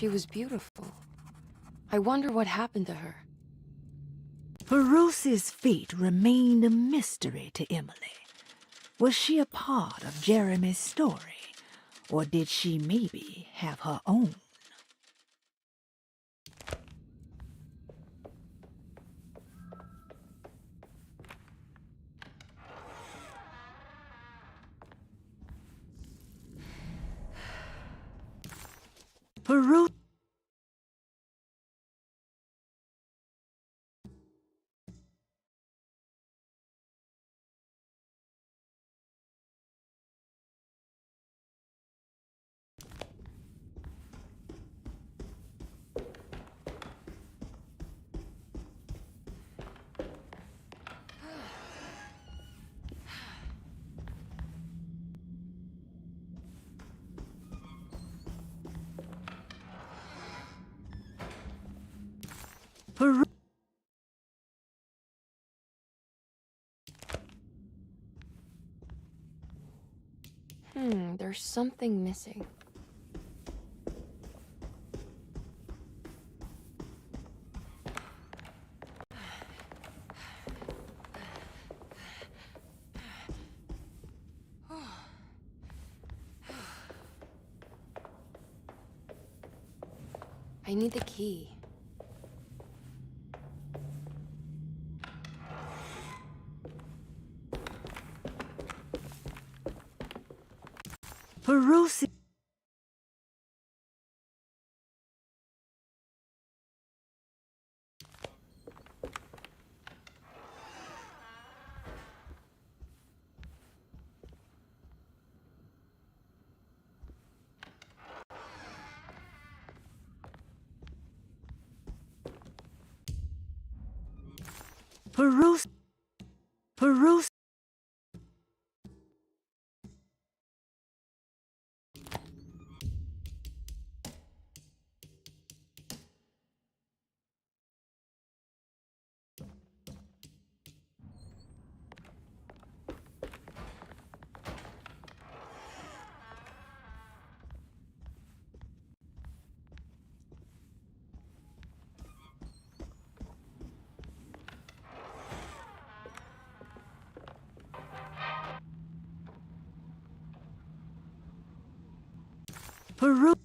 She was beautiful. I wonder what happened to her. Peruse's fate remained a mystery to Emily. Was she a part of Jeremy's story, or did she maybe have her own? Peruse. There's something missing. I need the key. Peruse. Peruse. Peruse. Peruse.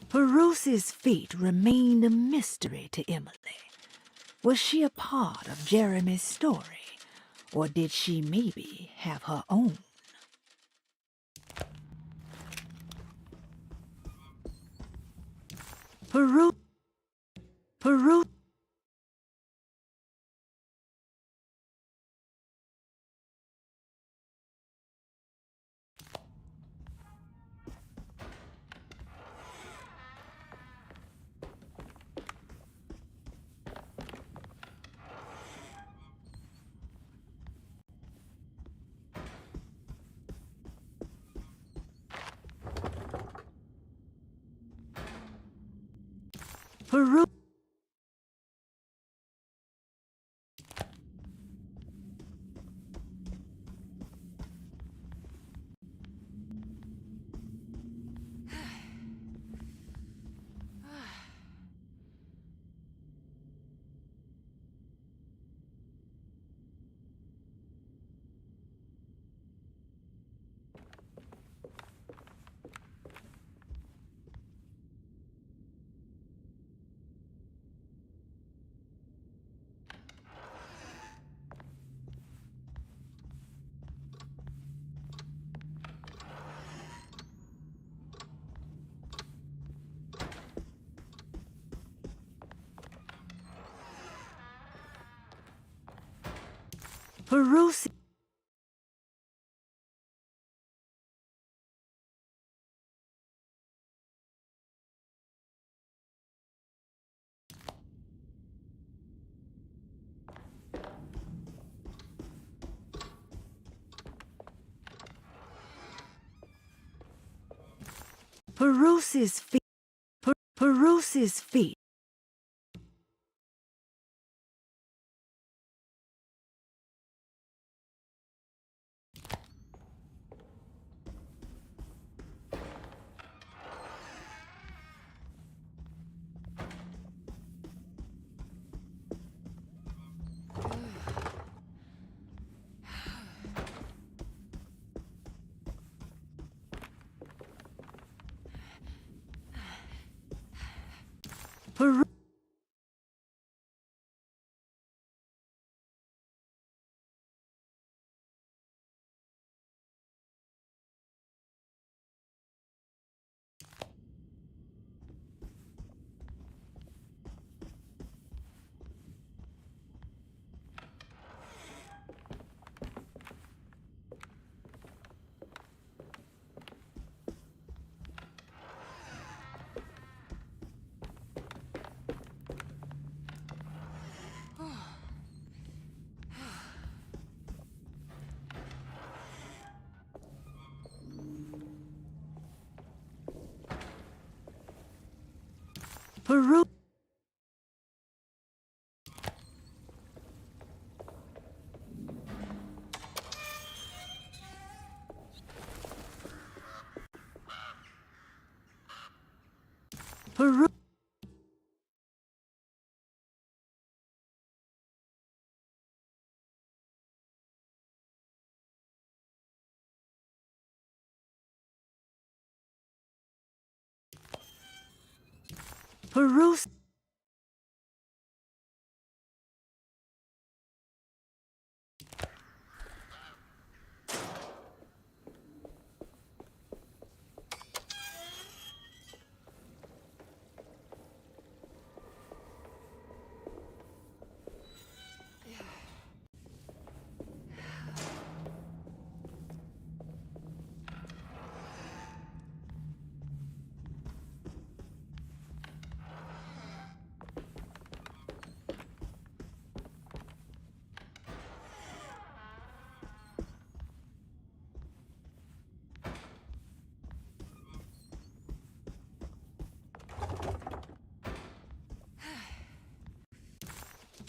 Peruse's fate remained a mystery to Emily. Was she a part of Jeremy's story, or did she maybe have her own? Peruse. Peruse. Peruse. Peruse. Peruse's Bruce's feet. Bru- Bru- Bru- Bruce.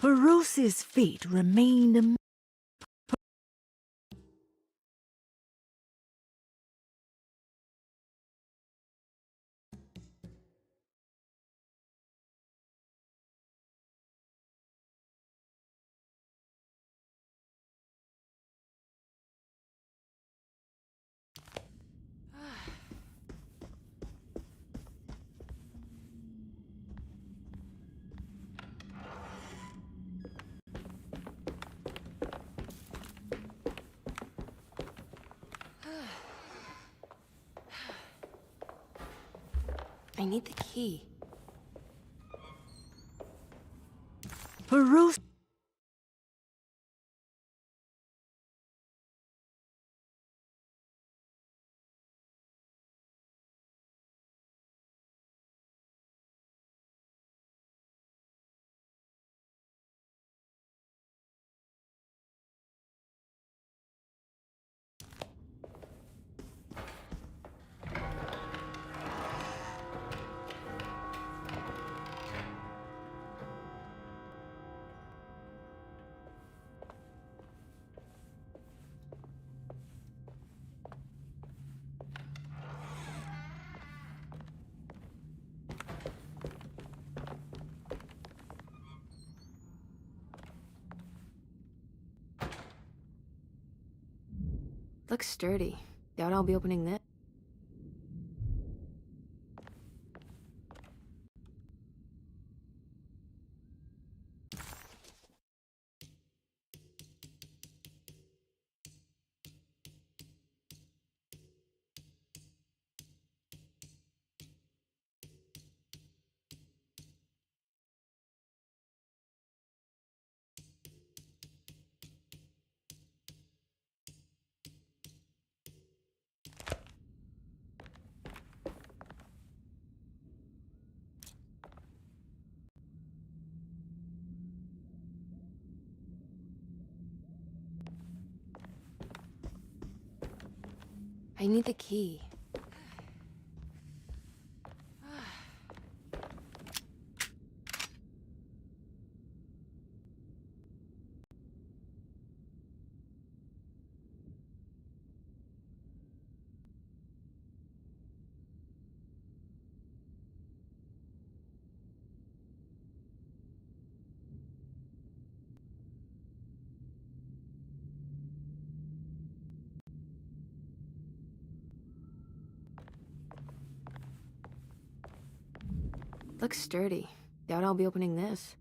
Bruce's feet remained. I need the key. Bruce. Looks sturdy. Doubt I'll be opening this. I need the key. Looks sturdy. Doubt I'll be opening this.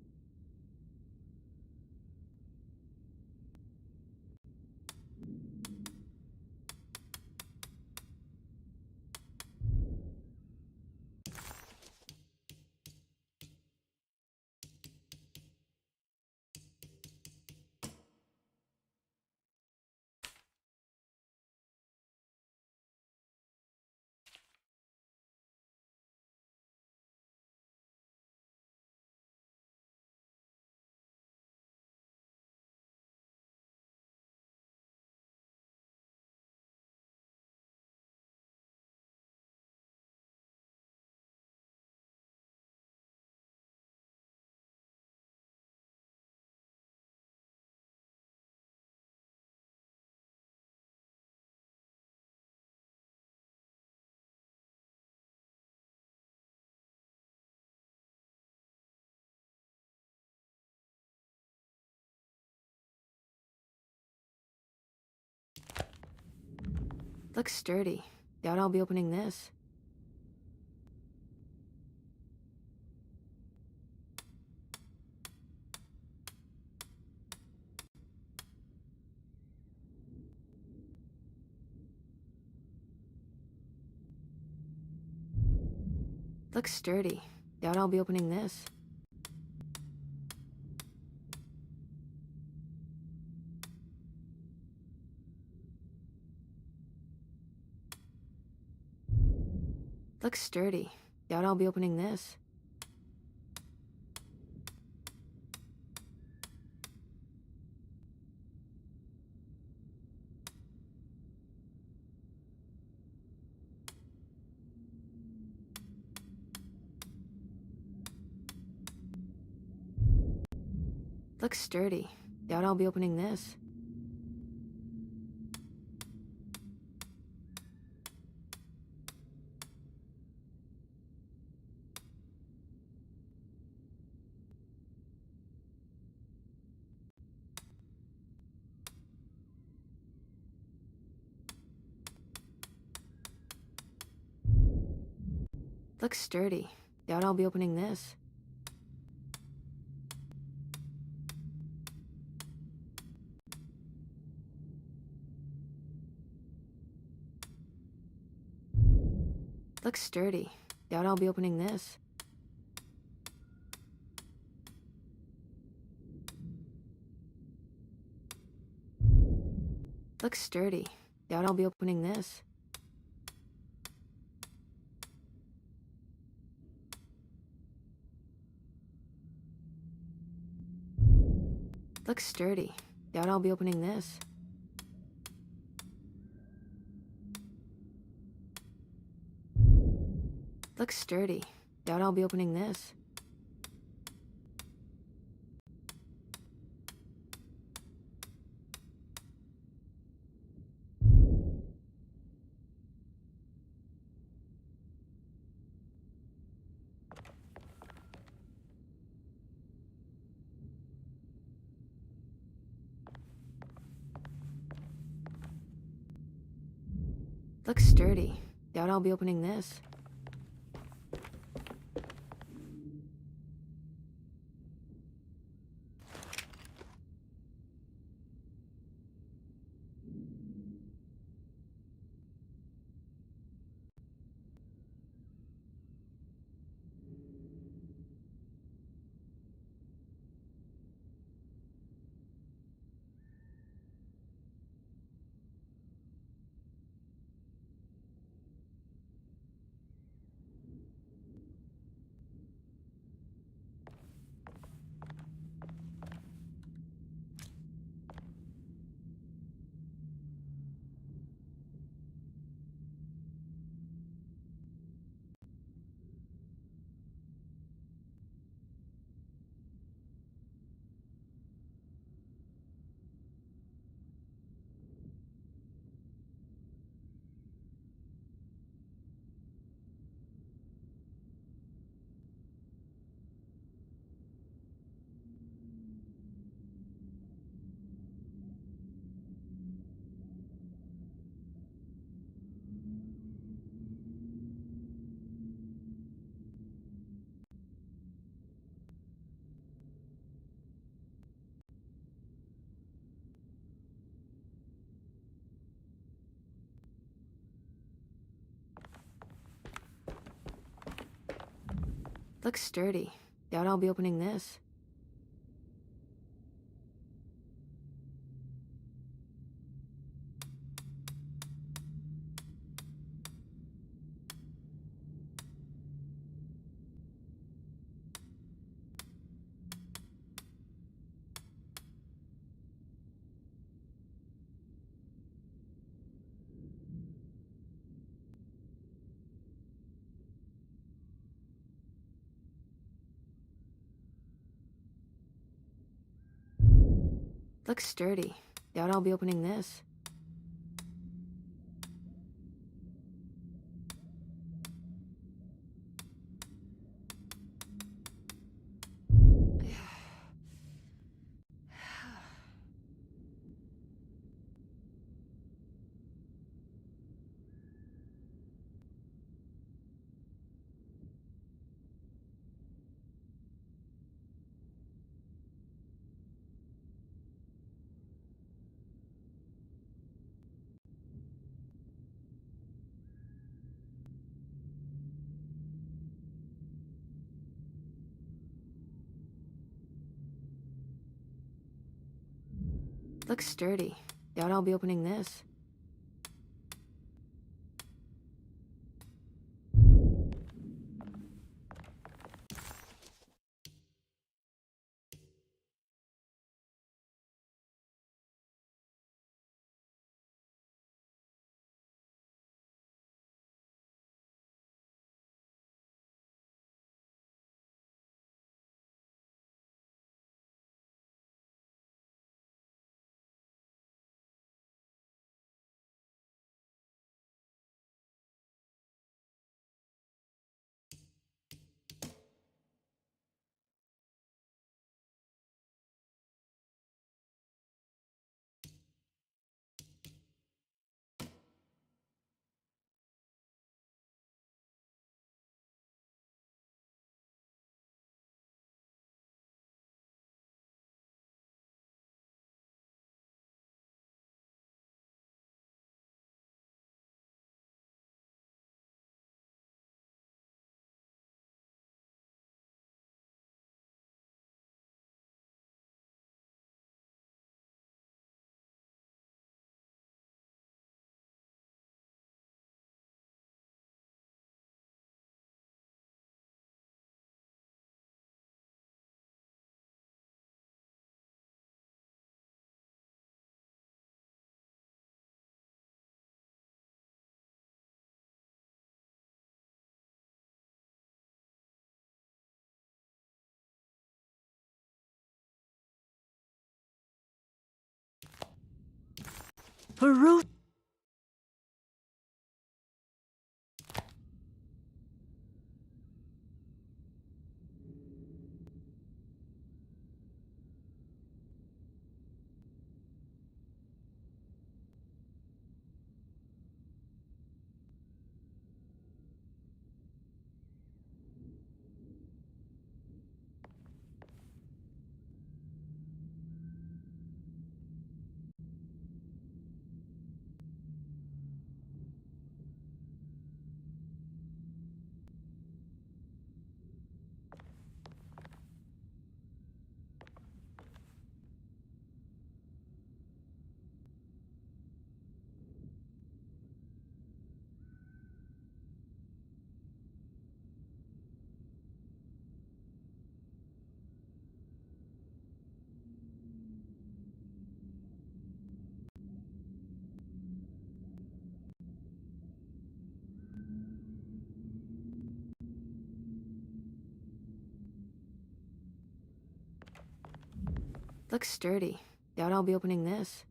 Looks sturdy. Doubt I'll be opening this. Looks sturdy. Doubt I'll be opening this. Looks sturdy. Doubt I'll be opening this. Looks sturdy. Doubt I'll be opening this. Looks sturdy. Doubt I'll be opening this. Looks sturdy. Doubt I'll be opening this. Looks sturdy. Doubt I'll be opening this. Looks sturdy. Doubt I'll be opening this. Looks sturdy. Doubt I'll be opening this. Looks sturdy. Doubt I'll be opening this. Looks sturdy. Doubt I'll be opening this. Looks sturdy. Doubt I'll be opening this. Looks sturdy. Doubt I'll be opening this. Ruth. Looks sturdy. Doubt I'll be opening this.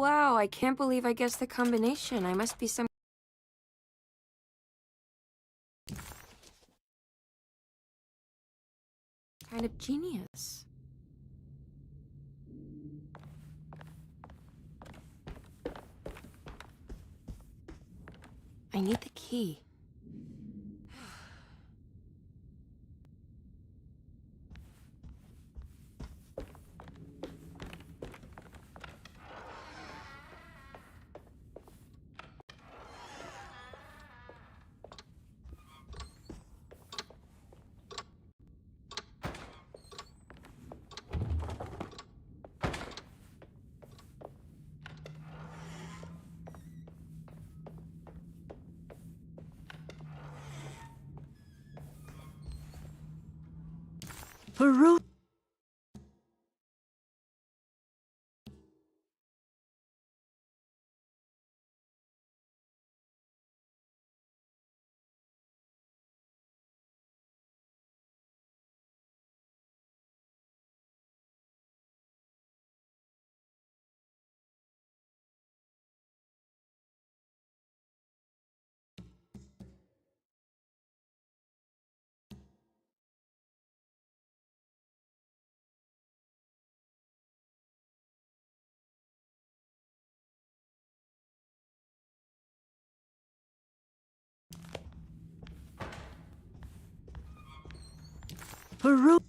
wow, I can't believe I guessed the combination. I must be some kind of genius. I need the key. Peru. Peru.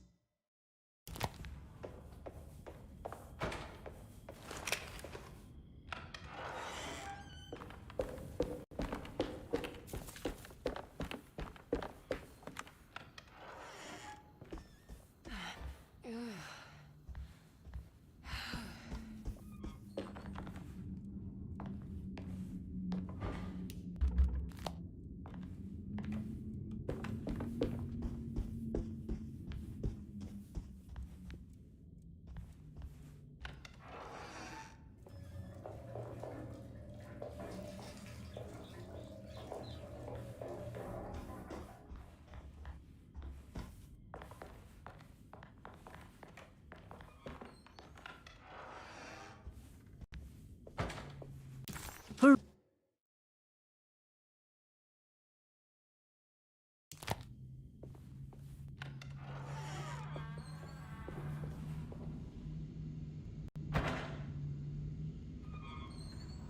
Peru.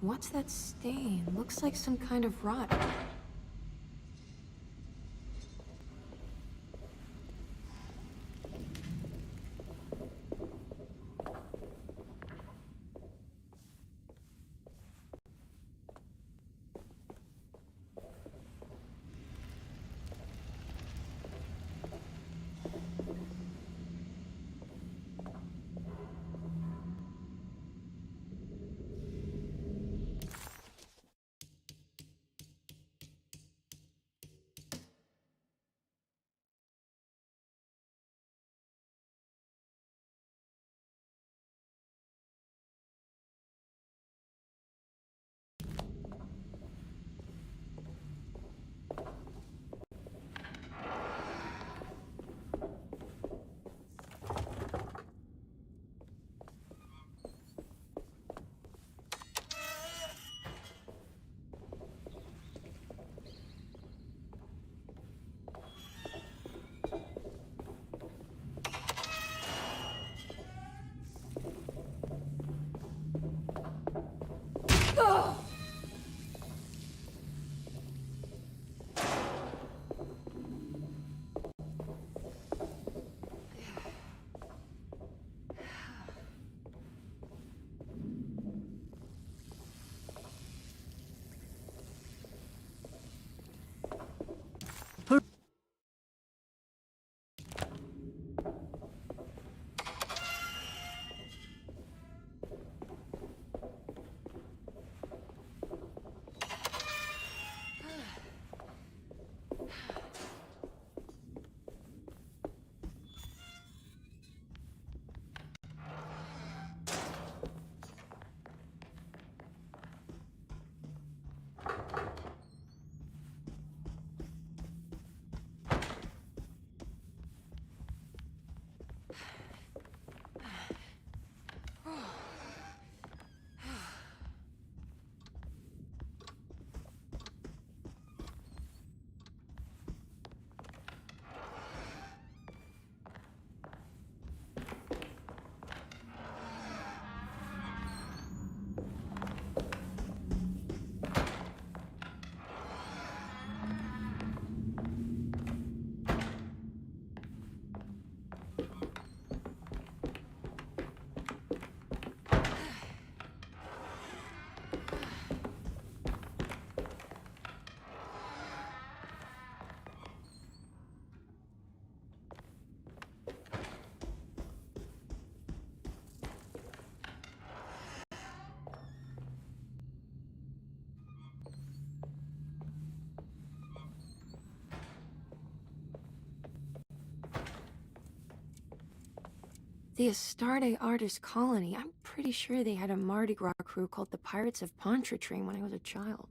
What's that stain? Looks like some kind of rot. The Astarte Artist Colony. I'm pretty sure they had a Mardi Gras crew called the Pirates of Pontchartrain when I was a child.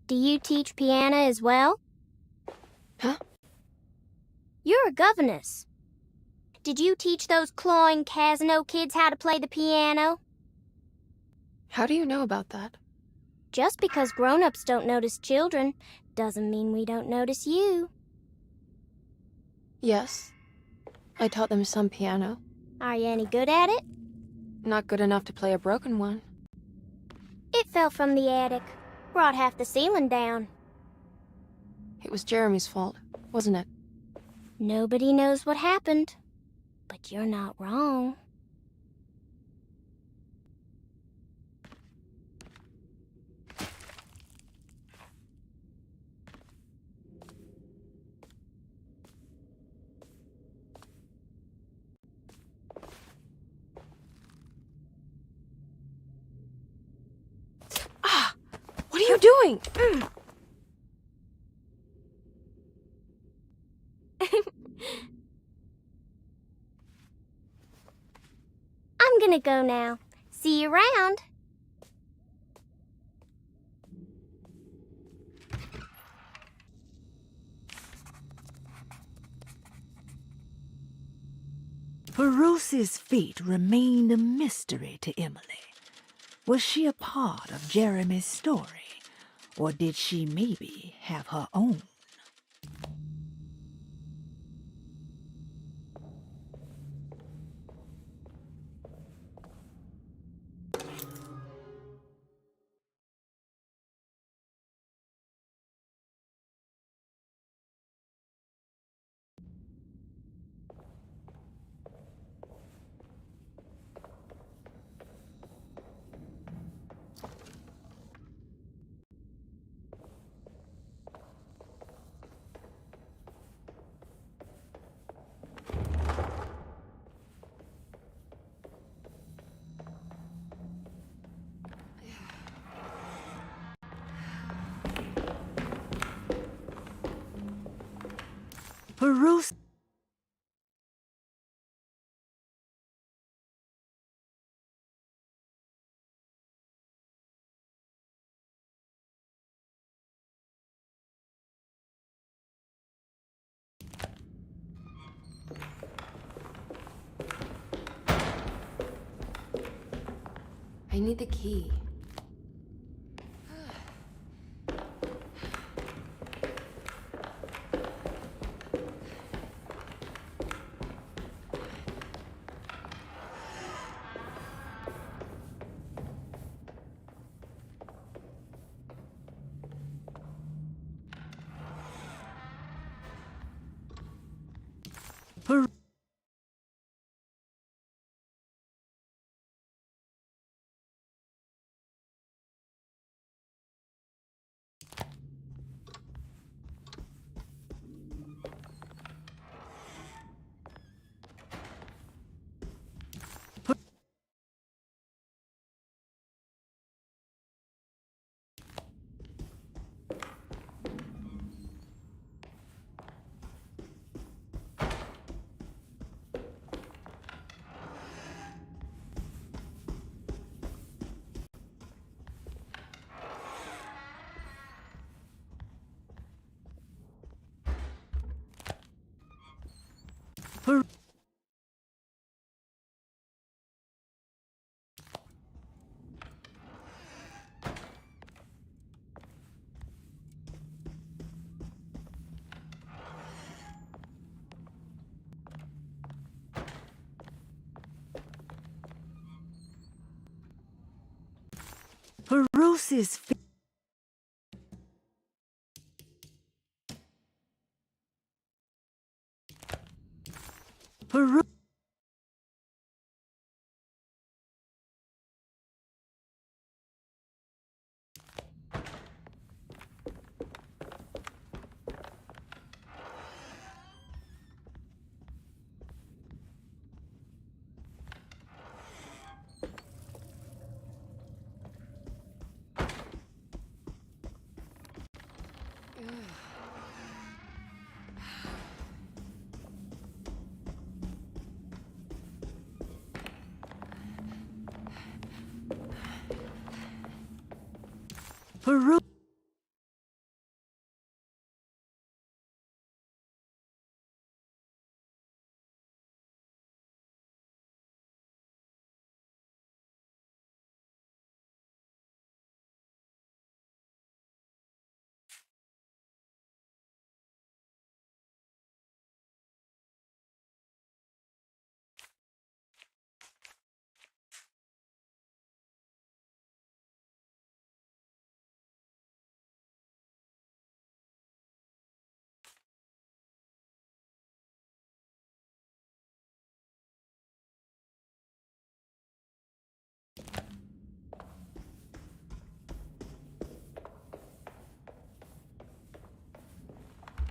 Do you teach piano as well? Huh? You're a governess. Did you teach those clawing Casino kids how to play the piano? How do you know about that? Just because grown-ups don't notice children doesn't mean we don't notice you. Yes. I taught them some piano. Are you any good at it? Not good enough to play a broken one. It fell from the attic. Brought half the ceiling down. It was Jeremy's fault, wasn't it? Nobody knows what happened, but you're not wrong. Ah! What are you doing? I'm gonna go now. See you around. Rose's fate remained a mystery to Emily. Was she a part of Jeremy's story, or did she maybe have her own? Rose. I need the key. Per- Perose's feet. Peru.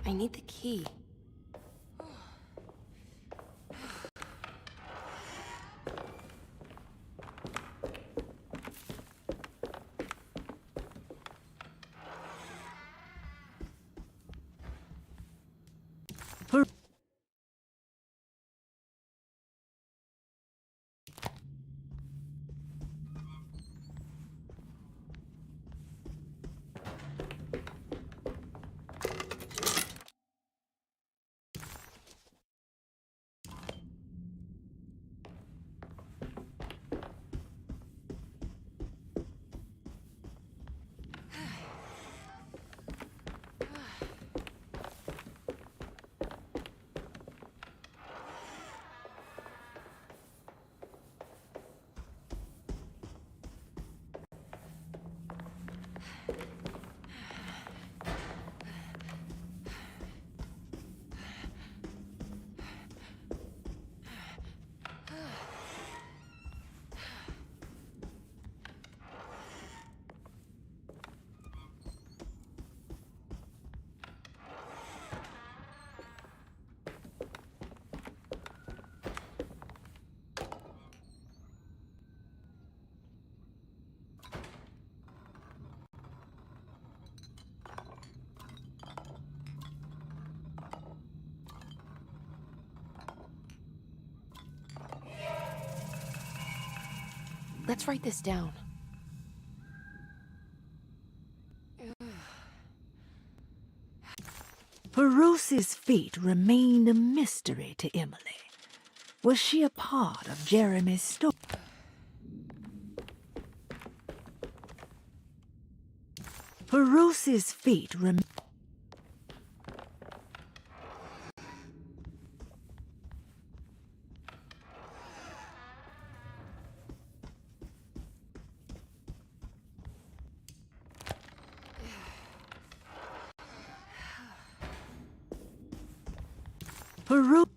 I need the key. Let's write this down. Perose's fate remained a mystery to Emily. Was she a part of Jeremy's story? Perose's fate remained. Perose.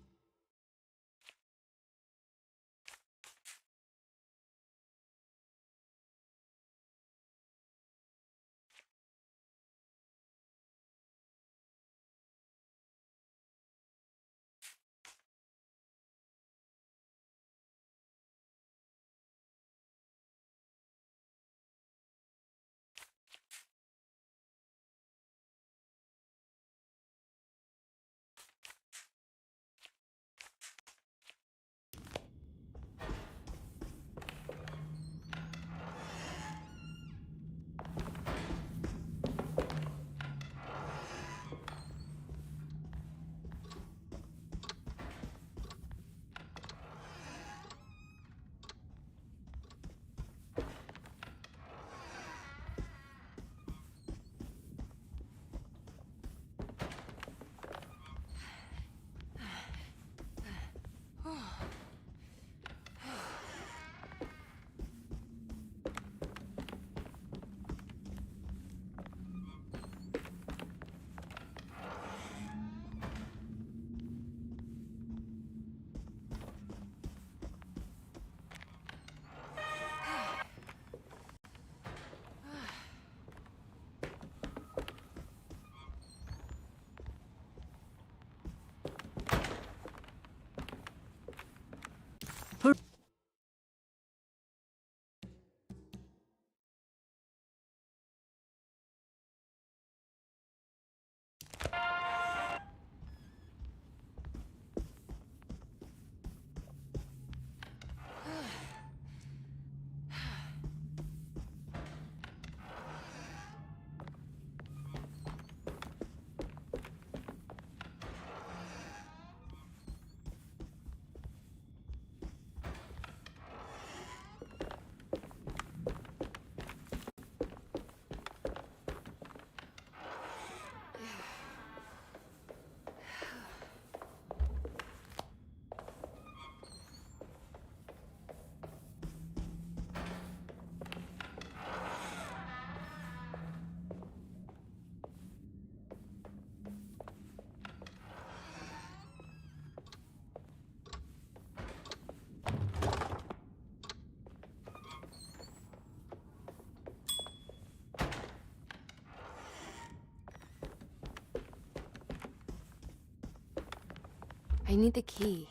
I need the key.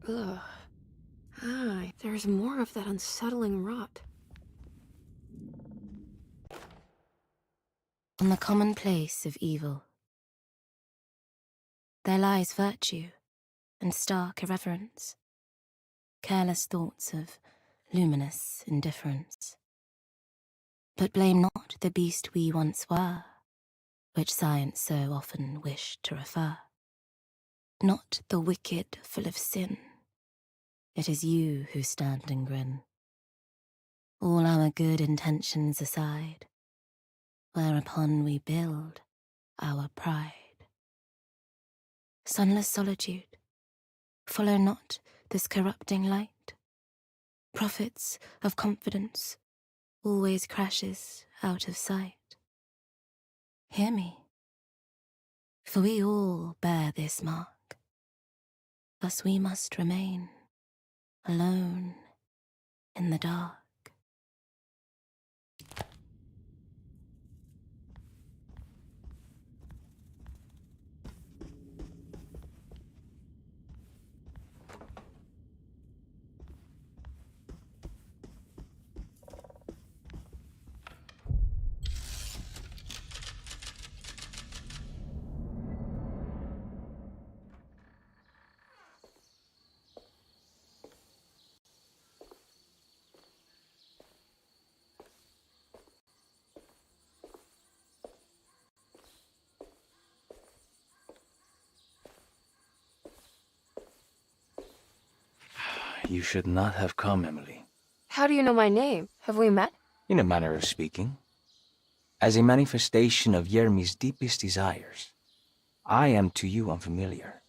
Ugh. Ah, there's more of that unsettling rot. On the commonplace of evil, there lies virtue and stark irreverence, careless thoughts of luminous indifference. But blame not the beast we once were, which science so often wished to refer. Not the wicked full of sin, it is you who stand and grin. All our good intentions aside, whereupon we build our pride. Sunless solitude, follow not this corrupting light. Prophets of confidence always crashes out of sight. Hear me, for we all bear this mark. Thus we must remain alone in the dark. You should not have come, Emily. How do you know my name? Have we met? In a manner of speaking. As a manifestation of Yermi's deepest desires, I am to you unfamiliar.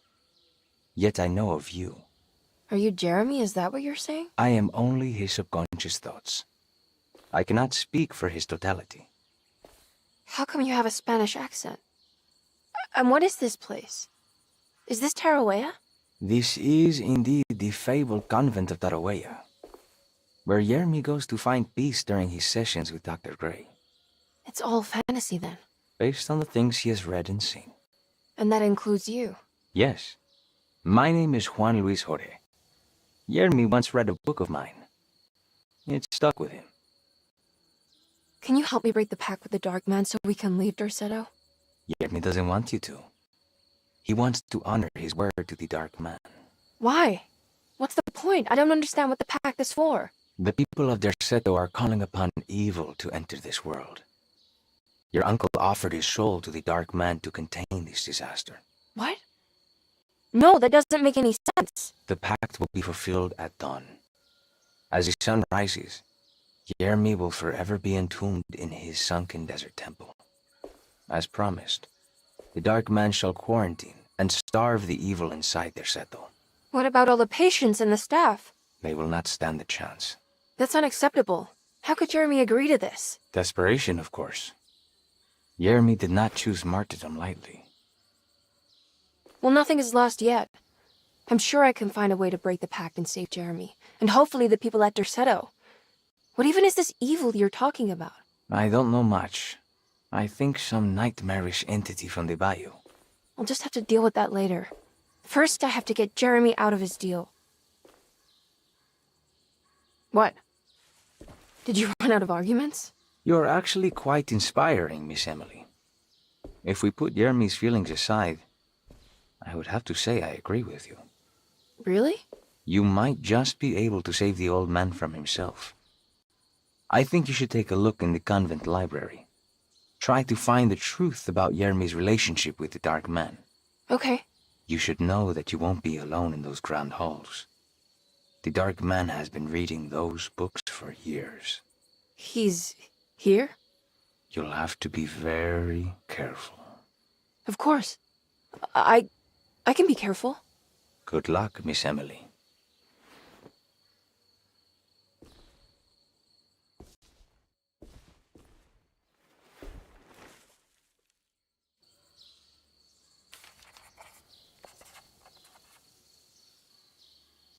Yet I know of you. Are you Jeremy? Is that what you're saying? I am only his subconscious thoughts. I cannot speak for his totality. How come you have a Spanish accent? And what is this place? Is this Tarawea? This is indeed the fabled convent of Tarawea, where Yermi goes to find peace during his sessions with Dr. Gray. It's all fantasy then. Based on the things he has read and seen. And that includes you. Yes. My name is Juan Luis Jorge. Yermi once read a book of mine. It stuck with him. Can you help me break the pact with the Dark Man so we can leave Dorsetto? Yermi doesn't want you to. He wants to honor his word to the Dark Man. Why? What's the point? I don't understand what the pact is for. The people of Dorsetto are calling upon evil to enter this world. Your uncle offered his soul to the Dark Man to contain this disaster. What? No, that doesn't make any sense. The pact will be fulfilled at dawn. As the sun rises, Yermi will forever be entombed in his sunken desert temple. As promised, the Dark Man shall quarantine and starve the evil inside their settle. What about all the patients and the staff? They will not stand a chance. That's unacceptable. How could Jeremy agree to this? Desperation, of course. Yermi did not choose martyrdom lightly. Well, nothing is lost yet. I'm sure I can find a way to break the pact and save Jeremy. And hopefully the people at Dorsetto. What even is this evil you're talking about? I don't know much. I think some nightmarish entity from the bayou. I'll just have to deal with that later. First, I have to get Jeremy out of his deal. What? Did you run out of arguments? You're actually quite inspiring, Miss Emily. If we put Yermi's feelings aside, I would have to say I agree with you. Really? You might just be able to save the old man from himself. I think you should take a look in the convent library. Try to find the truth about Yermi's relationship with the Dark Man. Okay. You should know that you won't be alone in those grand halls. The Dark Man has been reading those books for years. He's here? You'll have to be very careful. Of course. I can be careful. Good luck, Miss Emily.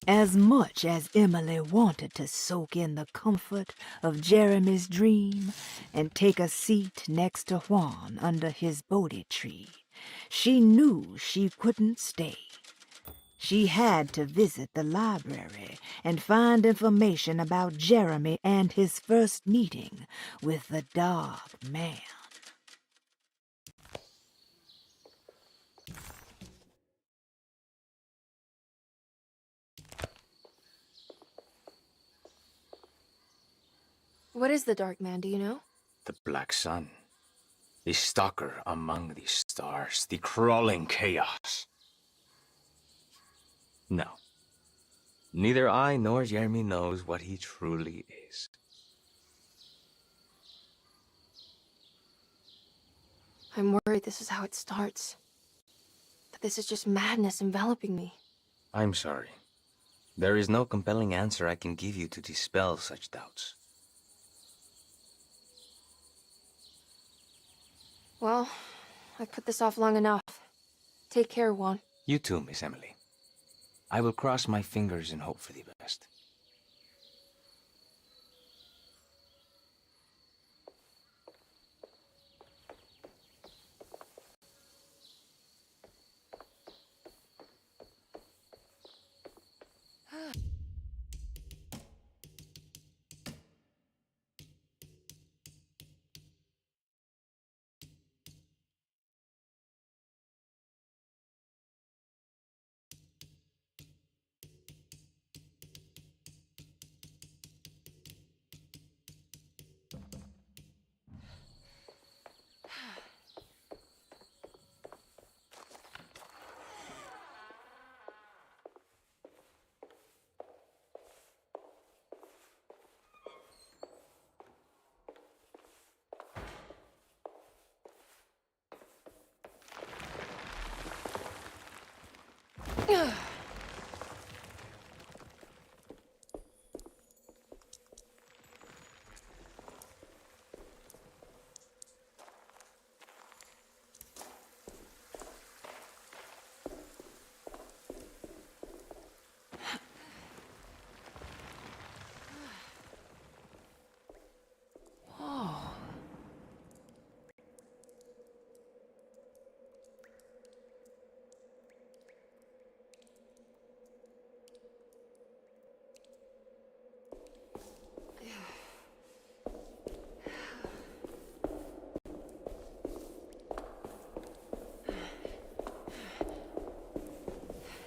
As much as Emily wanted to soak in the comfort of Jeremy's dream and take a seat next to Juan under his Bodhi tree, she knew she couldn't stay. She had to visit the library and find information about Jeremy and his first meeting with the Dark Man. What is the Dark Man, do you know? The Black Sun. The stalker among the stars. The crawling chaos. No. Neither I nor Jeremy knows what he truly is. I'm worried this is how it starts. That this is just madness enveloping me. I'm sorry. There is no compelling answer I can give you to dispel such doubts. Well, I've put this off long enough. Take care, Juan. You too, Miss Emily. I will cross my fingers and hope for the best.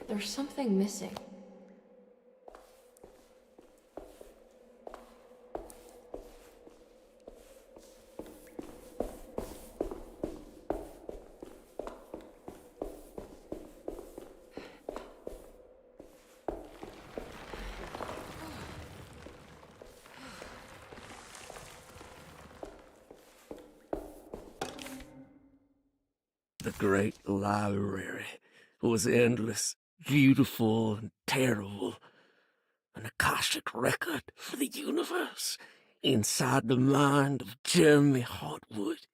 There's something missing. The great library was endless, beautiful, and terrible. An Akashic record for the universe inside the mind of Jeremy Hartwood,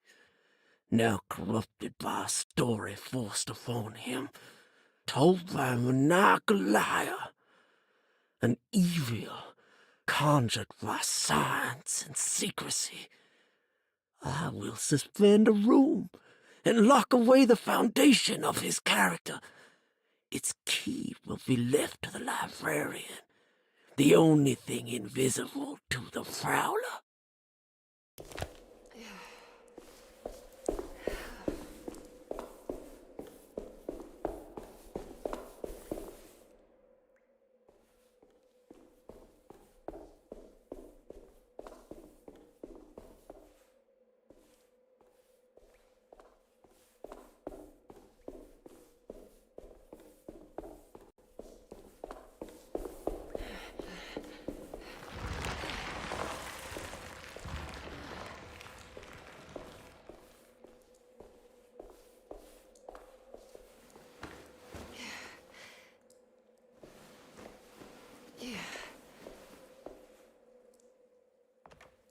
now corrupted by a story forced upon him, told by a maniacal liar, an evil conjured by science and secrecy. I will suspend a room and lock away the foundation of his character. Its key will be left to the librarian, the only thing invisible to the prowler.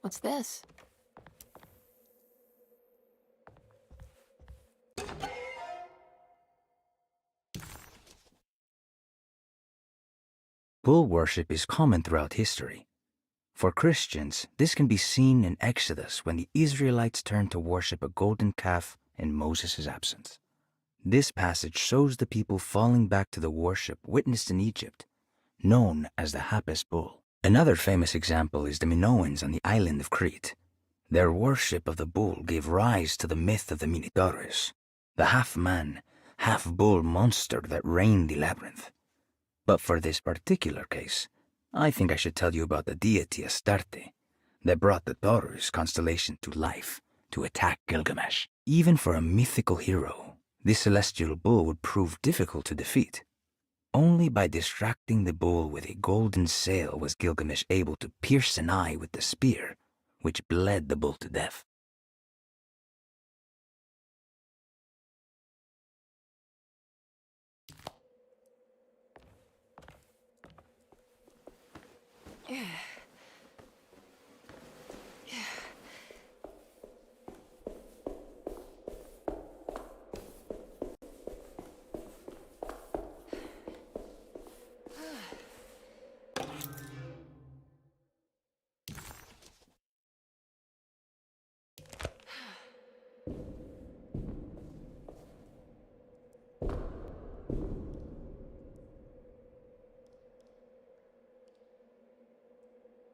What's this? Bull worship is common throughout history. For Christians, this can be seen in Exodus when the Israelites turned to worship a golden calf in Moses' absence. This passage shows the people falling back to the worship witnessed in Egypt, known as the Hapes bull. Another famous example is the Minoans on the island of Crete. Their worship of the bull gave rise to the myth of the Minotaurus, the half-man, half-bull monster that reigned the labyrinth. But for this particular case, I think I should tell you about the deity Astarte that brought the Taurus constellation to life to attack Gilgamesh. Even for a mythical hero, this celestial bull would prove difficult to defeat. Only by distracting the bull with a golden sail was Gilgamesh able to pierce an eye with the spear, which bled the bull to death.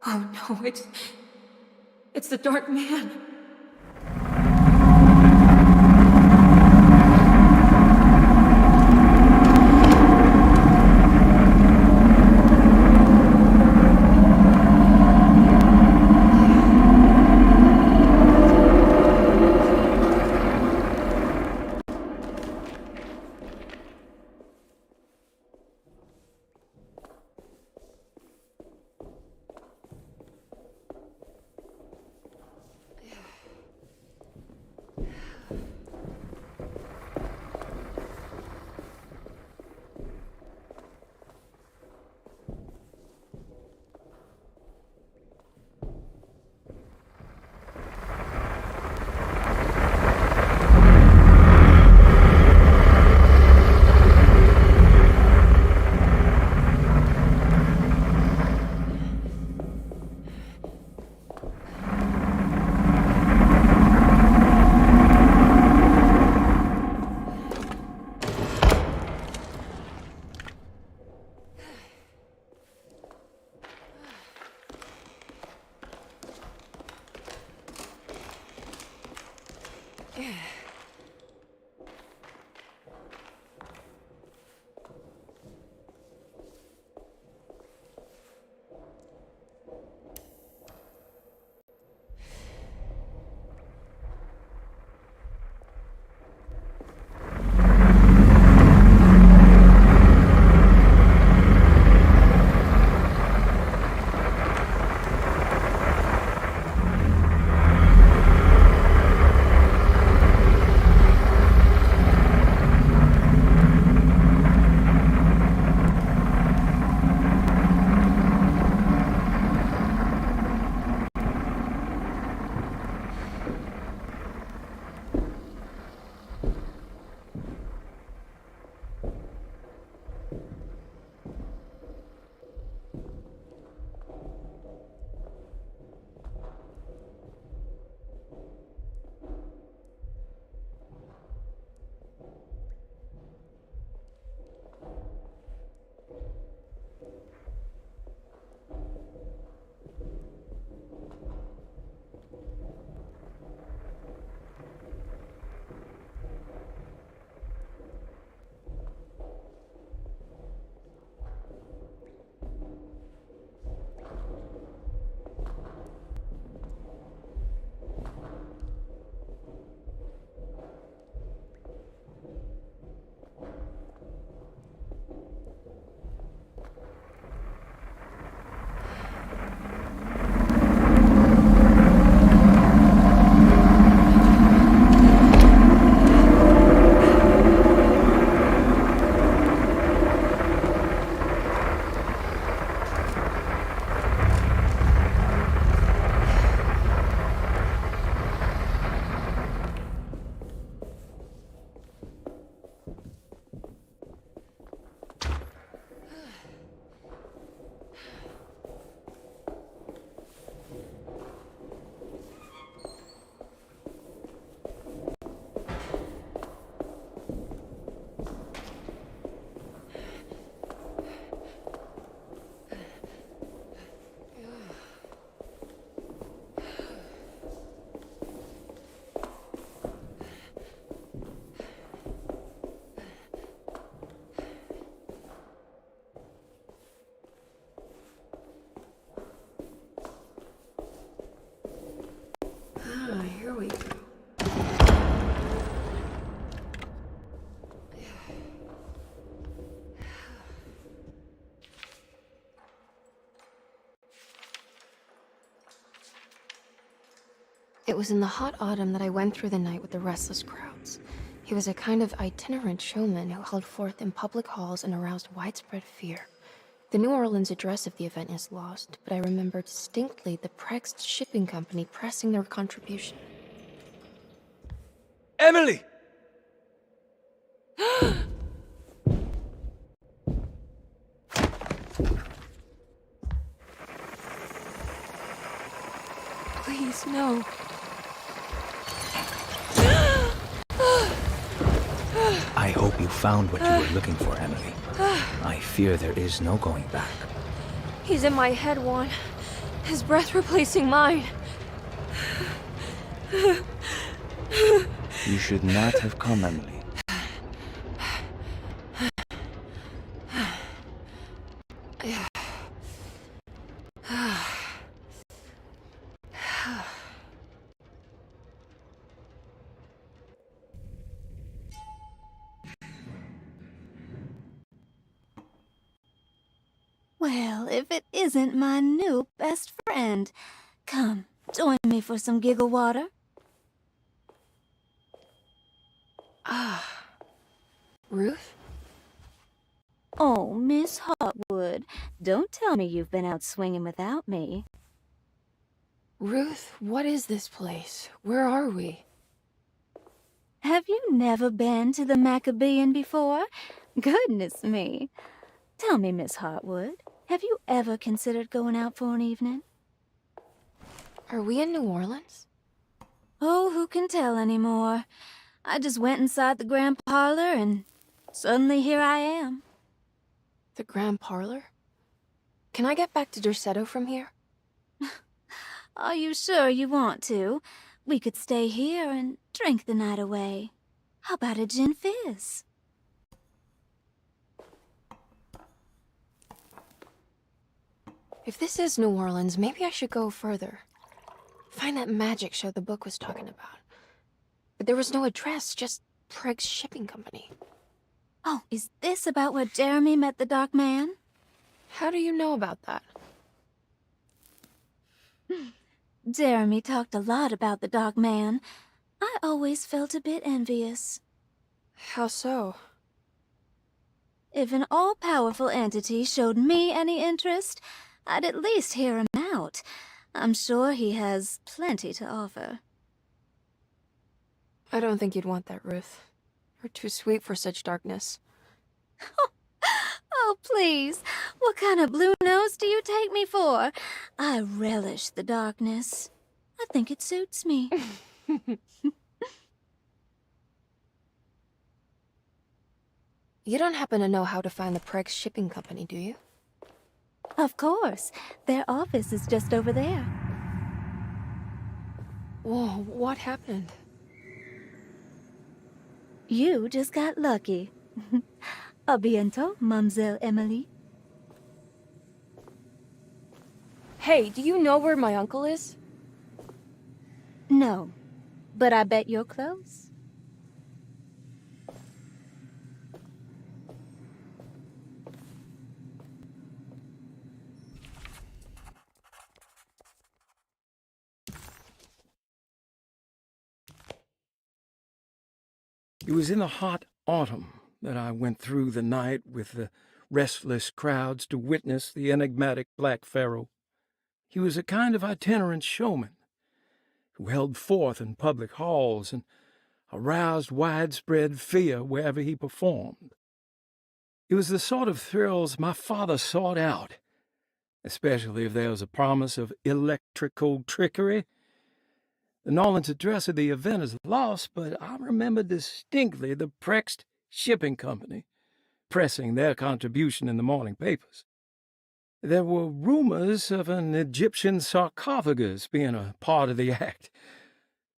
Oh no, it's the Dark Man. It was in the hot autumn that I went through the night with the restless crowds. He was a kind of itinerant showman who held forth in public halls and aroused widespread fear. The New Orleans address of the event is lost, but I remember distinctly the Prext Shipping Company pressing their contribution. Emily! Please, no. I hope you found what you were looking for, Emily. I fear there is no going back. He's in my head, Juan. His breath replacing mine. You should not have come, Emily. Well, if it isn't my new best friend. Come, join me for some giggle water. Ruth? Oh, Miss Hartwood, don't tell me you've been out swinging without me. Ruth, what is this place? Where are we? Have you never been to the Maccabean before? Goodness me. Tell me, Miss Hartwood, have you ever considered going out for an evening? Are we in New Orleans? Oh, who can tell anymore? I just went inside the grand parlor and suddenly here I am. The Grand Parlor? Can I get back to Derceto from here? Are you sure you want to? We could stay here and drink the night away. How about a gin fizz? If this is New Orleans, maybe I should go further. Find that magic show the book was talking about. But there was no address, just Prext Shipping Company. Oh, is this about where Jeremy met the Dark Man? How do you know about that? Jeremy talked a lot about the Dark Man. I always felt a bit envious. How so? If an all-powerful entity showed me any interest, I'd at least hear him out. I'm sure he has plenty to offer. I don't think you'd want that, Ruth. You're too sweet for such darkness. Oh, please. What kind of blue nose do you take me for? I relish the darkness. I think it suits me. You don't happen to know how to find the Prext Shipping Company, do you? Of course. Their office is just over there. Whoa, what happened? You just got lucky. A bientôt, Mademoiselle Emily. Hey, do you know where my uncle is? No, but I bet you're close. It was in the hot autumn that I went through the night with the restless crowds to witness the enigmatic Black Pharaoh. He was a kind of itinerant showman who held forth in public halls and aroused widespread fear wherever he performed. It was the sort of thrills my father sought out, especially if there was a promise of electrical trickery. The Nolan's address of the event is lost, but I remember distinctly the Prext Shipping Company pressing their contribution in the morning papers. There were rumors of an Egyptian sarcophagus being a part of the act,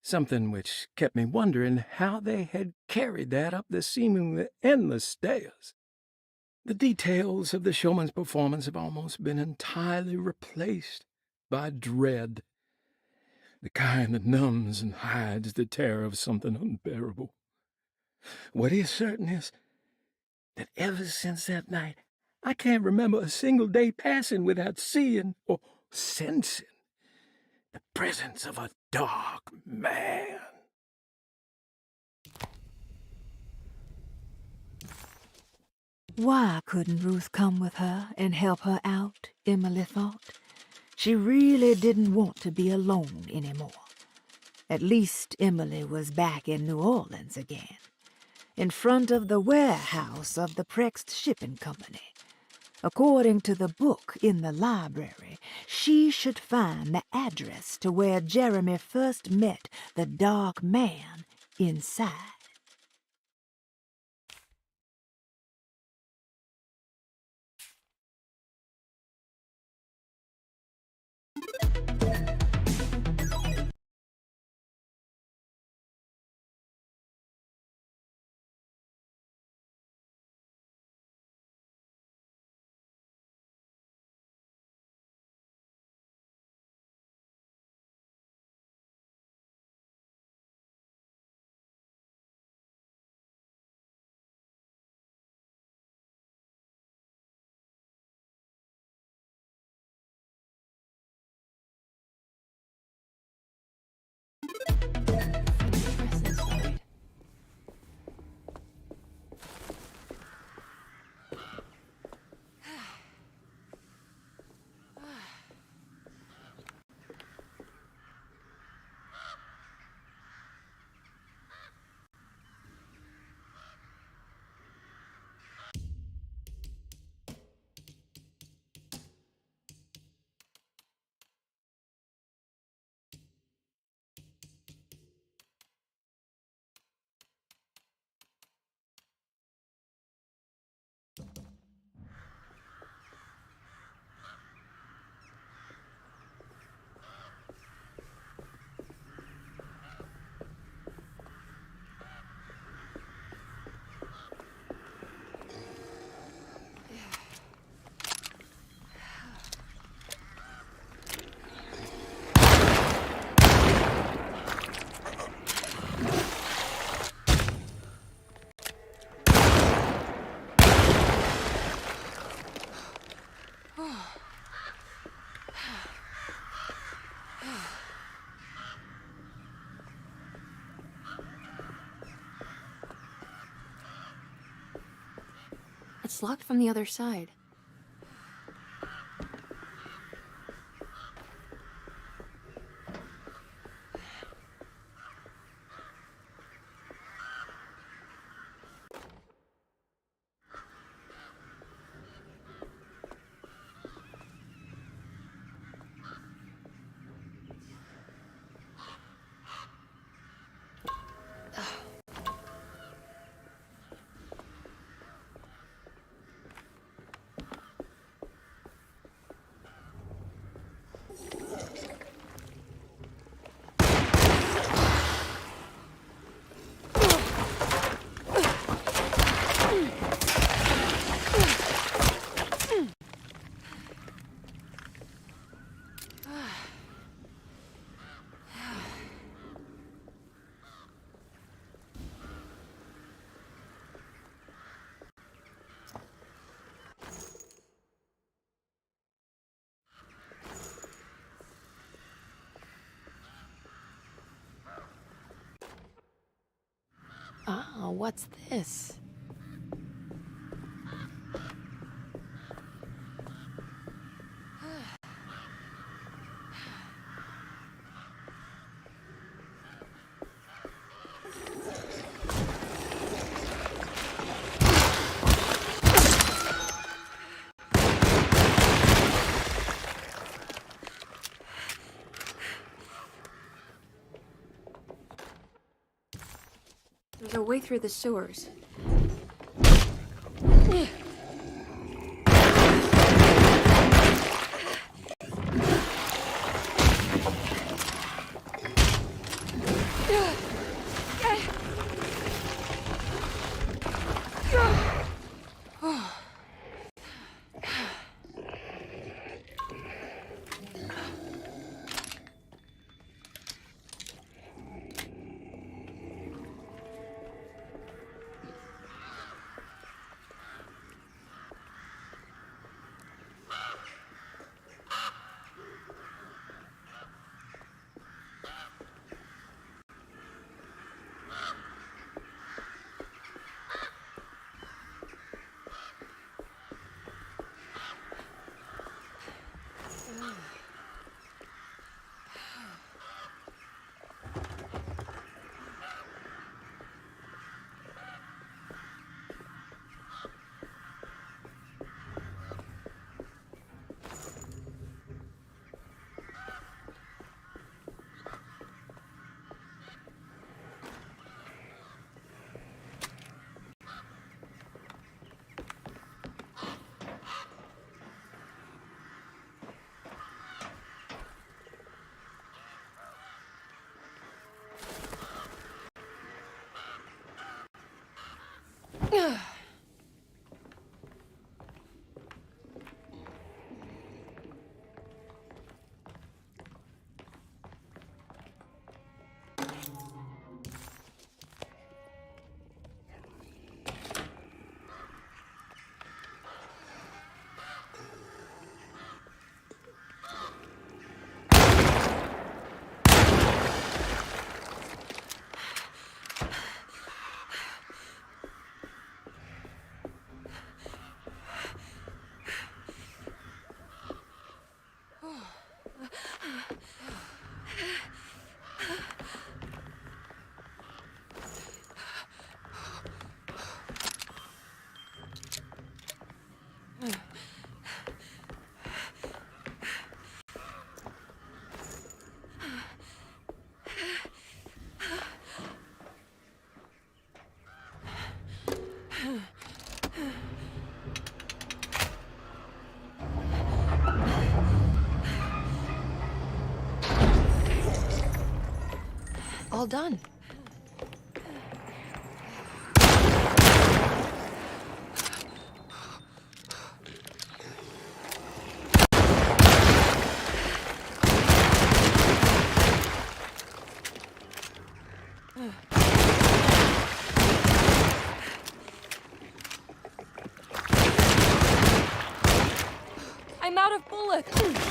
something which kept me wondering how they had carried that up the seemingly endless stairs. The details of the showman's performance have almost been entirely replaced by dread, the kind that numbs and hides the terror of something unbearable. What is certain is that ever since that night, I can't remember a single day passing without seeing or sensing the presence of a dark man. Why couldn't Ruth come with her and help her out, Emily thought. She really didn't want to be alone anymore. At least Emily was back in New Orleans again, in front of the warehouse of the Prext Shipping Company. According to the book in the library, she should find the address to where Jeremy first met the dark man inside. Press inside. It's locked from the other side. Oh, what's this? There's a way through the sewers. All done. I'm out of bullets.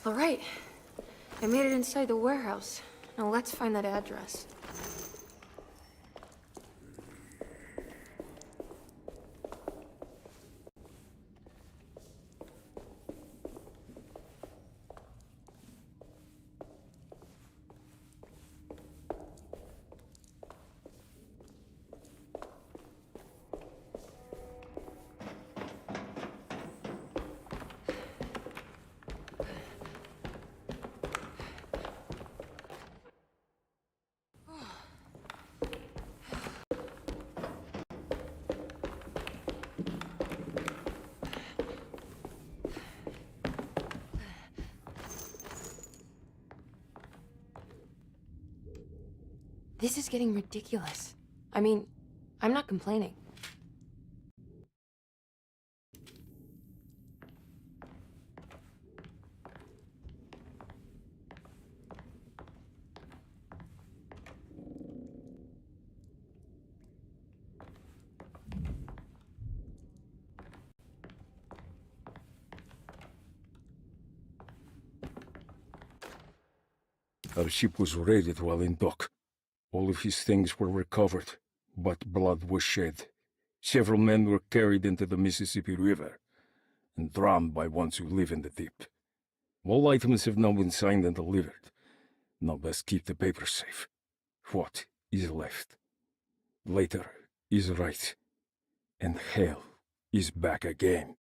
All right. I made it inside the warehouse. Now let's find that address. This is getting ridiculous. I mean, I'm not complaining. Our ship was raided while in dock. All of his things were recovered, but blood was shed. Several men were carried into the Mississippi River and drowned by ones who live in the deep. All items have now been signed and delivered. Now best keep the papers safe. What is left? Later is right, and hell is back again.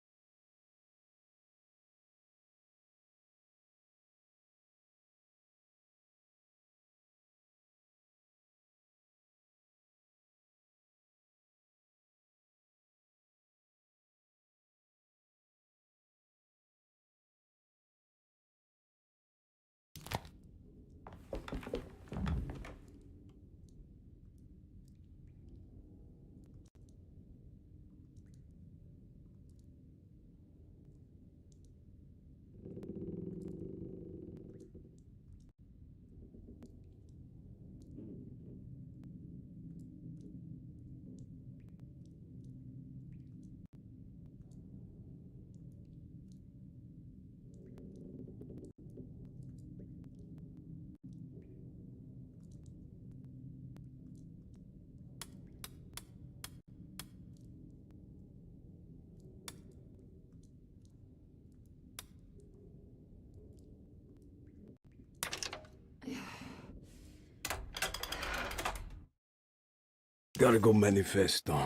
Gotta go manifesto.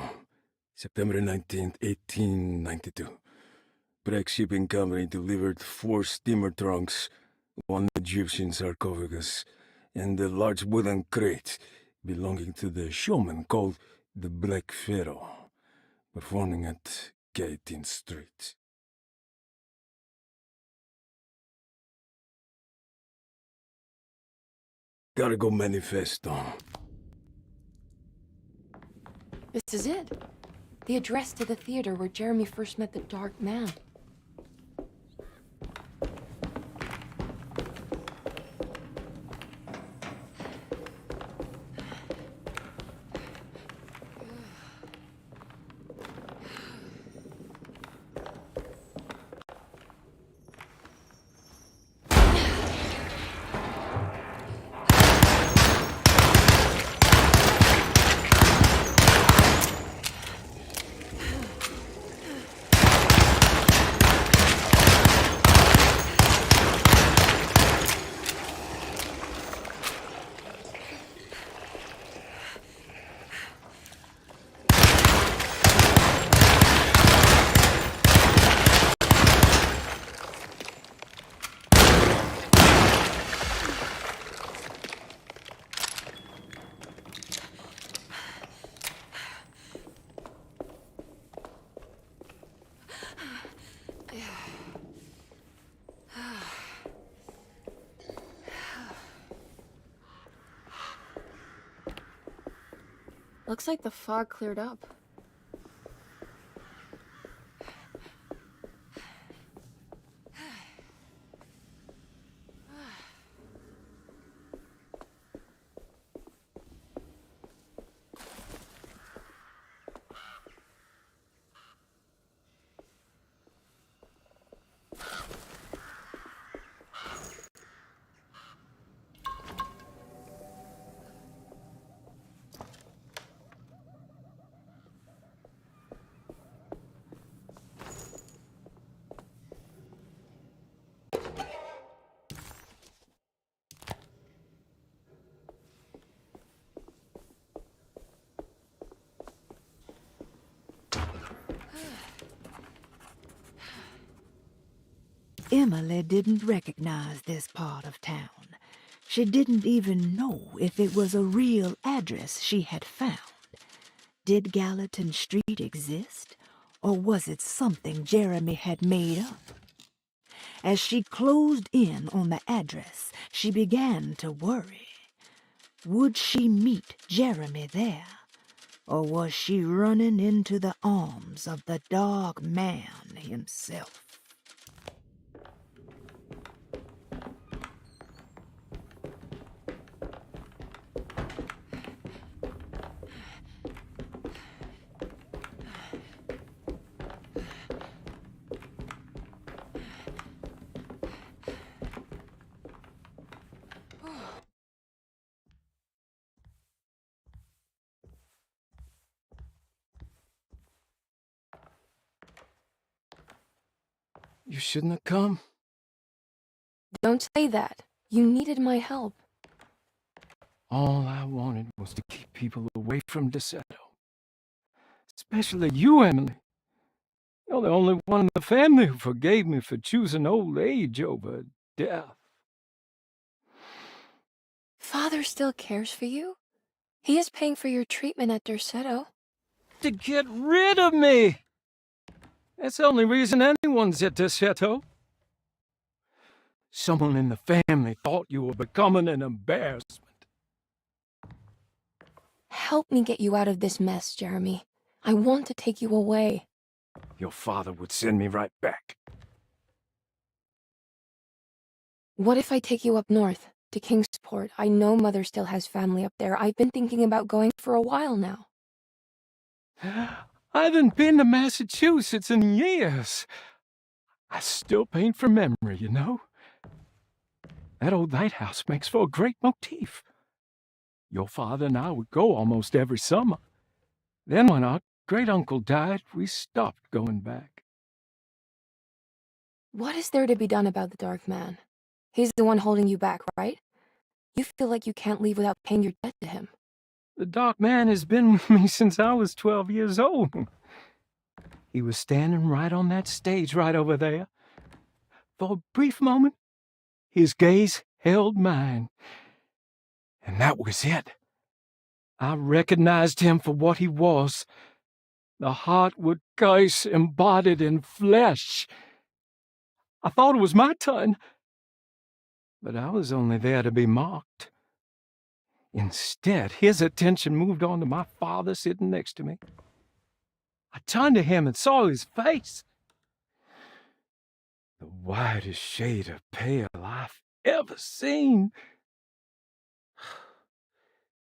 September 19th, 1892. Break Shipping Company delivered 4 steamer trunks, 1 Egyptian sarcophagus, and a large wooden crate belonging to the showman called the Black Pharaoh, performing at 18th Street. Gotta go manifesto. This is it. The address to the theater where Jeremy first met the Dark Man. Looks like the fog cleared up. Emily didn't recognize this part of town. She didn't even know if it was a real address she had found. Did Gallatin Street exist, or was it something Jeremy had made up? As she closed in on the address, she began to worry. Would she meet Jeremy there, or was she running into the arms of the Dog Man himself? You shouldn't have come. Don't say that. You needed my help. All I wanted was to keep people away from DeSoto. Especially you, Emily. You're the only one in the family who forgave me for choosing old age over death. Father still cares for you? He is paying for your treatment at Derceto. To get rid of me! That's the only reason anyone's at DeSoto. Someone in the family thought you were becoming an embarrassment. Help me get you out of this mess, Jeremy. I want to take you away. Your father would send me right back. What if I take you up north, to Kingsport? I know Mother still has family up there. I've been thinking about going for a while now. I haven't been to Massachusetts in years. I still paint from memory, you know? That old lighthouse makes for a great motif. Your father and I would go almost every summer. Then when our great-uncle died, we stopped going back. What is there to be done about the Dark Man? He's the one holding you back, right? You feel like you can't leave without paying your debt to him. The Dark Man has been with me since I was 12 years old. He was standing right on that stage right over there. For a brief moment, his gaze held mine. And that was it. I recognized him for what he was. The Heartwood curse embodied in flesh. I thought it was my turn, but I was only there to be mocked. Instead, his attention moved on to my father sitting next to me. I turned to him and saw his face. The whitest shade of pale I've ever seen.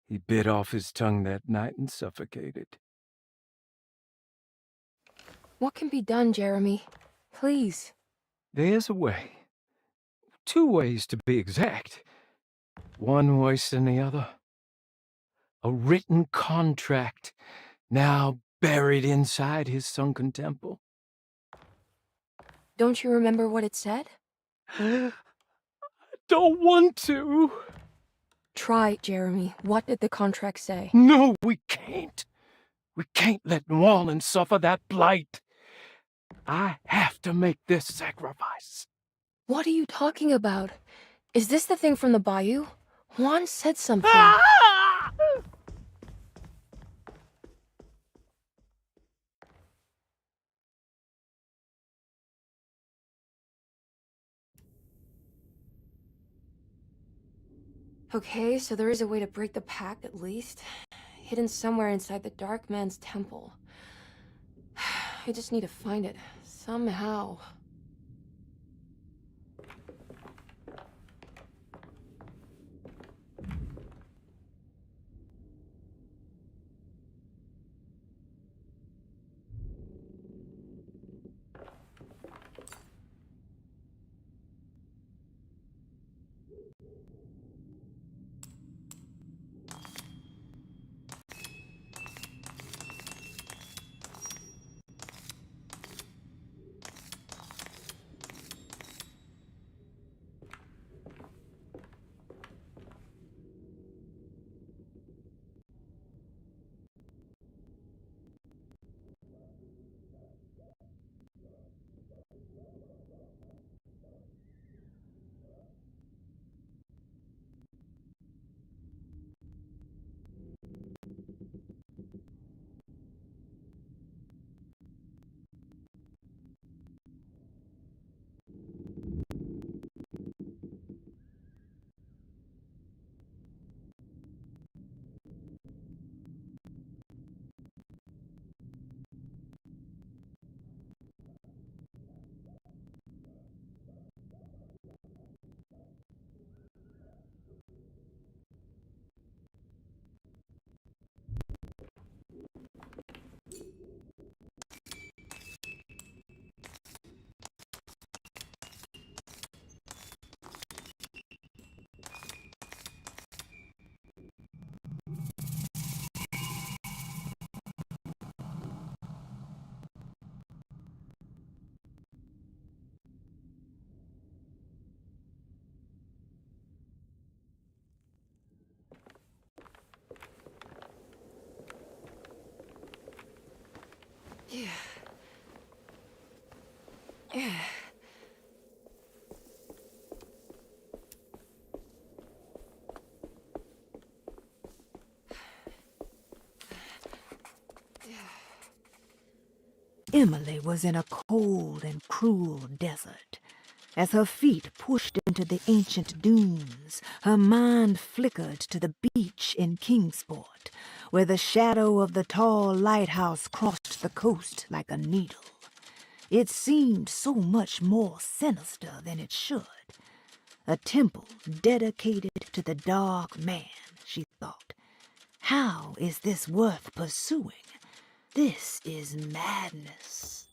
He bit off his tongue that night and suffocated. What can be done, Jeremy? Please. There's a way. 2 ways to be exact. One worse than the other. A written contract, now buried inside his sunken temple. Don't you remember what it said? I don't want to. Try, Jeremy. What did the contract say? No, we can't. We can't let New Orleans suffer that blight. I have to make this sacrifice. What are you talking about? Is this the thing from the bayou? Juan said something. Ah! Okay, so there is a way to break the pact at least. Hidden somewhere inside the Dark Man's temple. I just need to find it. Somehow. Emily was in a cold and cruel desert. As her feet pushed into the ancient dunes, her mind flickered to the beach in Kingsport, where the shadow of the tall lighthouse crossed the coast like a needle. It seemed so much more sinister than it should. A temple dedicated to the Dark Man, she thought. How is this worth pursuing? This is madness.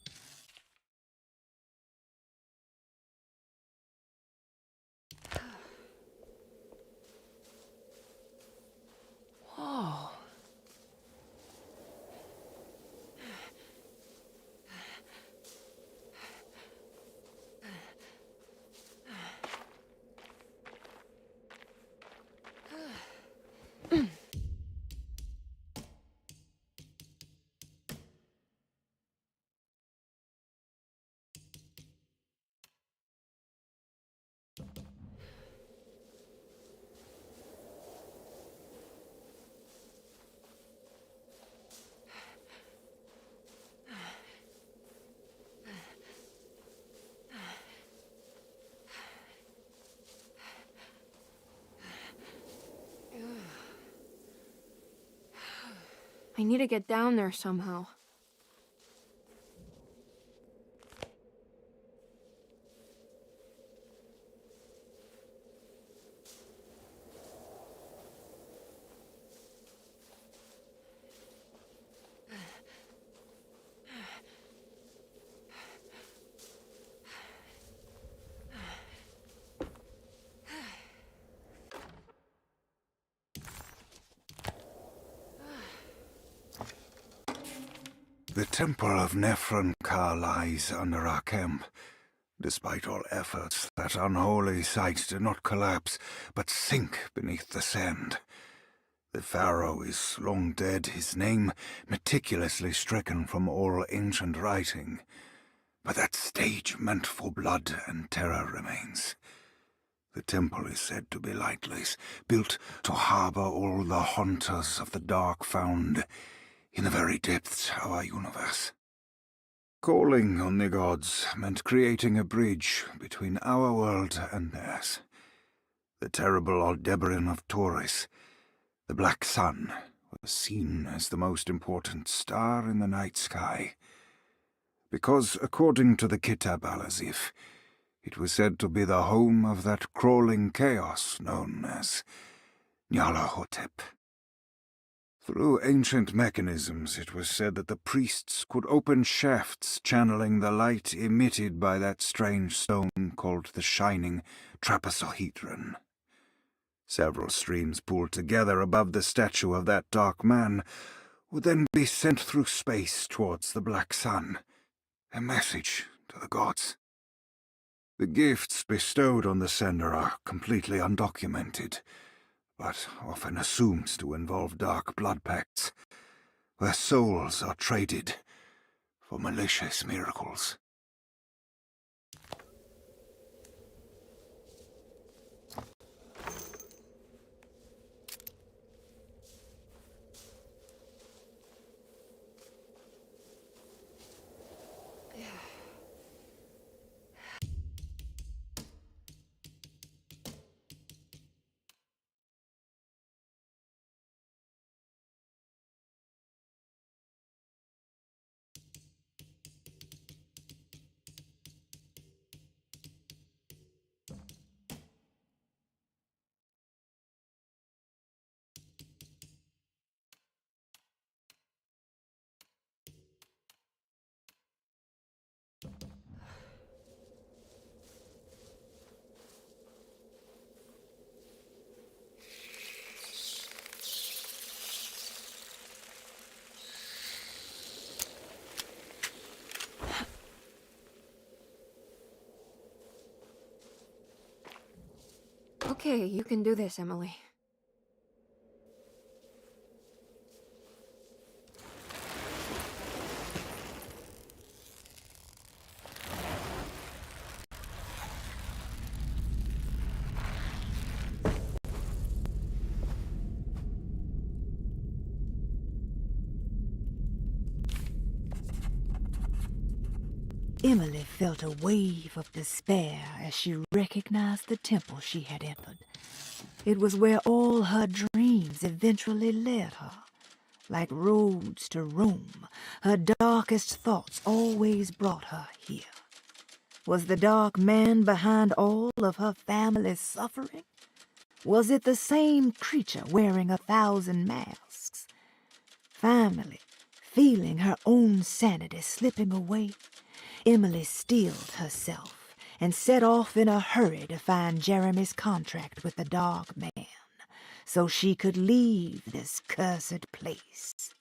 Whoa. I need to get down there somehow. The temple of Nephron-Ka lies under our camp. Despite all efforts, that unholy site did not collapse, but sink beneath the sand. The pharaoh is long dead, his name meticulously stricken from all ancient writing. But that stage meant for blood and terror remains. The temple is said to be lightless, built to harbor all the haunters of the dark found in the very depths of our universe. Calling on the gods meant creating a bridge between our world and theirs. The terrible Aldebaran of Taurus, the Black Sun, was seen as the most important star in the night sky, because, according to the Kitab al-Azif, it was said to be the home of that crawling chaos known as Nyarlathotep. Through ancient mechanisms, it was said that the priests could open shafts channeling the light emitted by that strange stone called the Shining Trapezohedron. Several streams pooled together above the statue of that dark man would then be sent through space towards the Black Sun, a message to the gods. The gifts bestowed on the sender are completely undocumented, but often assumed to involve dark blood pacts, where souls are traded for malicious miracles. Okay, you can do this, Emily. felt a wave of despair as she recognized the temple she had entered. It was where all her dreams eventually led her. Like roads to Rome, her darkest thoughts always brought her here. Was the dark man behind all of her family's suffering? Was it the same creature wearing 1,000 masks? Finally, feeling her own sanity slipping away, Emily steeled herself and set off in a hurry to find Jeremy's contract with the Dark Man, so she could leave this cursed place.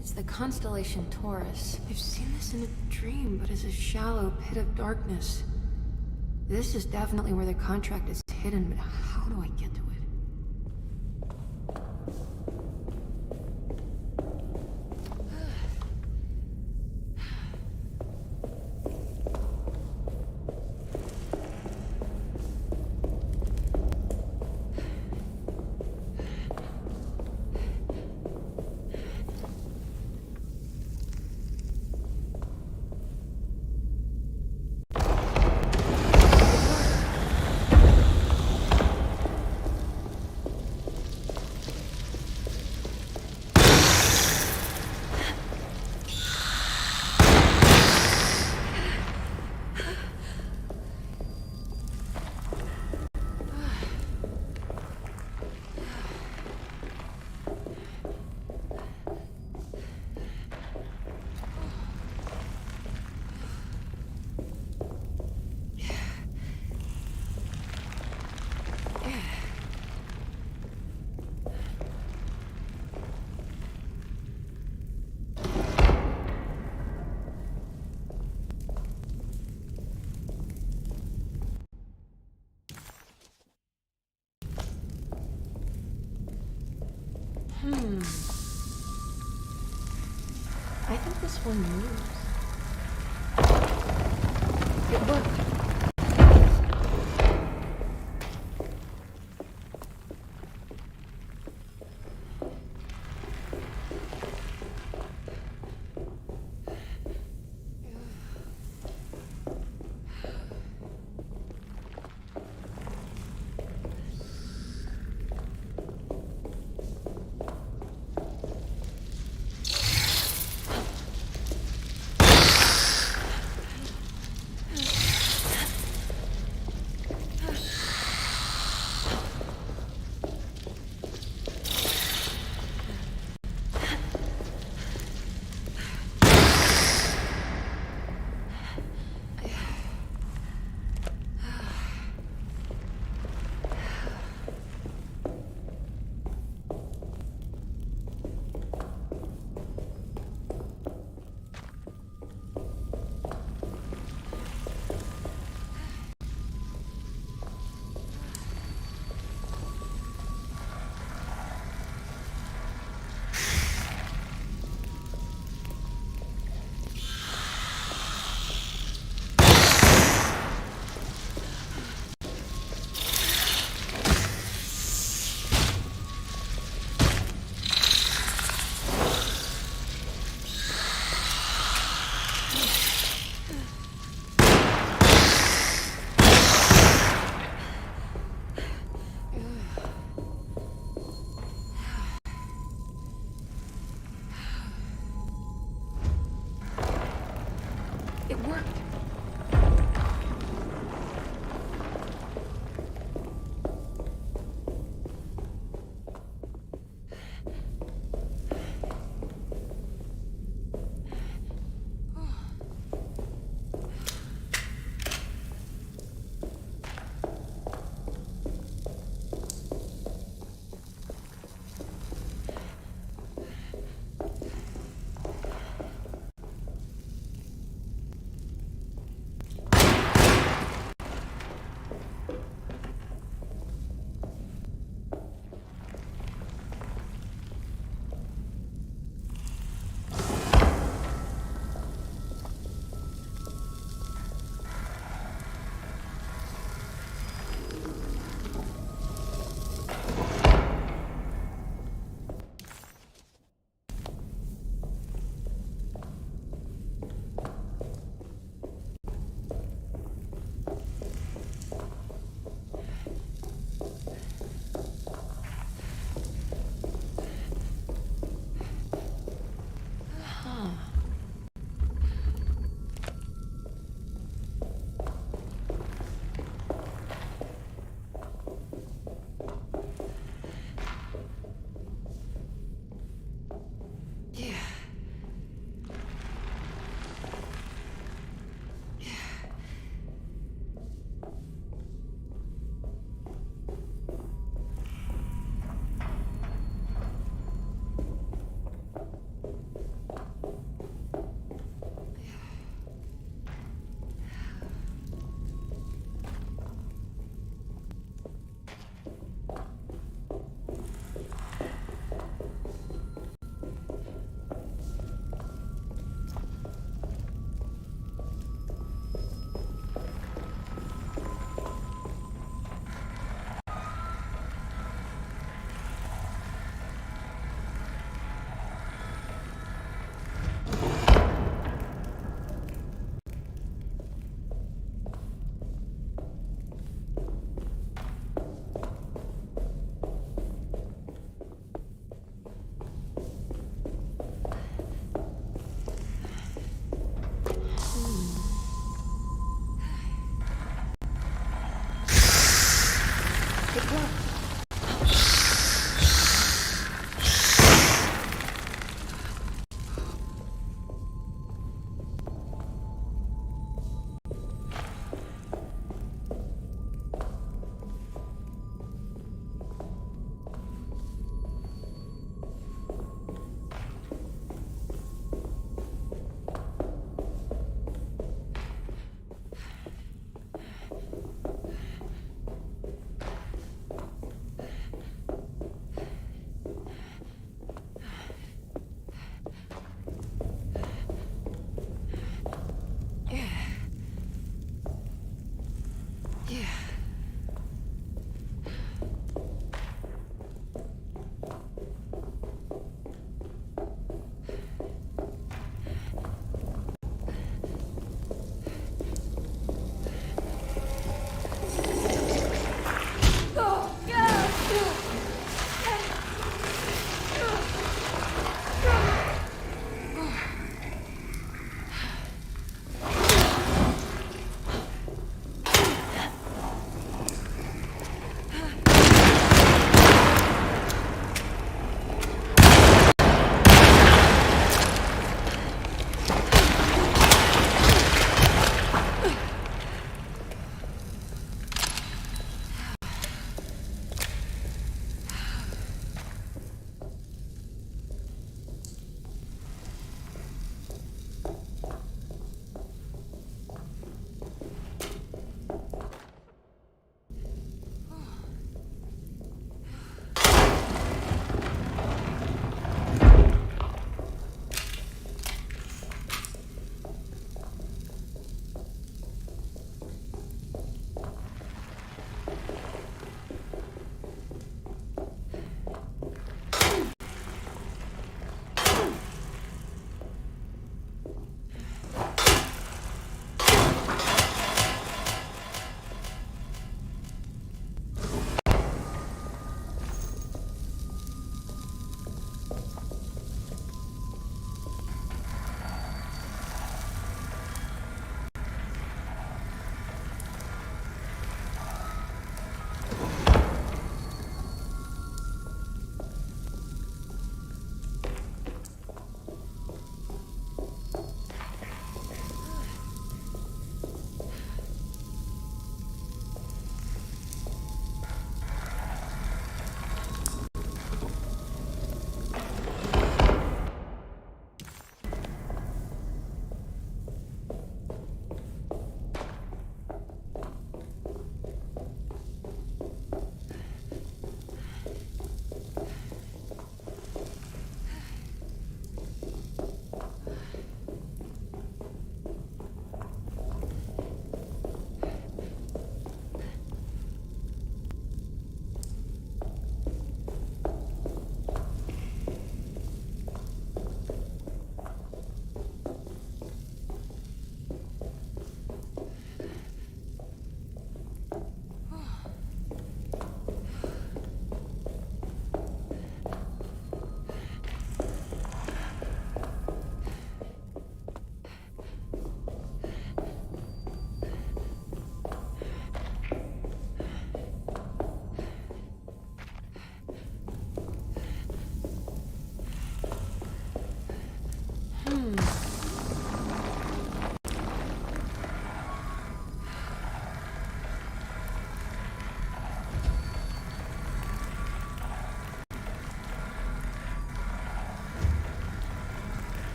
It's the constellation Taurus. I've seen this in a dream, but it's a shallow pit of darkness. This is definitely where the contract is hidden, but how do I get to it? I think this one moves. It worked. It worked.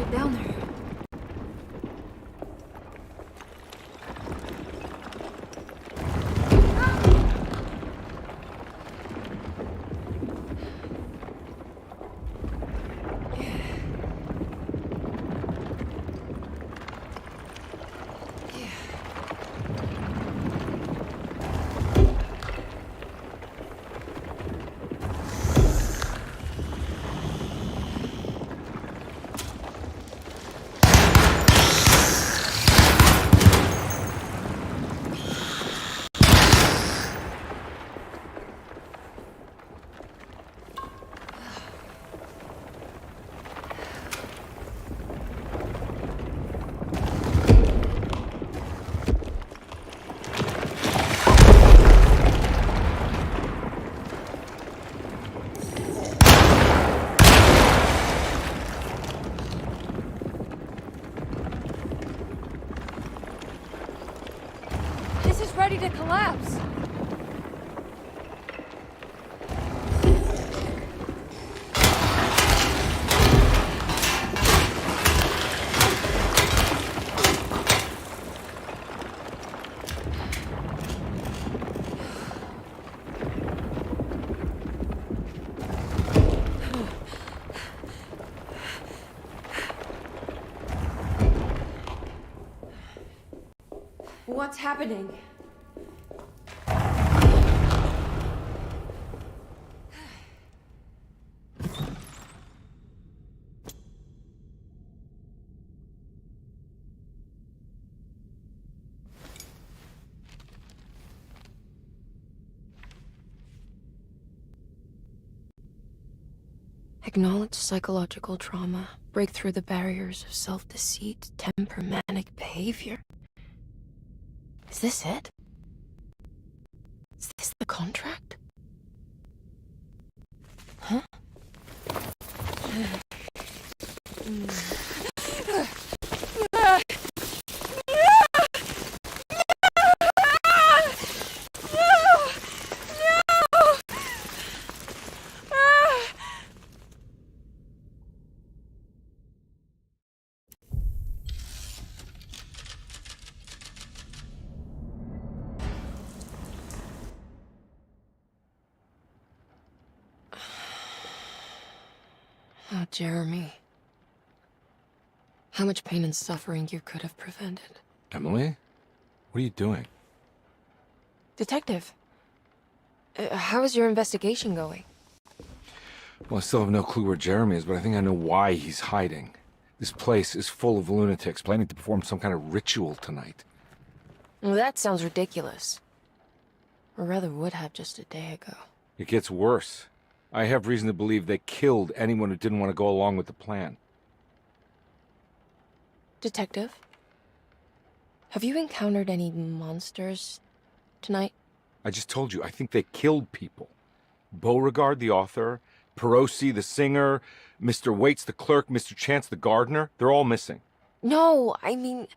get down there? This is ready to collapse. What's happening? Acknowledge psychological trauma. Break through the barriers of self-deceit, temper, manic behavior. Is this it? Is this the contract? Huh? Oh, Jeremy. How much pain and suffering you could have prevented. Emily? What are you doing? Detective, how is your investigation going? Well, I still have no clue where Jeremy is, but I think I know why he's hiding. This place is full of lunatics planning to perform some kind of ritual tonight. Well, that sounds ridiculous. Or rather would have just a day ago. It gets worse. I have reason to believe they killed anyone who didn't want to go along with the plan. Detective, have you encountered any monsters tonight? I just told you, I think they killed people. Beauregard, the author, Perosi, the singer, Mr. Waits, the clerk, Mr. Chance, the gardener, they're all missing. No, I mean,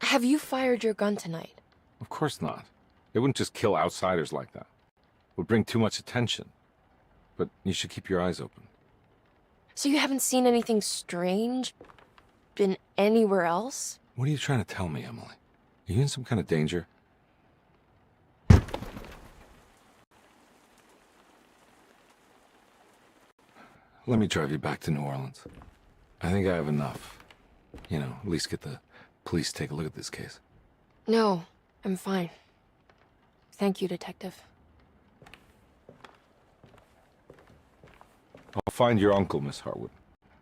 have you fired your gun tonight? Of course not. They wouldn't just kill outsiders like that. It would bring too much attention. But you should keep your eyes open. So you haven't seen anything strange? Been anywhere else? What are you trying to tell me, Emily? Are you in some kind of danger? Let me drive you back to New Orleans. I think I have enough. You know, at least get the police to take a look at this case. No, I'm fine. Thank you, Detective. I'll find your uncle, Miss Harwood.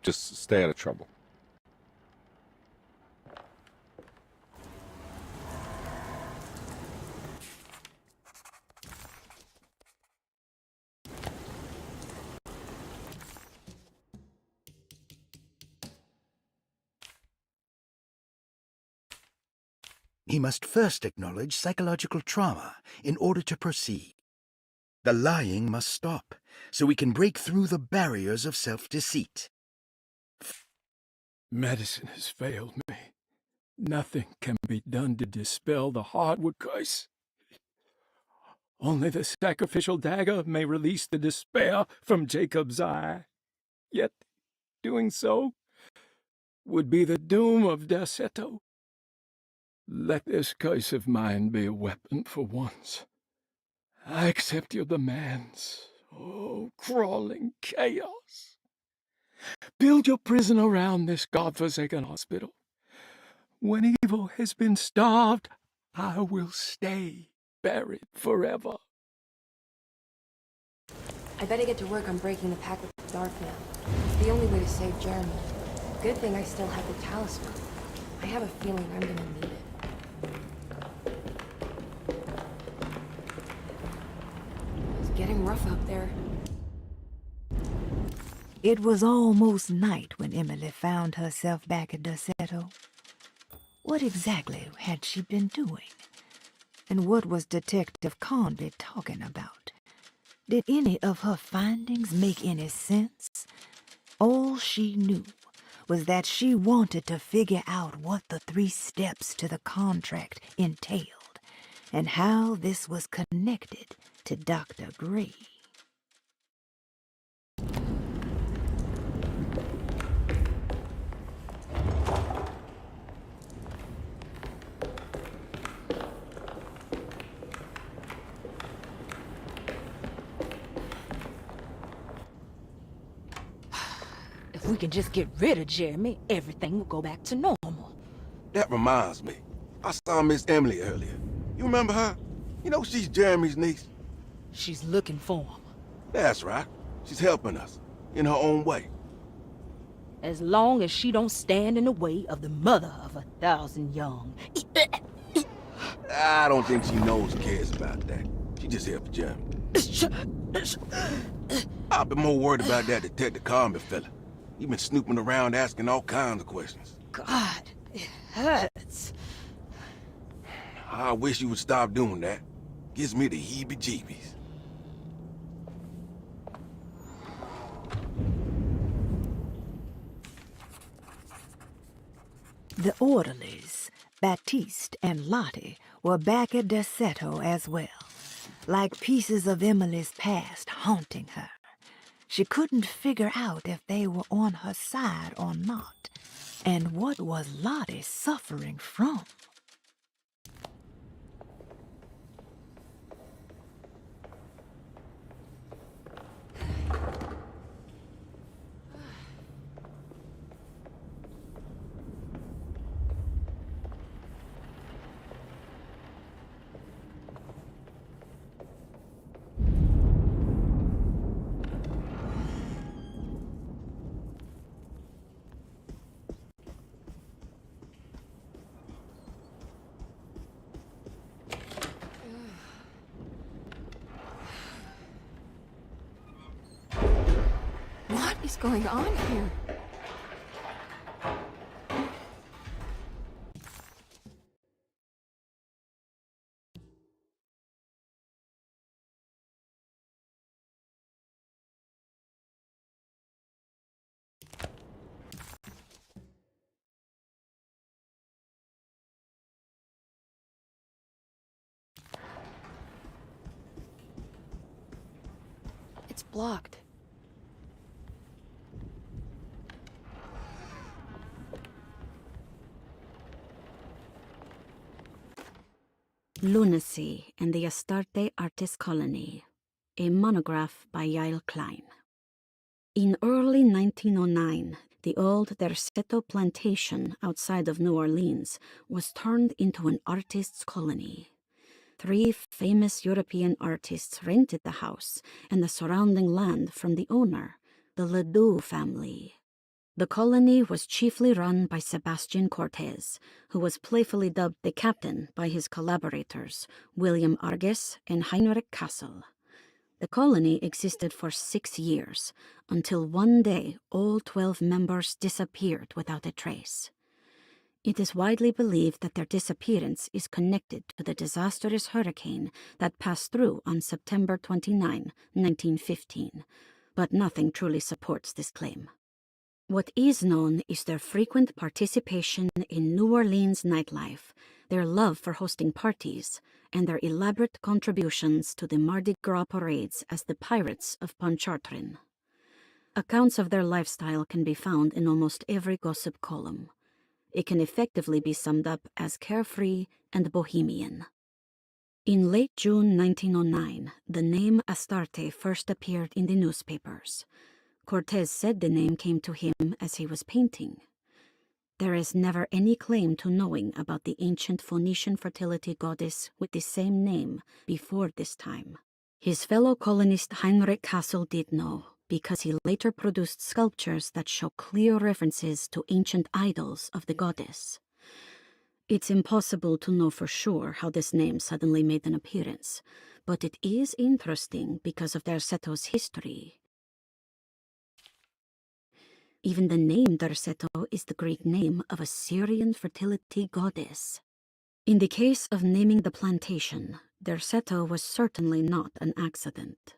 Just stay out of trouble. He must first acknowledge psychological trauma in order to proceed. The lying must stop, so we can break through the barriers of self-deceit. Medicine has failed me. Nothing can be done to dispel the hardwood curse. Only the sacrificial dagger may release the despair from Jacob's eye. Yet, doing so, would be the doom of Derceto. Let this curse of mine be a weapon for once. I accept your demands. Oh, crawling chaos. Build your prison around this godforsaken hospital. When evil has been starved, I will stay buried forever. I better get to work on breaking the pact with the Dark now. It's the only way to save Jeremy. Good thing I still have the talisman. I have a feeling I'm gonna need it. It's getting rough out there. It was almost night when Emily found herself back at Derceto. What exactly had she been doing? And what was Detective Conby talking about? Did any of her findings make any sense? All she knew was that she wanted to figure out what the 3 steps to the contract entailed and how this was connected to Dr. Gray. If we can just get rid of Jeremy, everything will go back to normal. That reminds me. I saw Miss Emily earlier. You remember her? You know she's Jeremy's niece. She's looking for him. That's right. She's helping us, in her own way. As long as she don't stand in the way of the mother of 1,000 young. I don't think she knows or cares about that. She just here for Jeremy. I've been more worried about that Detective Conby fella. He been snooping around asking all kinds of questions. God, it hurts. I wish you would stop doing that. Gives me the heebie-jeebies. The orderlies, Baptiste and Lottie, were back at Derceto as well, like pieces of Emily's past haunting her. She couldn't figure out if they were on her side or not, and what was Lottie suffering from? What is going on here? It's blocked. Lunacy and the Astarte Artist Colony, a monograph by Yael Klein. In early 1909, the old Derceto plantation outside of New Orleans was turned into an artist's colony. 3 famous European artists rented the house and the surrounding land from the owner, the Ledoux family. The colony was chiefly run by Sebastian Cortez, who was playfully dubbed the captain by his collaborators, William Arges and Heinrich Kassel. The colony existed for 6 years, until one day all 12 members disappeared without a trace. It is widely believed that their disappearance is connected to the disastrous hurricane that passed through on September 29, 1915, but nothing truly supports this claim. What is known is their frequent participation in New Orleans nightlife, their love for hosting parties, and their elaborate contributions to the Mardi Gras parades as the Pirates of Pontchartrain. Accounts of their lifestyle can be found in almost every gossip column. It can effectively be summed up as carefree and bohemian. In late June 1909, the name Astarte first appeared in the newspapers. Cortez said the name came to him as he was painting. There is never any claim to knowing about the ancient Phoenician fertility goddess with the same name before this time. His fellow colonist Heinrich Kassel did know, because he later produced sculptures that show clear references to ancient idols of the goddess. It's impossible to know for sure how this name suddenly made an appearance, but it is interesting because of Derceto's history. Even the name Derceto is the Greek name of a Syrian fertility goddess. In the case of naming the plantation, Derceto was certainly not an accident.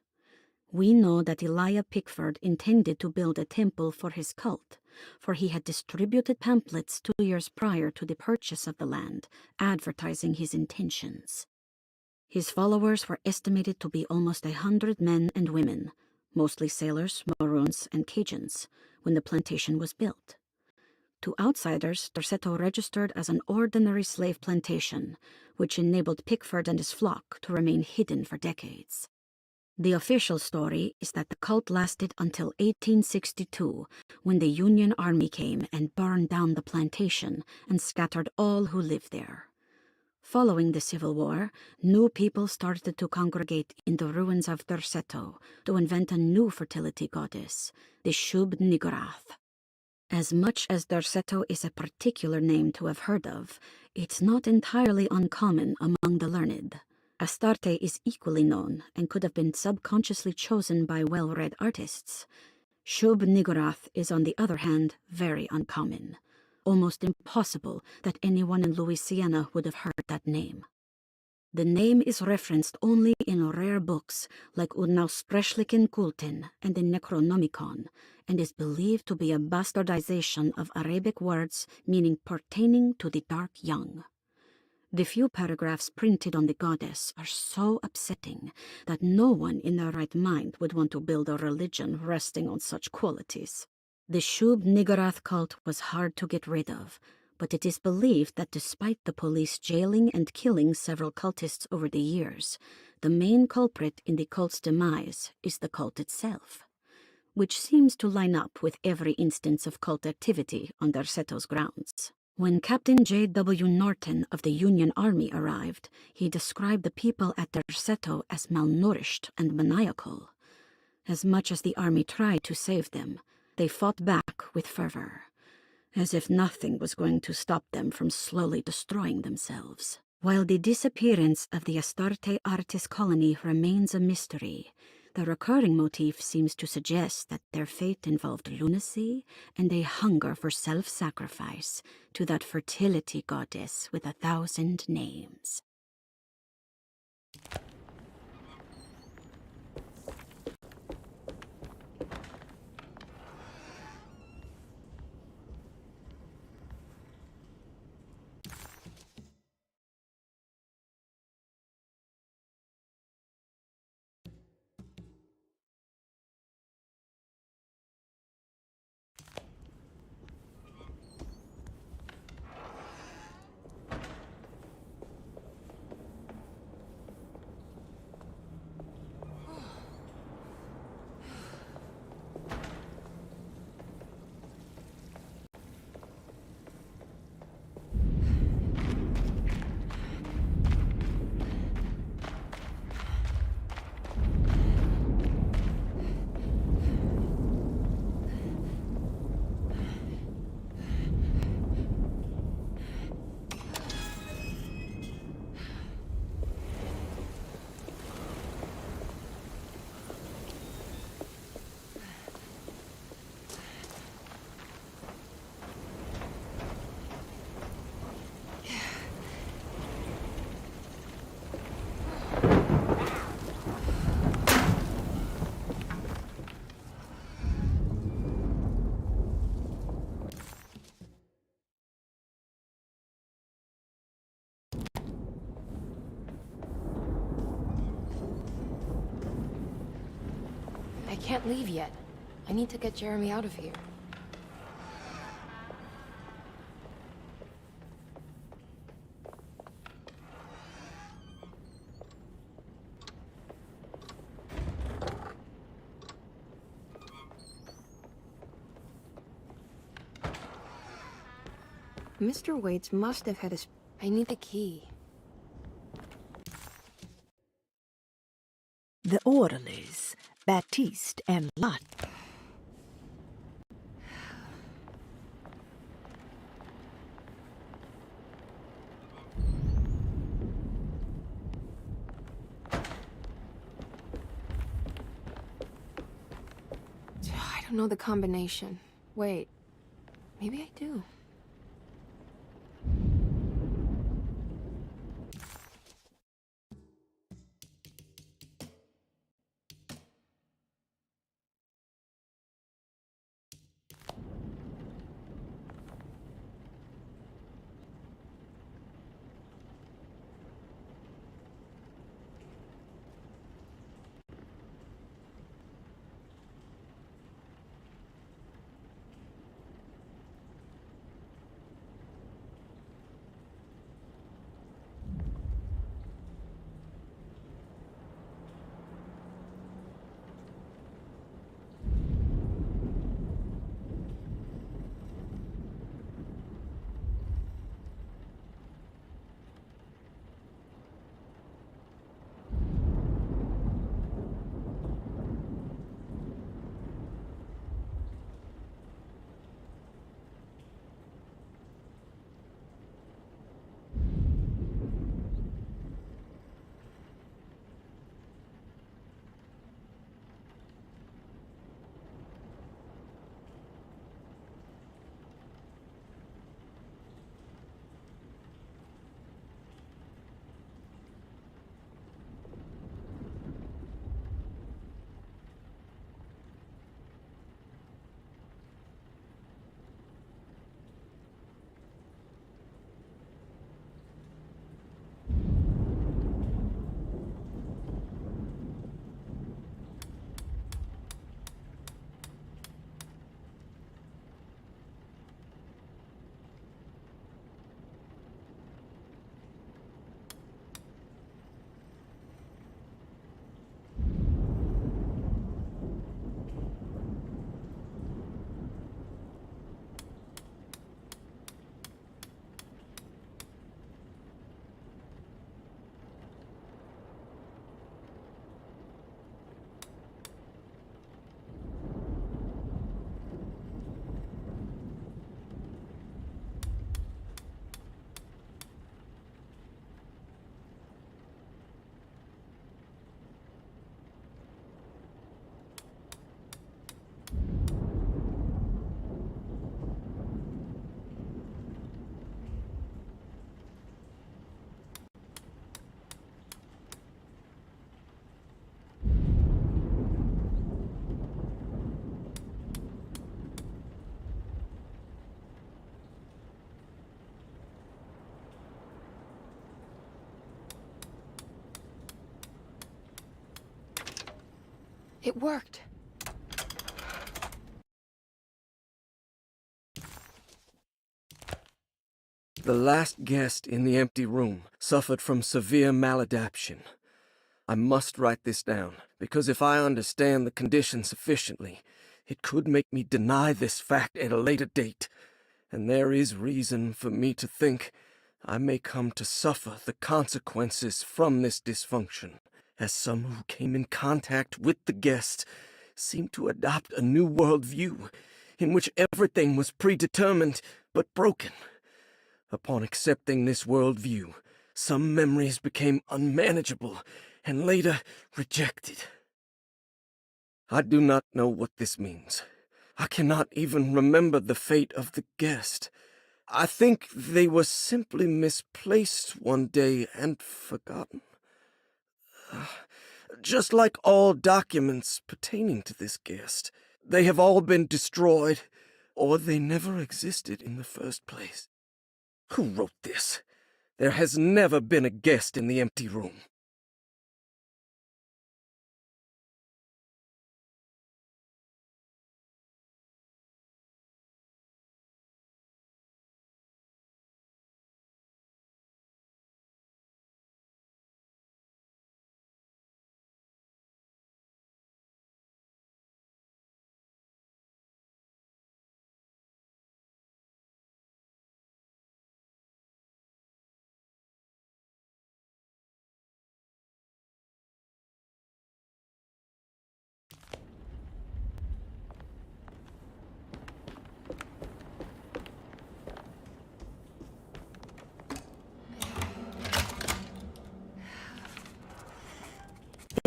We know that Elijah Pickford intended to build a temple for his cult, for he had distributed pamphlets 2 years prior to the purchase of the land, advertising his intentions. His followers were estimated to be almost 100 men and women, mostly sailors, Maroons, and Cajuns, when the plantation was built. To outsiders, Derceto registered as an ordinary slave plantation, which enabled Pickford and his flock to remain hidden for decades. The official story is that the cult lasted until 1862, when the Union Army came and burned down the plantation and scattered all who lived there. Following the Civil War, new people started to congregate in the ruins of Derceto to invent a new fertility goddess, the Shub-Niggurath. As much as Derceto is a particular name to have heard of, it's not entirely uncommon among the learned. Astarte is equally known and could have been subconsciously chosen by well-read artists. Shub-Niggurath is, on the other hand, very uncommon. Almost impossible that anyone in Louisiana would have heard that name. The name is referenced only in rare books like Unaussprechlichen Kulten and the Necronomicon, and is believed to be a bastardization of Arabic words meaning pertaining to the dark young. The few paragraphs printed on the goddess are so upsetting that no one in their right mind would want to build a religion resting on such qualities. The Shub-Niggurath cult was hard to get rid of, but it is believed that despite the police jailing and killing several cultists over the years, the main culprit in the cult's demise is the cult itself, which seems to line up with every instance of cult activity on Derceto's grounds. When Captain J.W. Norton of the Union Army arrived, he described the people at Derceto as malnourished and maniacal. As much as the army tried to save them, they fought back with fervor, as if nothing was going to stop them from slowly destroying themselves. While the disappearance of the Astarte artist colony remains a mystery, the recurring motif seems to suggest that their fate involved lunacy and a hunger for self-sacrifice to that fertility goddess with 1,000 names. I can't leave yet. I need to get Jeremy out of here. Mr. Waits must have had his... I need the key. The orderlies, Baptiste and Lot. I don't know the combination. Wait, maybe I do. It worked. The last guest in the empty room suffered from severe maladaptation. I must write this down, because if I understand the condition sufficiently, it could make me deny this fact at a later date, and there is reason for me to think I may come to suffer the consequences from this dysfunction, as some who came in contact with the guest seemed to adopt a new worldview in which everything was predetermined but broken. Upon accepting this worldview, some memories became unmanageable and later rejected. I do not know what this means. I cannot even remember the fate of the guest. I think they were simply misplaced one day and forgotten. Just like all documents pertaining to this guest, they have all been destroyed, or they never existed in the first place. Who wrote this? There has never been a guest in the empty room.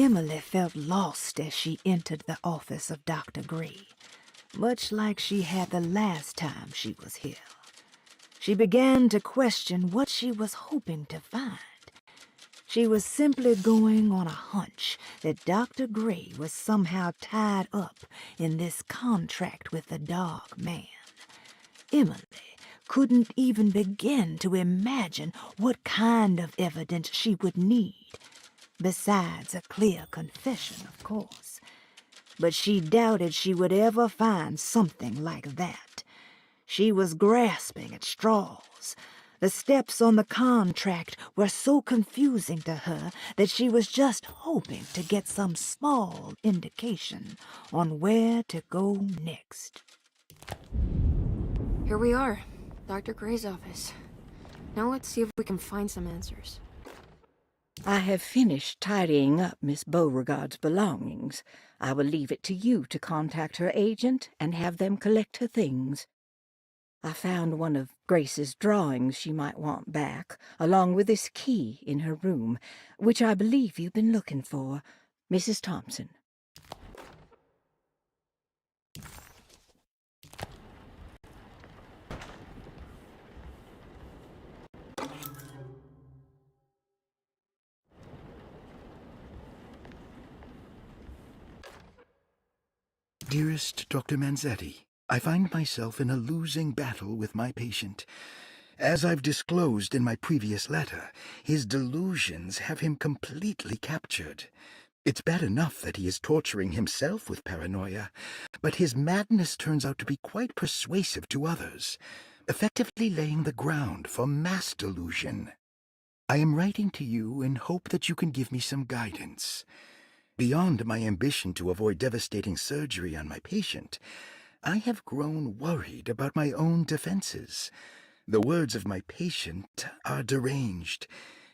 Emily felt lost as she entered the office of Dr. Gray, much like she had the last time she was here. She began to question what she was hoping to find. She was simply going on a hunch that Dr. Gray was somehow tied up in this contract with the Dog Man. Emily couldn't even begin to imagine what kind of evidence she would need, besides a clear confession, of course. But she doubted she would ever find something like that. She was grasping at straws. The steps on the contract were so confusing to her that she was just hoping to get some small indication on where to go next. Here we are, Dr. Gray's office. Now let's see if we can find some answers. I have finished tidying up Miss Beauregard's belongings. I will leave it to you to contact her agent and have them collect her things. I found one of Grace's drawings she might want back, along with this key in her room, which I believe you've been looking for, Mrs. Thompson. Dearest Dr. Manzetti, I find myself in a losing battle with my patient. As I've disclosed in my previous letter, his delusions have him completely captured. It's bad enough that he is torturing himself with paranoia, but his madness turns out to be quite persuasive to others, effectively laying the ground for mass delusion. I am writing to you in hope that you can give me some guidance. Beyond my ambition to avoid devastating surgery on my patient, I have grown worried about my own defenses. The words of my patient are deranged,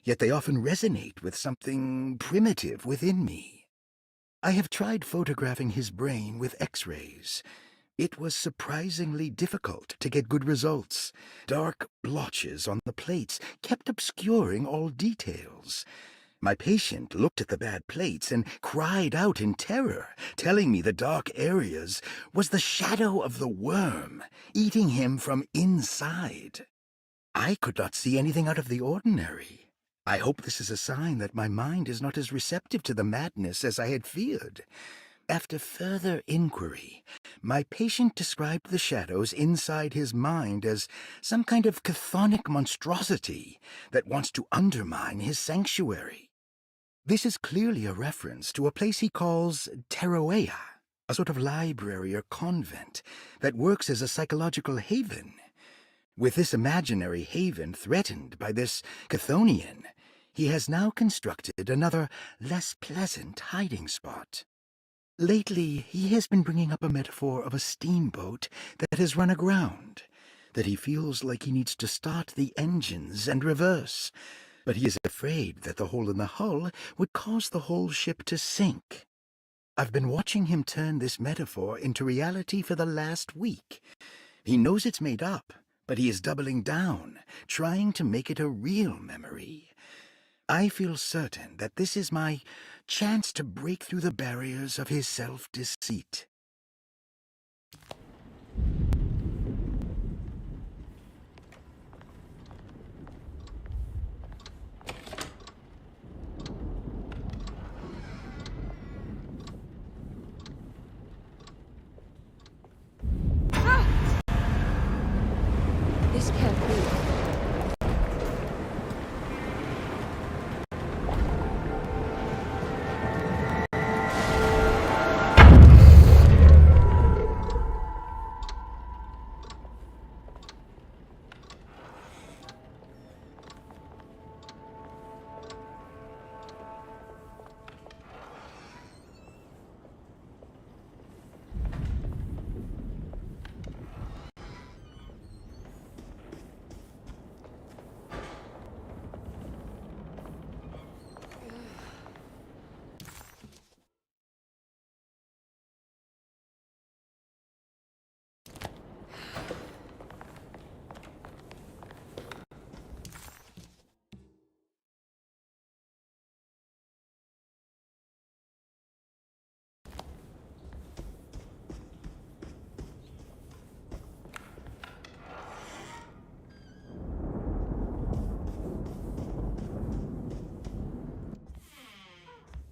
yet they often resonate with something primitive within me. I have tried photographing his brain with X-rays. It was surprisingly difficult to get good results. Dark blotches on the plates kept obscuring all details. My patient looked at the bad plates and cried out in terror, telling me the dark areas was the shadow of the worm, eating him from inside. I could not see anything out of the ordinary. I hope this is a sign that my mind is not as receptive to the madness as I had feared. After further inquiry, my patient described the shadows inside his mind as some kind of chthonic monstrosity that wants to undermine his sanctuary. This is clearly a reference to a place he calls Teroea, a sort of library or convent that works as a psychological haven. With this imaginary haven threatened by this Chthonian, he has now constructed another, less pleasant hiding spot. Lately, he has been bringing up a metaphor of a steamboat that has run aground, that he feels like he needs to start the engines and reverse, but he is afraid that the hole in the hull would cause the whole ship to sink. I've been watching him turn this metaphor into reality for the last week. He knows it's made up, but he is doubling down, trying to make it a real memory. I feel certain that this is my chance to break through the barriers of his self-deceit. This can't be.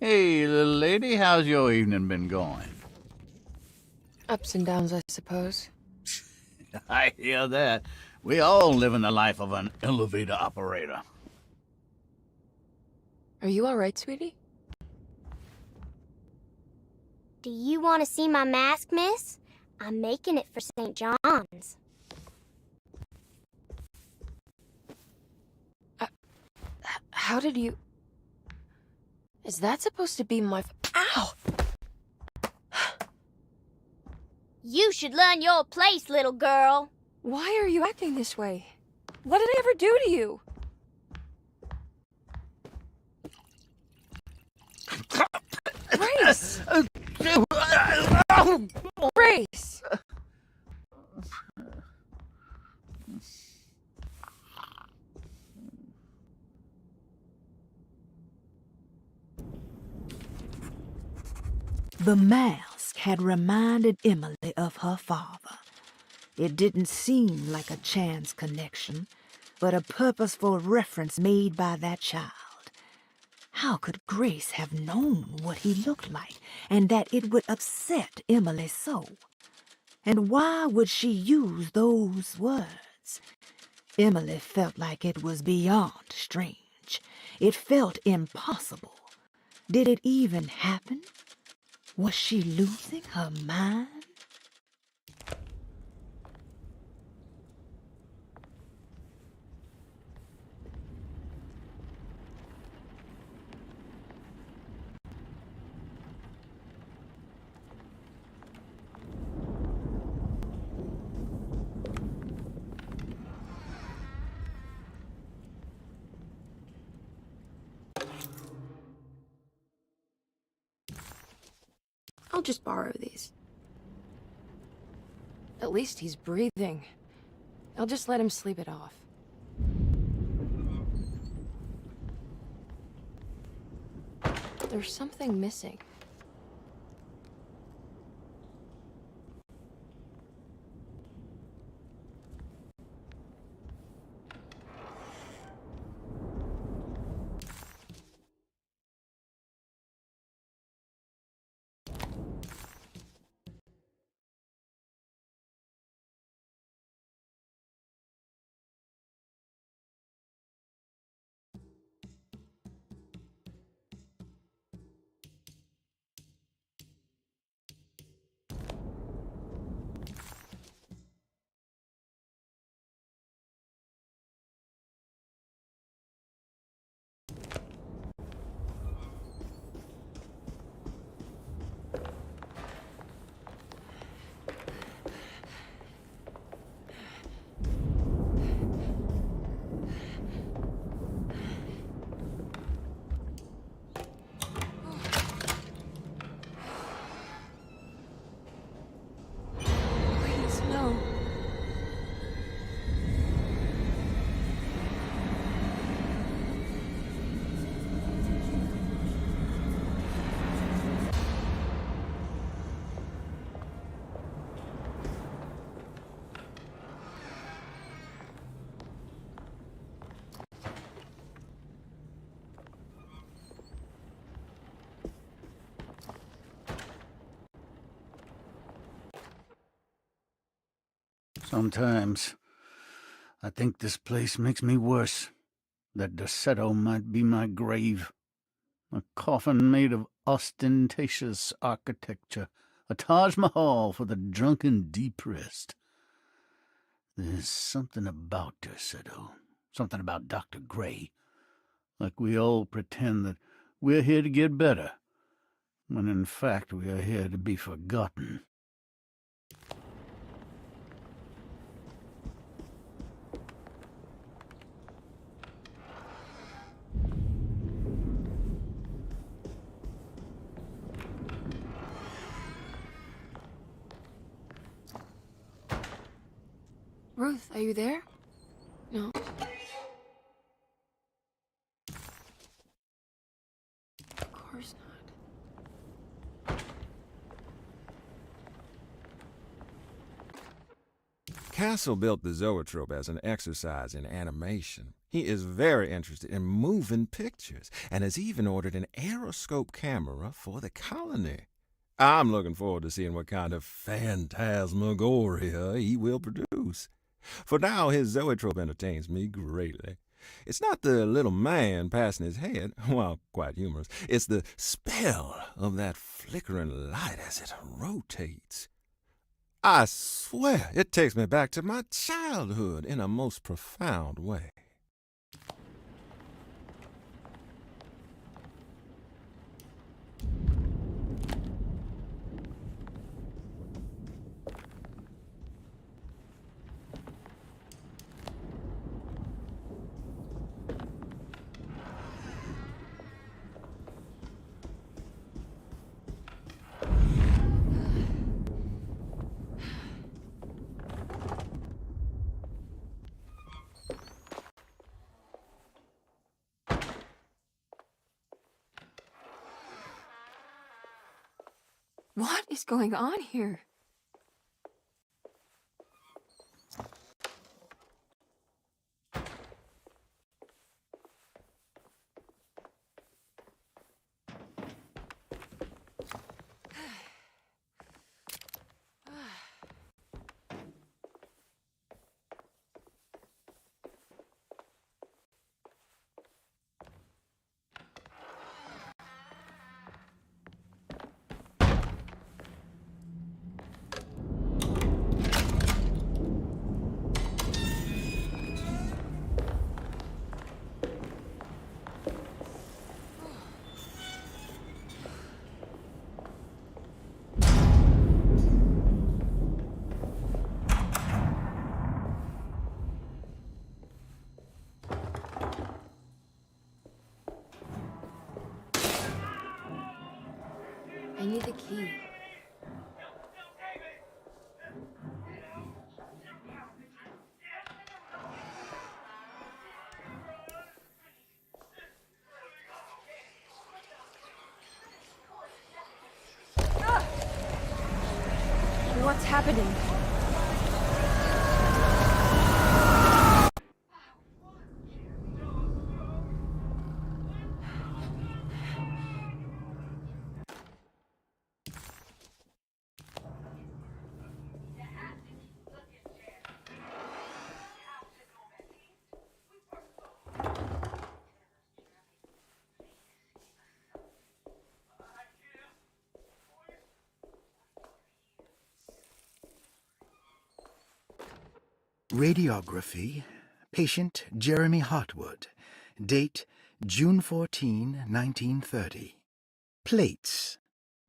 Hey, little lady, how's your evening been going? Ups and downs, I suppose. I hear that. We all live in the life of an elevator operator. Are you alright, sweetie? Do you want to see my mask, miss? I'm making it for St. John's. How did you... Is that supposed to be my... Ow! You should learn your place, little girl. Why are you acting this way? What did I ever do to you? Grace! Grace! The mask had reminded Emily of her father. It didn't seem like a chance connection, but a purposeful reference made by that child. How could Grace have known what he looked like, and that it would upset Emily so? And why would she use those words? Emily felt like it was beyond strange. It felt impossible. Did it even happen? Was she losing her mind? I'll just borrow these. At least he's breathing. I'll just let him sleep it off. There's something missing. Please, no. Sometimes, I think this place makes me worse. That Derceto might be my grave. A coffin made of ostentatious architecture. A Taj Mahal for the drunken depressed. There's something about Derceto. Something about Dr. Gray. Like we all pretend that we're here to get better, when in fact we are here to be forgotten. Ruth, are you there? No. Of course not. Castle built the zoetrope as an exercise in animation. He is very interested in moving pictures and has even ordered an aeroscope camera for the colony. I'm looking forward to seeing what kind of phantasmagoria he will produce. For now, his zoetrope entertains me greatly. It's not the little man passing his head, while quite humorous. It's the spell of that flickering light as it rotates. I swear it takes me back to my childhood in a most profound way. What is going on here? I need the key. What's happening? Radiography. Patient Jeremy Hotwood. Date June 14, 1930. Plates.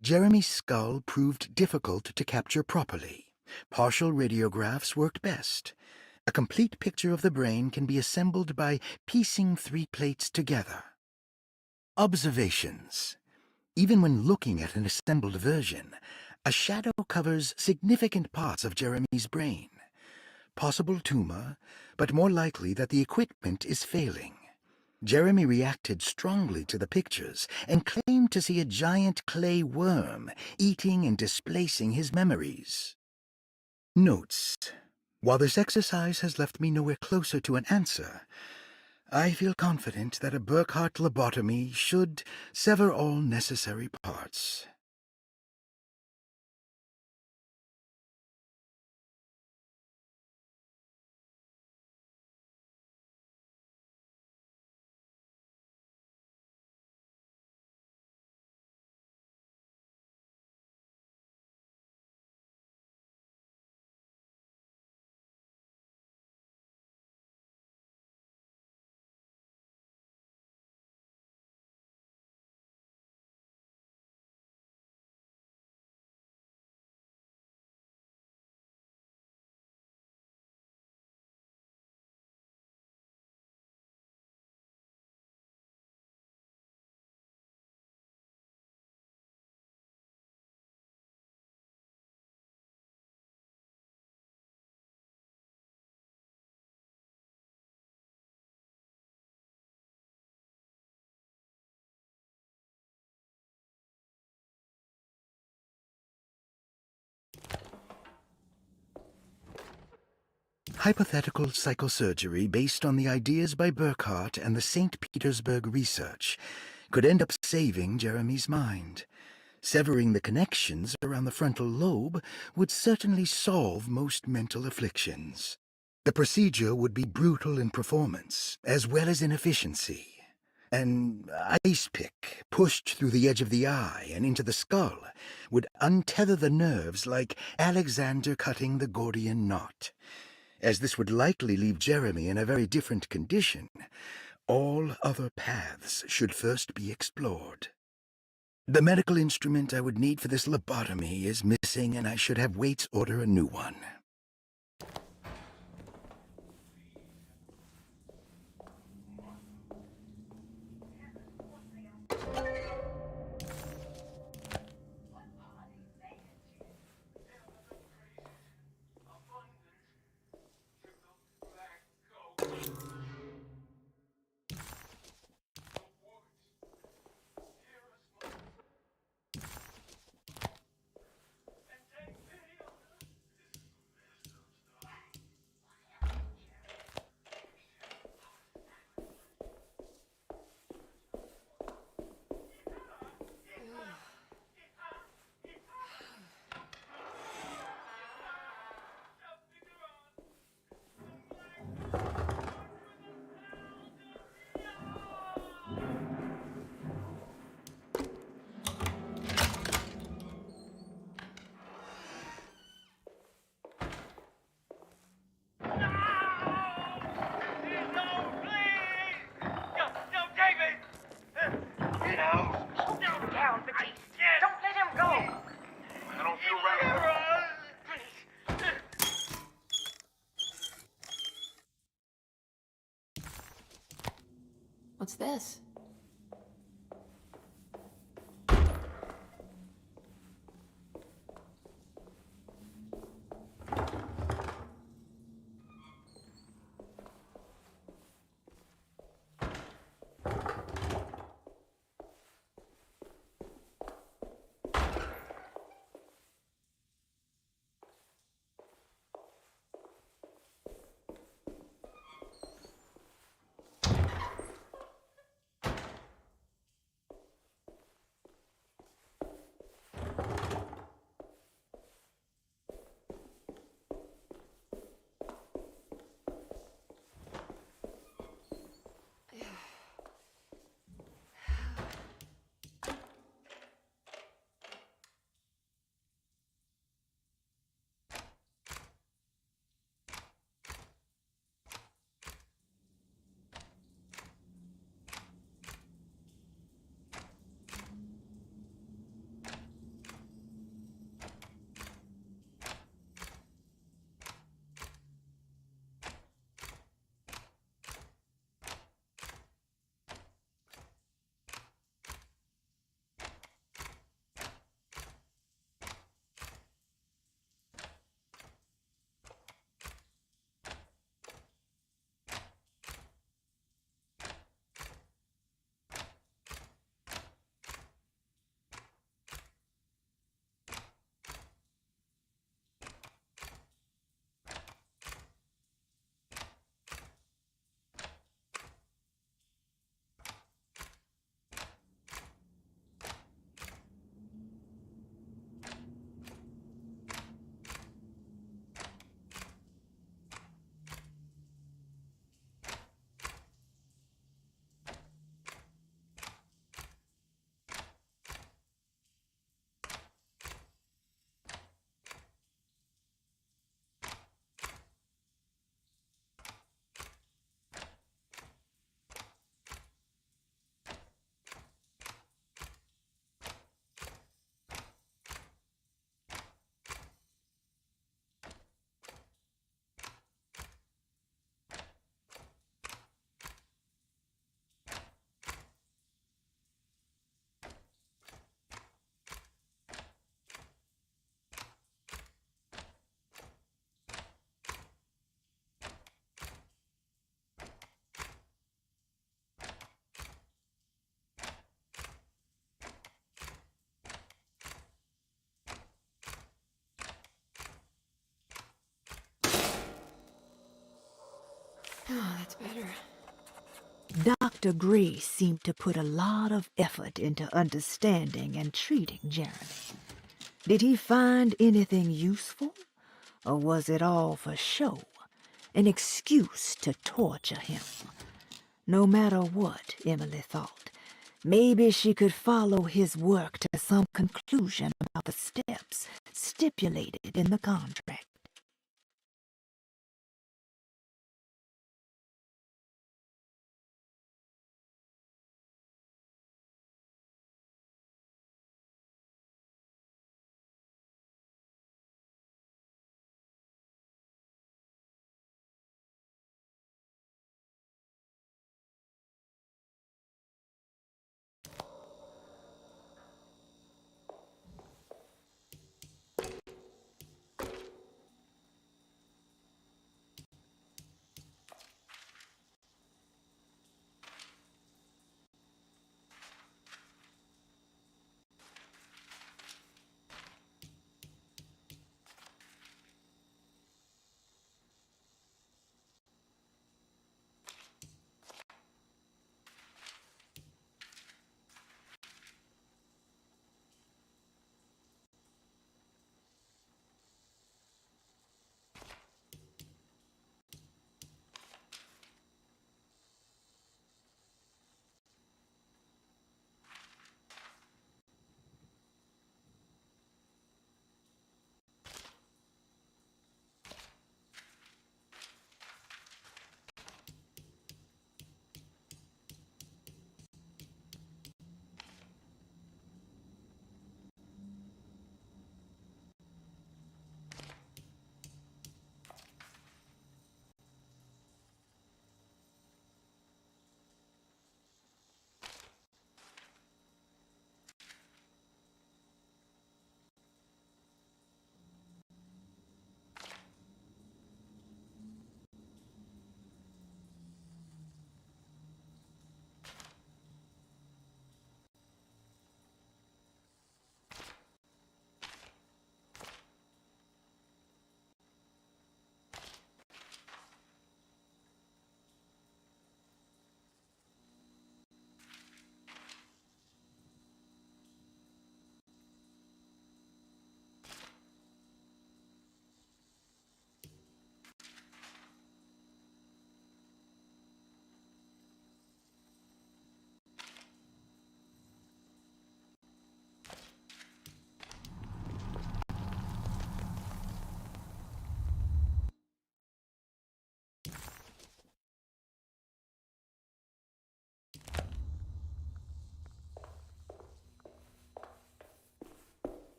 Jeremy's skull proved difficult to capture properly. Partial radiographs worked best. A complete picture of the brain can be assembled by piecing 3 plates together. Observations. Even when looking at an assembled version, a shadow covers significant parts of Jeremy's brain. Possible tumor, but more likely that the equipment is failing. Jeremy reacted strongly to the pictures and claimed to see a giant clay worm eating and displacing his memories. Notes. While this exercise has left me nowhere closer to an answer, I feel confident that a Burkhardt lobotomy should sever all necessary parts. Hypothetical psychosurgery based on the ideas by Burckhardt and the St. Petersburg research could end up saving Jeremy's mind. Severing the connections around the frontal lobe would certainly solve most mental afflictions. The procedure would be brutal in performance, as well as in efficiency. An ice pick pushed through the edge of the eye and into the skull would untether the nerves like Alexander cutting the Gordian knot. As this would likely leave Jeremy in a very different condition, all other paths should first be explored. The medical instrument I would need for this lobotomy is missing, and I should have Waits order a new one. What's this? Oh, that's better. Dr. Gray seemed to put a lot of effort into understanding and treating Jeremy. Did he find anything useful? Or was it all for show? An excuse to torture him? No matter what, Emily thought, maybe she could follow his work to some conclusion about the steps stipulated in the contract.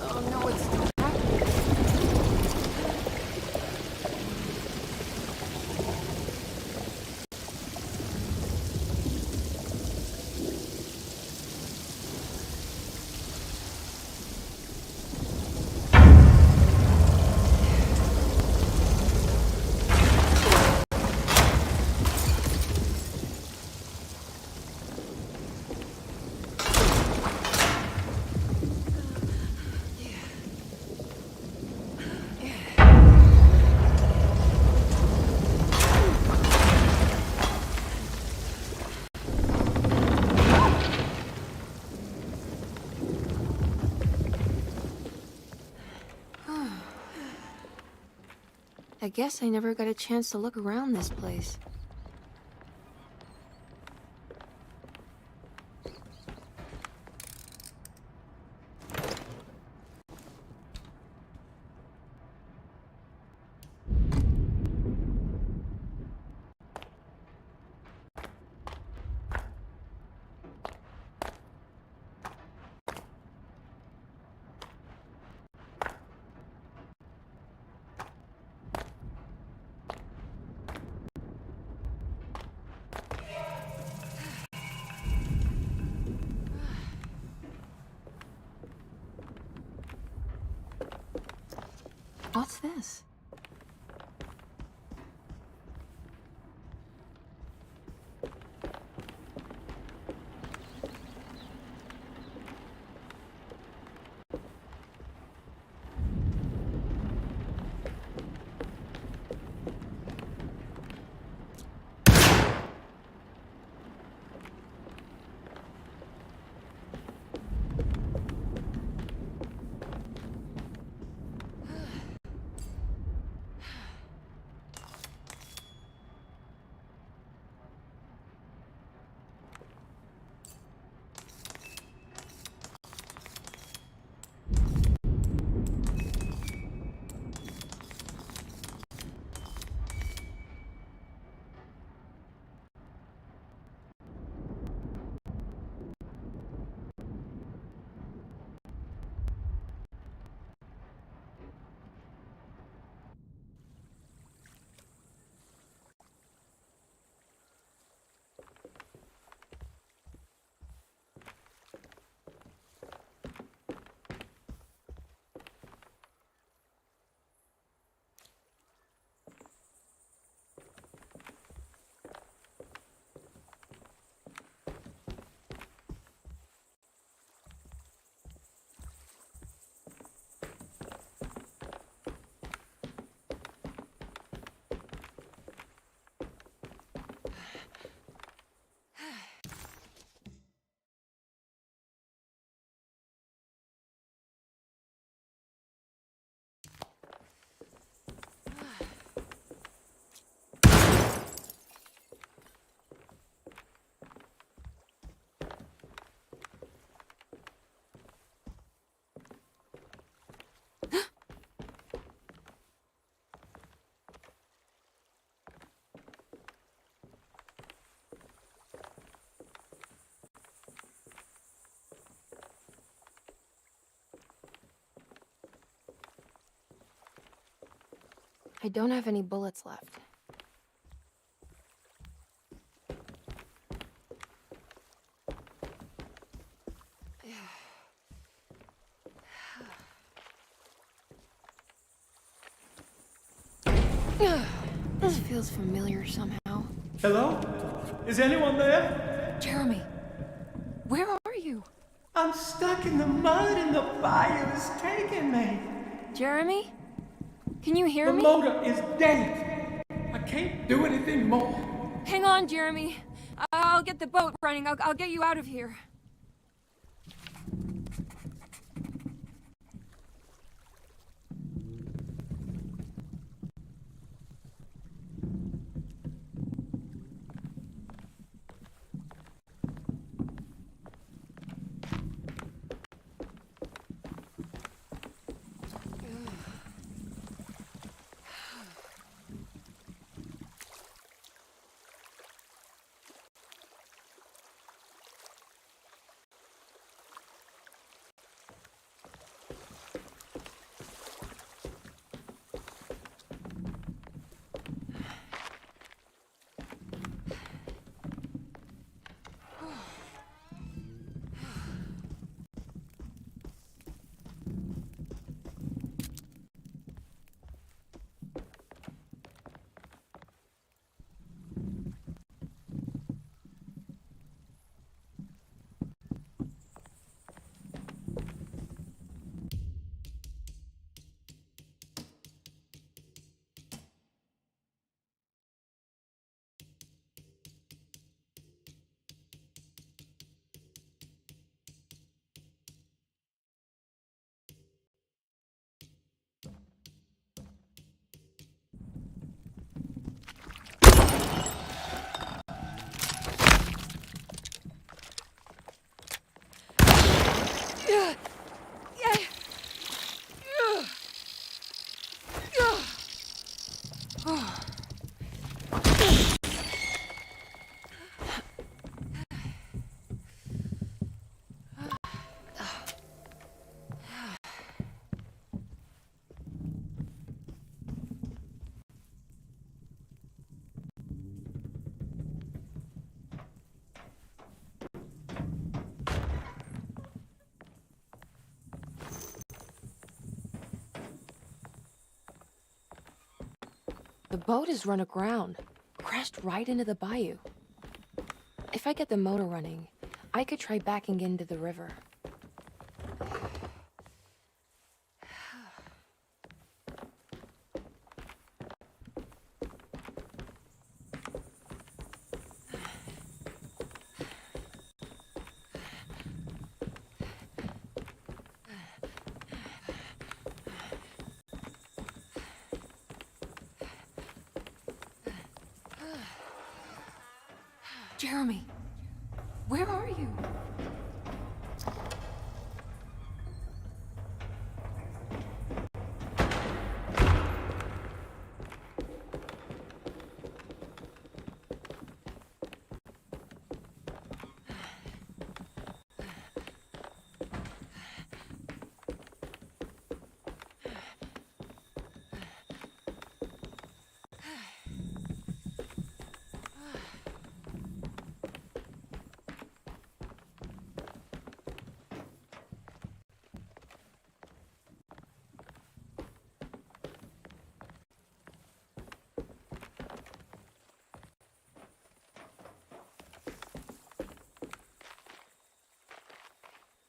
Oh no, it's still happening. I guess I never got a chance to look around this place. What's this? I don't have any bullets left. This feels familiar somehow. Hello? Is anyone there? Jeremy, where are you? I'm stuck in the mud and the fire is taking me. Jeremy? Can you hear The me? motor is dead. I can't do anything more. Hang on, Jeremy. I'll get the boat running. I'll get you out of here. The boat is run aground, crashed right into the bayou. If I get the motor running, I could try backing into the river. Jeremy, where are you?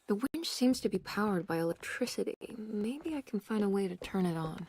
The winch seems to be powered by electricity. Maybe I can find a way to turn it on.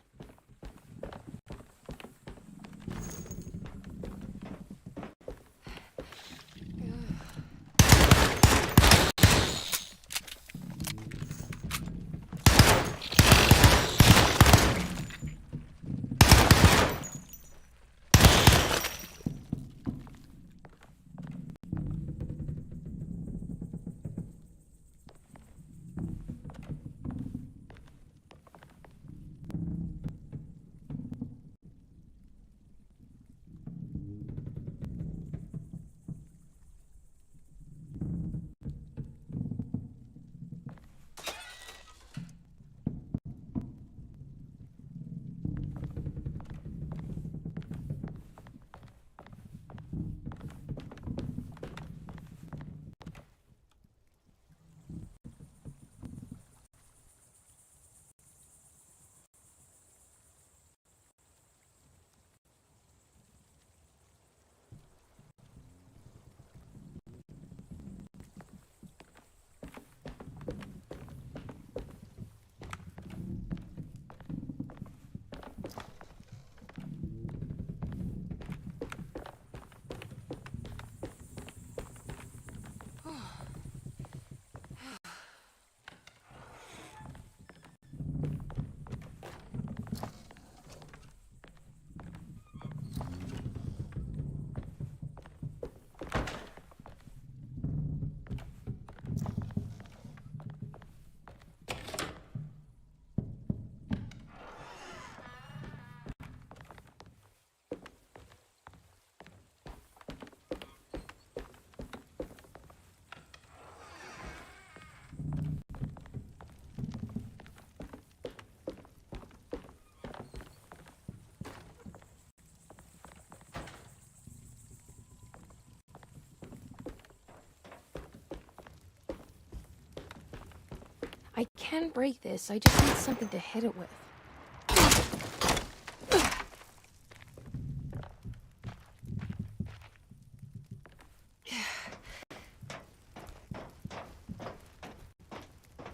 I can break this, I just need something to hit it with.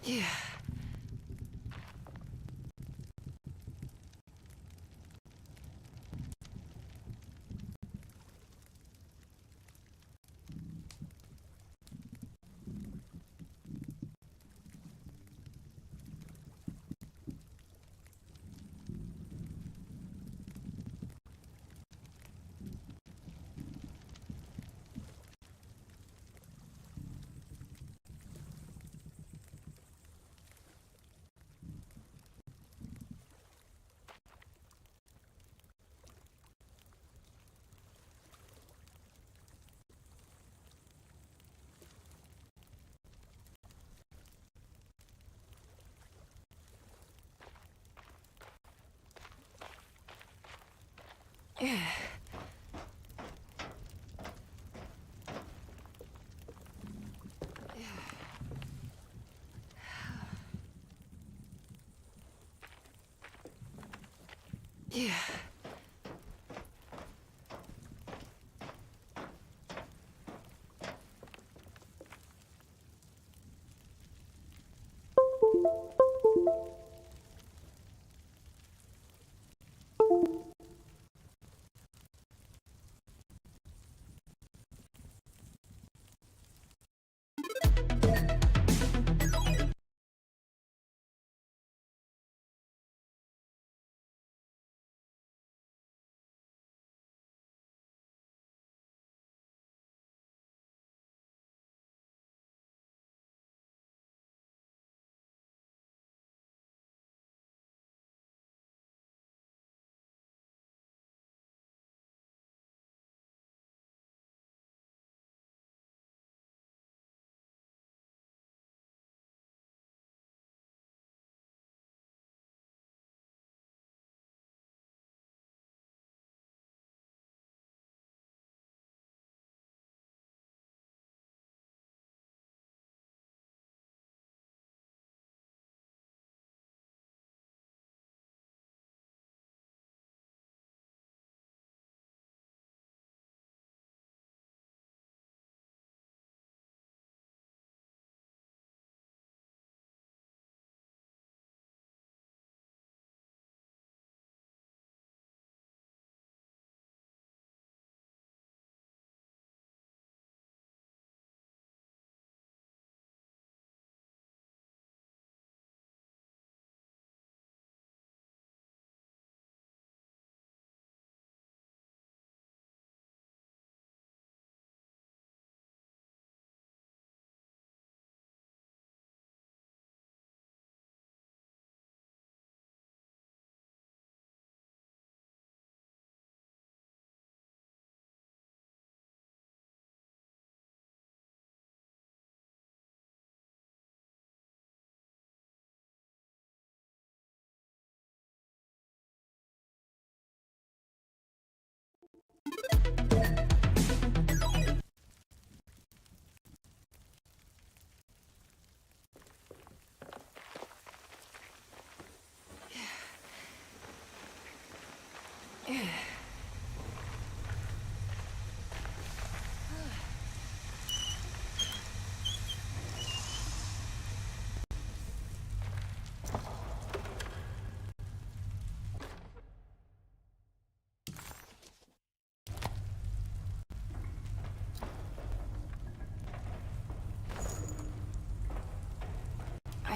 Yeah. Yeah. Yeah.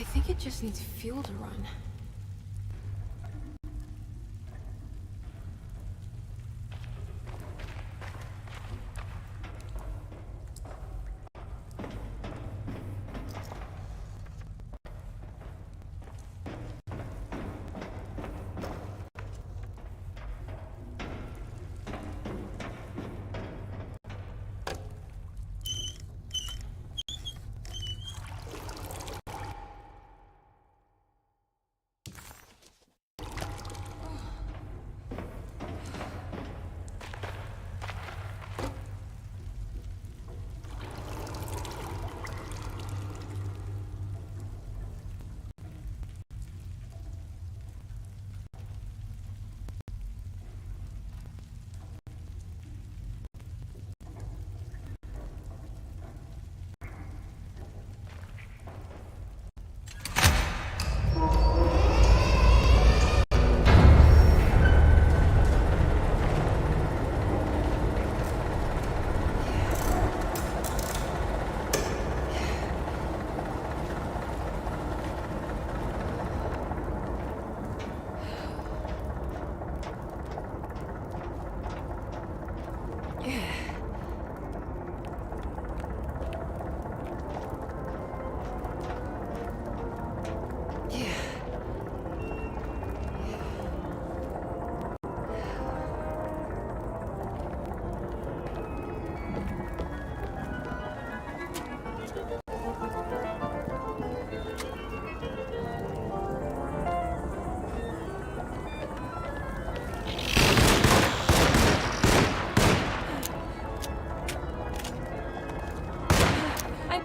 think it just needs fuel to run.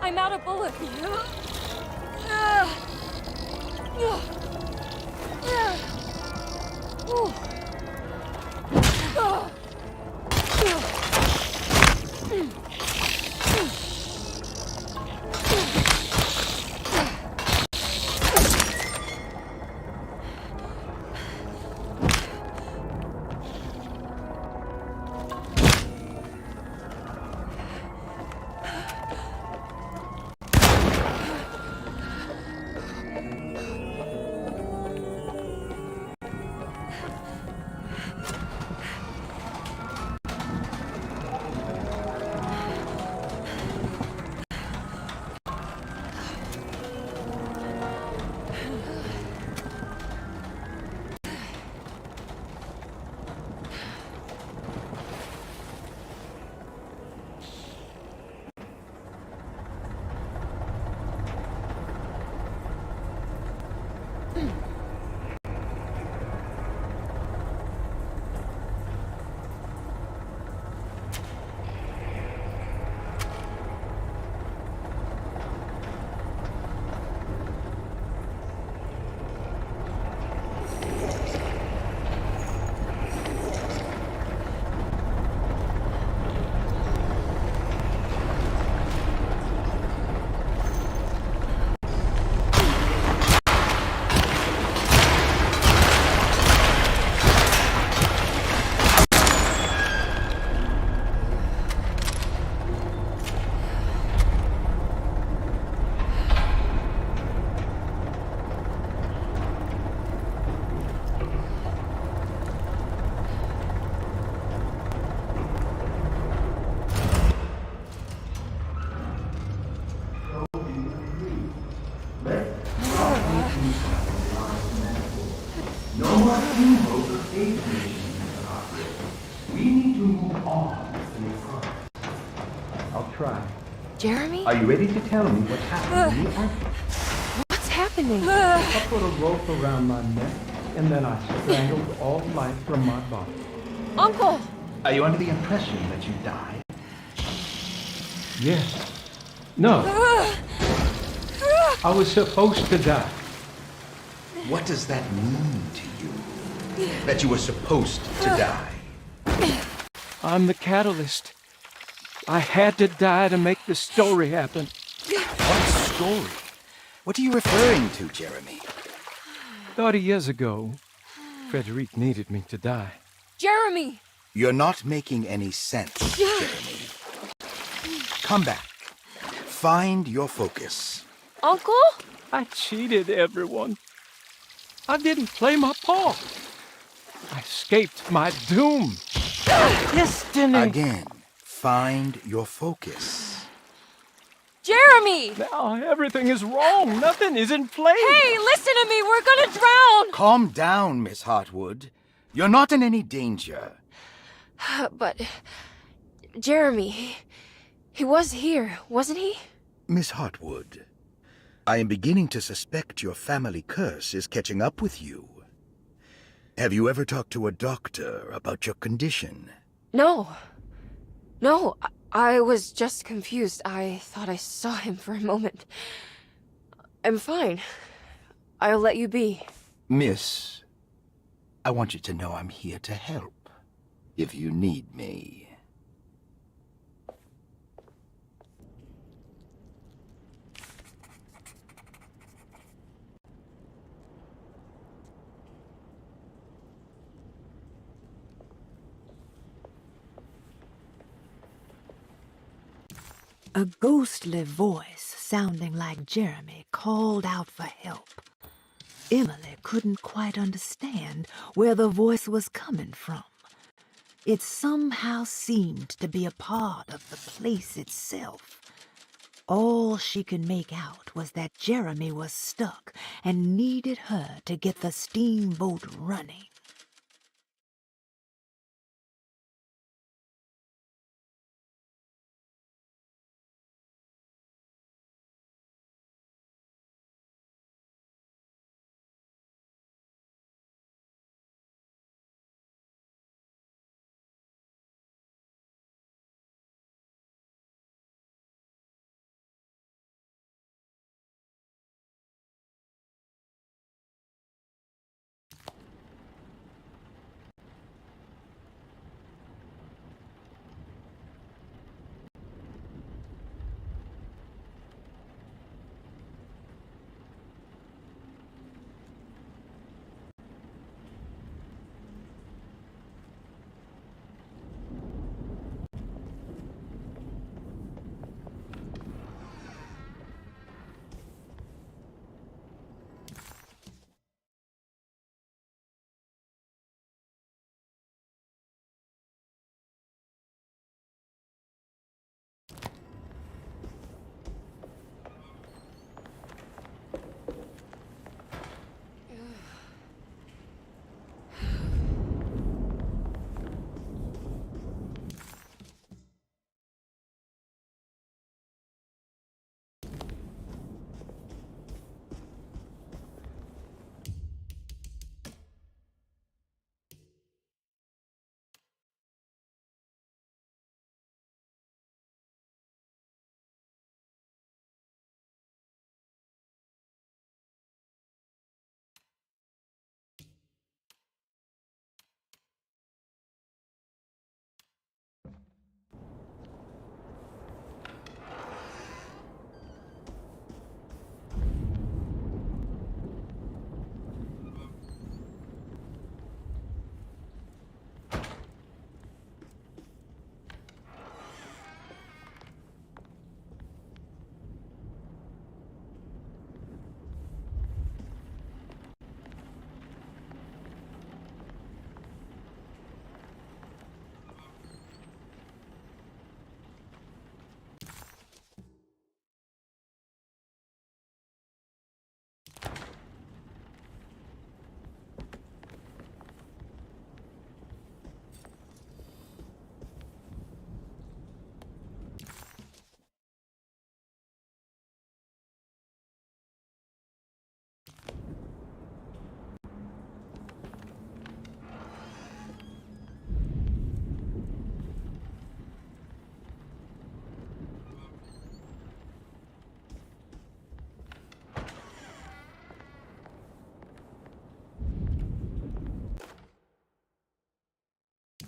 I'm out of bullets. No more steamboat or stage missions to operate. We need to move on in front. I'll try. Jeremy? Are you ready to tell me what's happening? What's happening? I put a rope around my neck, and then I strangled all life from my body. Uncle! Are you under the impression that you died? Yes. No. I was supposed to die. What does that mean to you? That you were supposed to die? I'm the catalyst. I had to die to make the story happen. What story? What are you referring to, Jeremy? 30 years ago, Frederic needed me to die. Jeremy! You're not making any sense, Jeremy. Come back. Find your focus. Uncle? I cheated everyone. I didn't play my part. I escaped my doom. Destiny. Again, find your focus. Jeremy! Now everything is wrong. Nothing is in place. Hey, listen to me! We're gonna drown! Calm down, Miss Hartwood. You're not in any danger. But Jeremy, he was here, wasn't he? Miss Hartwood, I am beginning to suspect your family curse is catching up with you. Have you ever talked to a doctor about your condition? No. No, I was just confused. I thought I saw him for a moment. I'm fine. I'll let you be. Miss, I want you to know I'm here to help, if you need me. A ghostly voice sounding like Jeremy called out for help. Emily couldn't quite understand where the voice was coming from. It somehow seemed to be a part of the place itself. All she could make out was that Jeremy was stuck and needed her to get the steamboat running.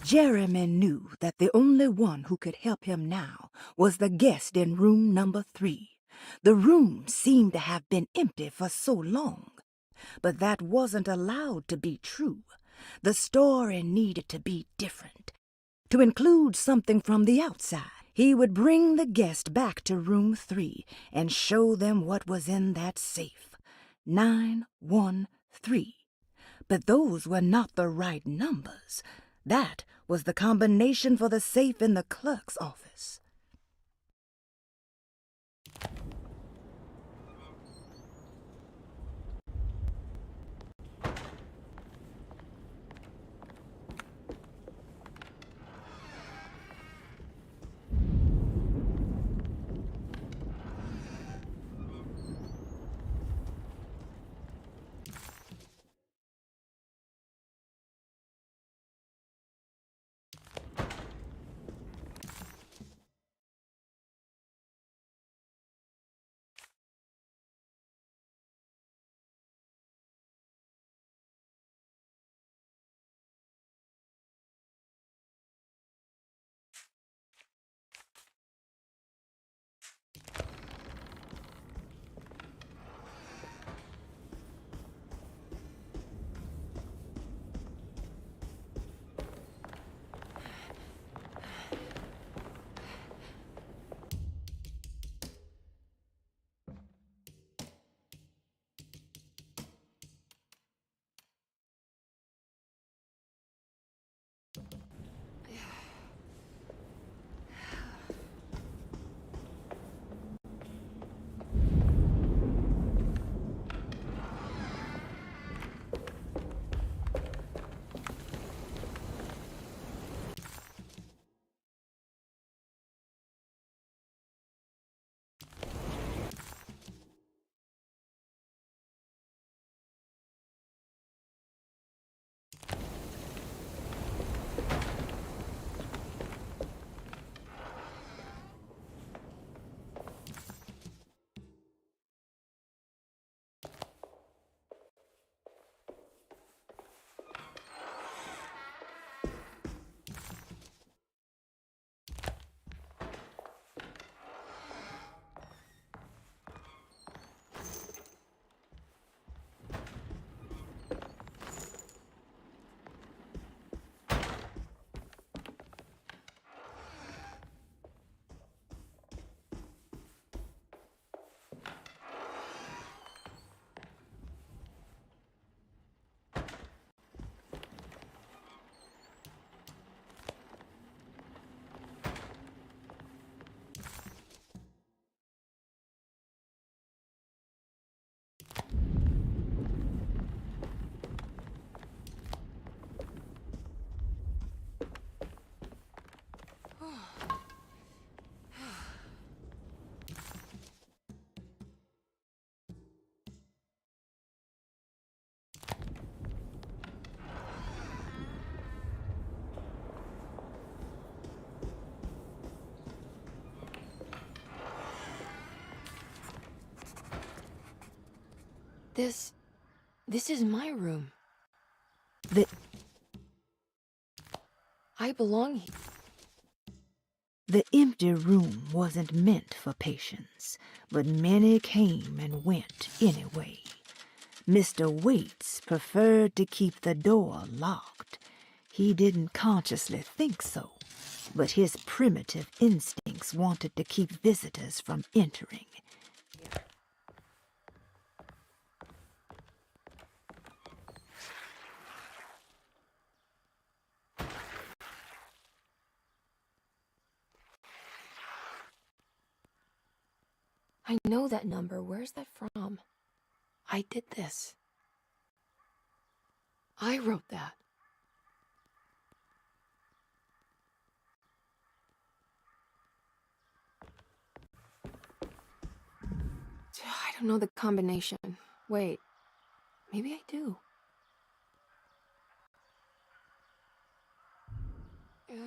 Jeremy knew that the only one who could help him now was the guest in room number 3. The room seemed to have been empty for so long, but that wasn't allowed to be true. The story needed to be different, to include something from the outside. He would bring the guest back to room 3 and show them what was in that safe. 913. But those were not the right numbers. That was the combination for the safe in the clerk's office. This is my room. The I belong here. The empty room wasn't meant for patients, but many came and went anyway. Mr. Waits preferred to keep the door locked. He didn't consciously think so, but his primitive instincts wanted to keep visitors from entering. I know that number. Where's that from? I did this. I wrote that. I don't know the combination. Wait, maybe I do. Ugh.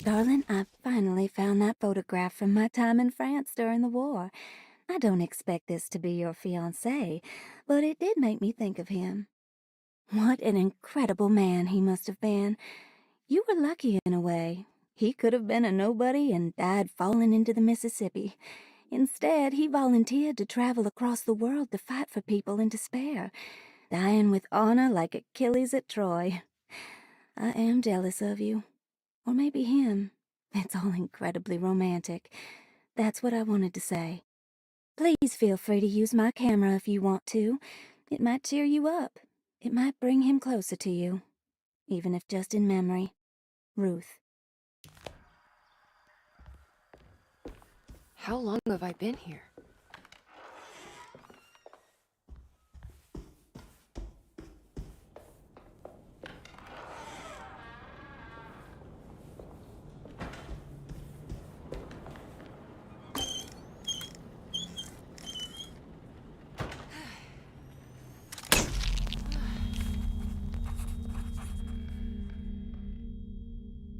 Darling, I finally found that photograph from my time in France during the war. I don't expect this to be your fiancé, but it did make me think of him. What an incredible man he must have been. You were lucky in a way. He could have been a nobody and died falling into the Mississippi. Instead, he volunteered to travel across the world to fight for people in despair, dying with honor like Achilles at Troy. I am jealous of you. Or maybe him. It's all incredibly romantic. That's what I wanted to say. Please feel free to use my camera if you want to. It might cheer you up. It might bring him closer to you. Even if just in memory. Ruth. How long have I been here?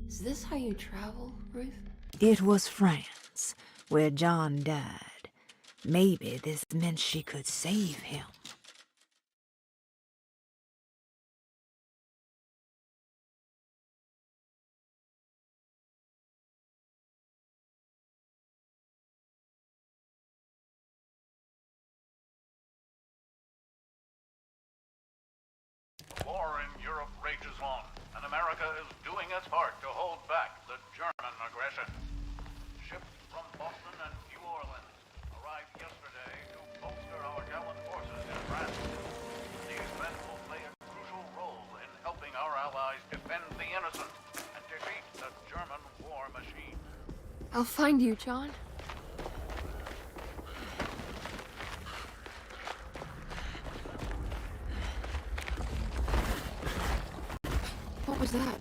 Is this how you travel, Ruth? It was France, where John died. Maybe this meant she could save him. War in Europe rages on, and America is doing its part to hold back the German aggression. Ships from Boston and New Orleans arrived yesterday to bolster our gallant forces in France. These men will play a crucial role in helping our allies defend the innocent and defeat the German war machine. I'll find you, John. What was that?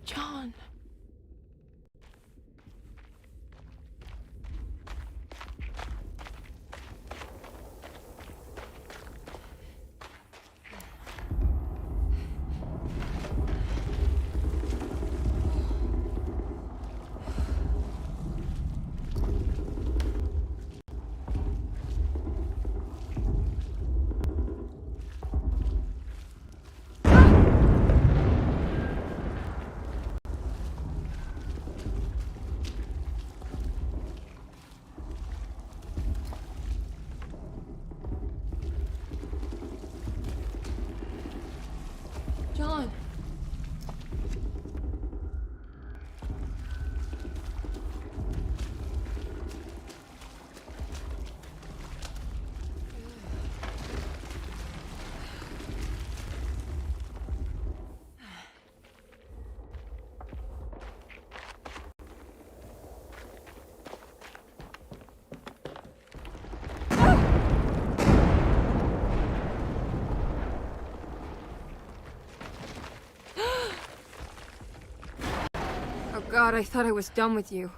John. God, I thought I was done with you.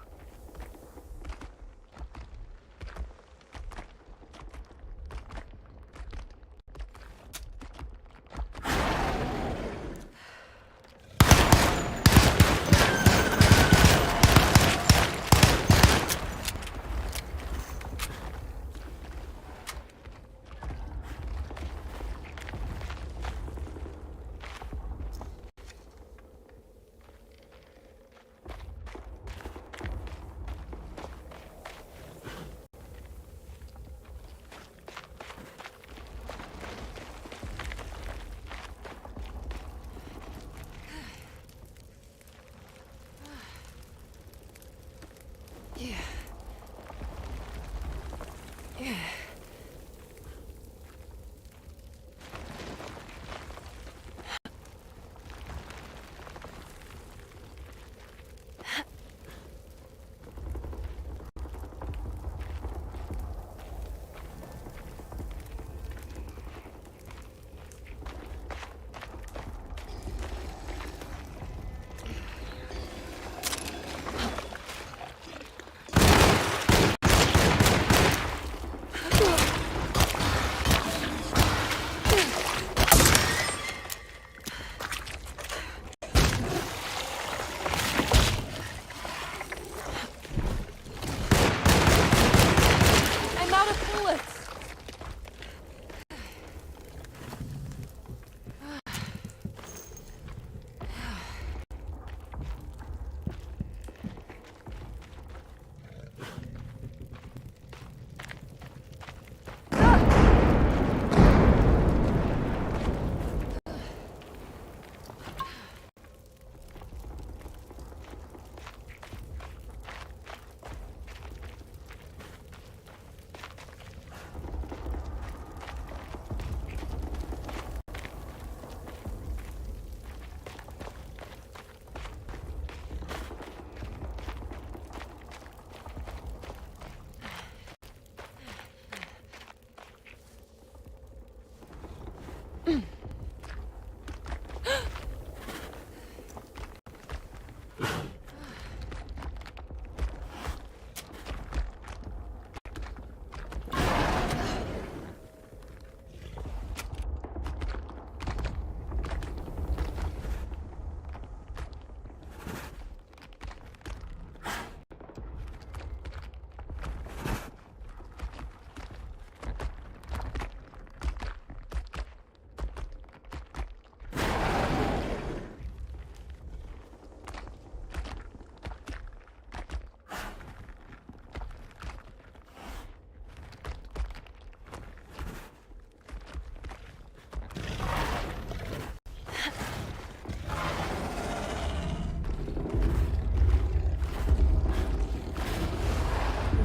I'm out of bullets.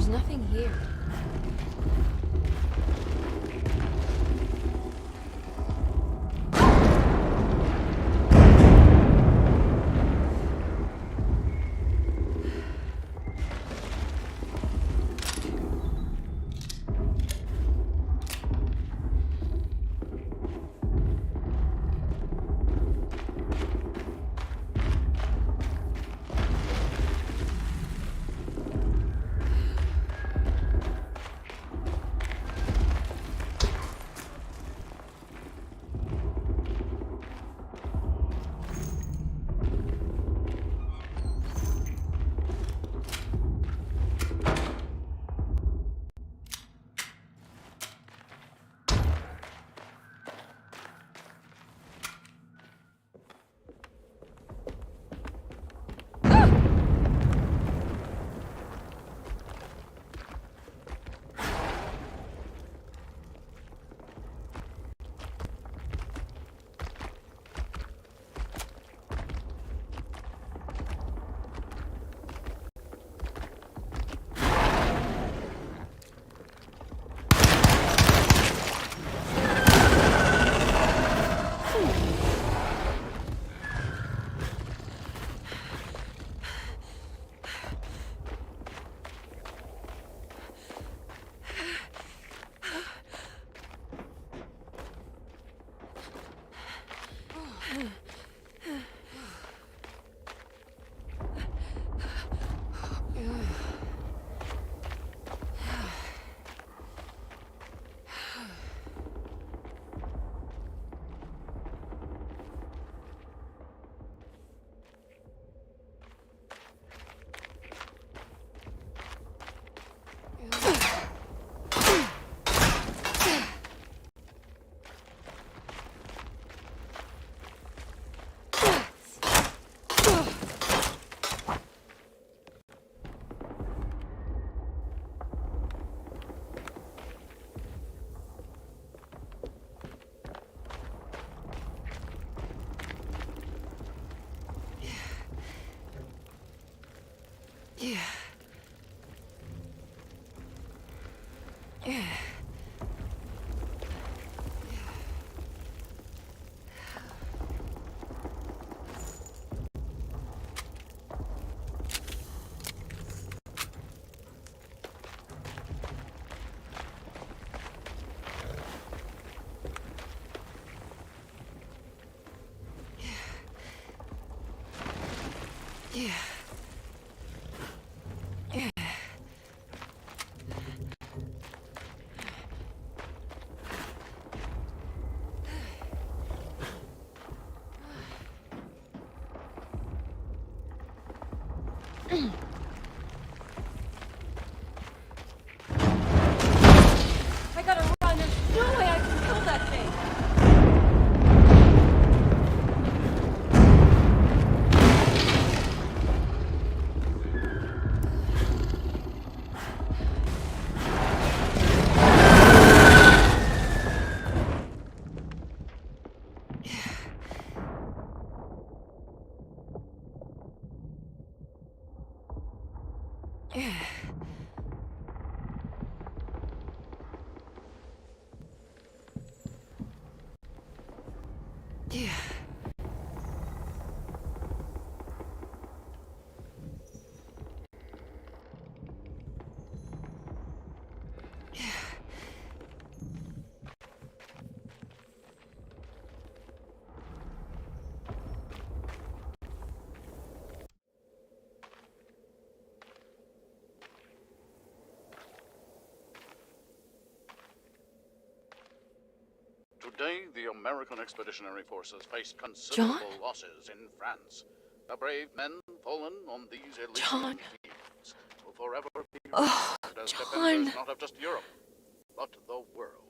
There's nothing here. Yeah. Yeah. Yeah. Yeah. I gotta run. There's no way I can kill that thing. Yeah. Yeah. Today, the American Expeditionary Forces faced considerable John? losses in France. The brave men fallen on these John. Elysian fields will forever be Oh, remembered as John. defenders not of just Europe, but the world.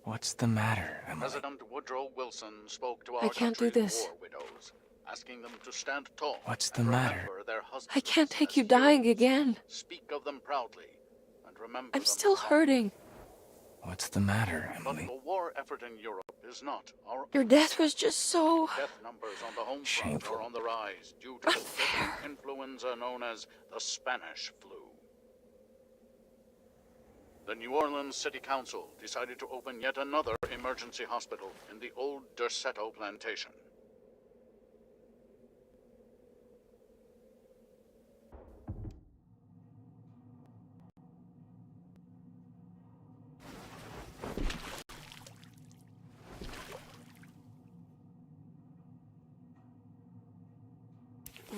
What's the matter, Emily? President Woodrow Wilson spoke to I our can't do country's this. war widows, asking them to stand tall What's the and matter? remember their husbands. I can't take as you dying heroes. again. Speak of them proudly and remember I'm them still fondly. hurting. What's the matter, But Emily? the war effort in Europe is not our Your death was just so death numbers on the home front Shameful. are on the rise due to the unfair. deadly influenza known as the Spanish flu. The New Orleans City Council decided to open yet another emergency hospital in the old Derceto plantation.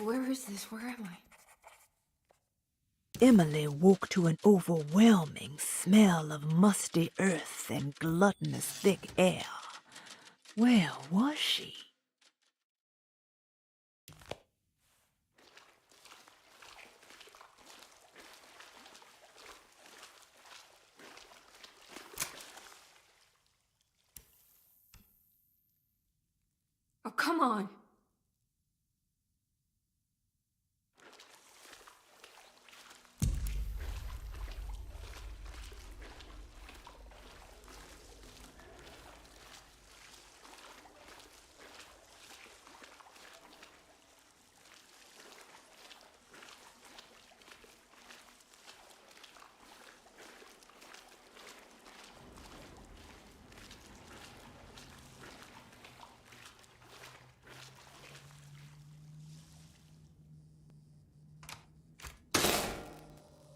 Where is this? Where am I? Emily woke to an overwhelming smell of musty earth and gluttonous thick air. Where was she? Oh, come on.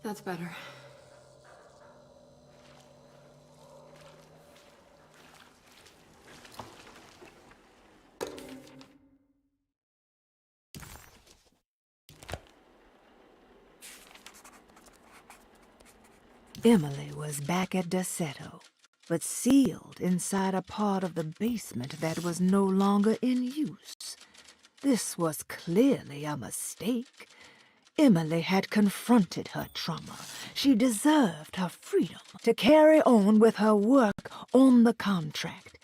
That's better. Emily was back at Derceto, but sealed inside a part of the basement that was no longer in use. This was clearly a mistake. Emily had confronted her trauma. She deserved her freedom to carry on with her work on the contract.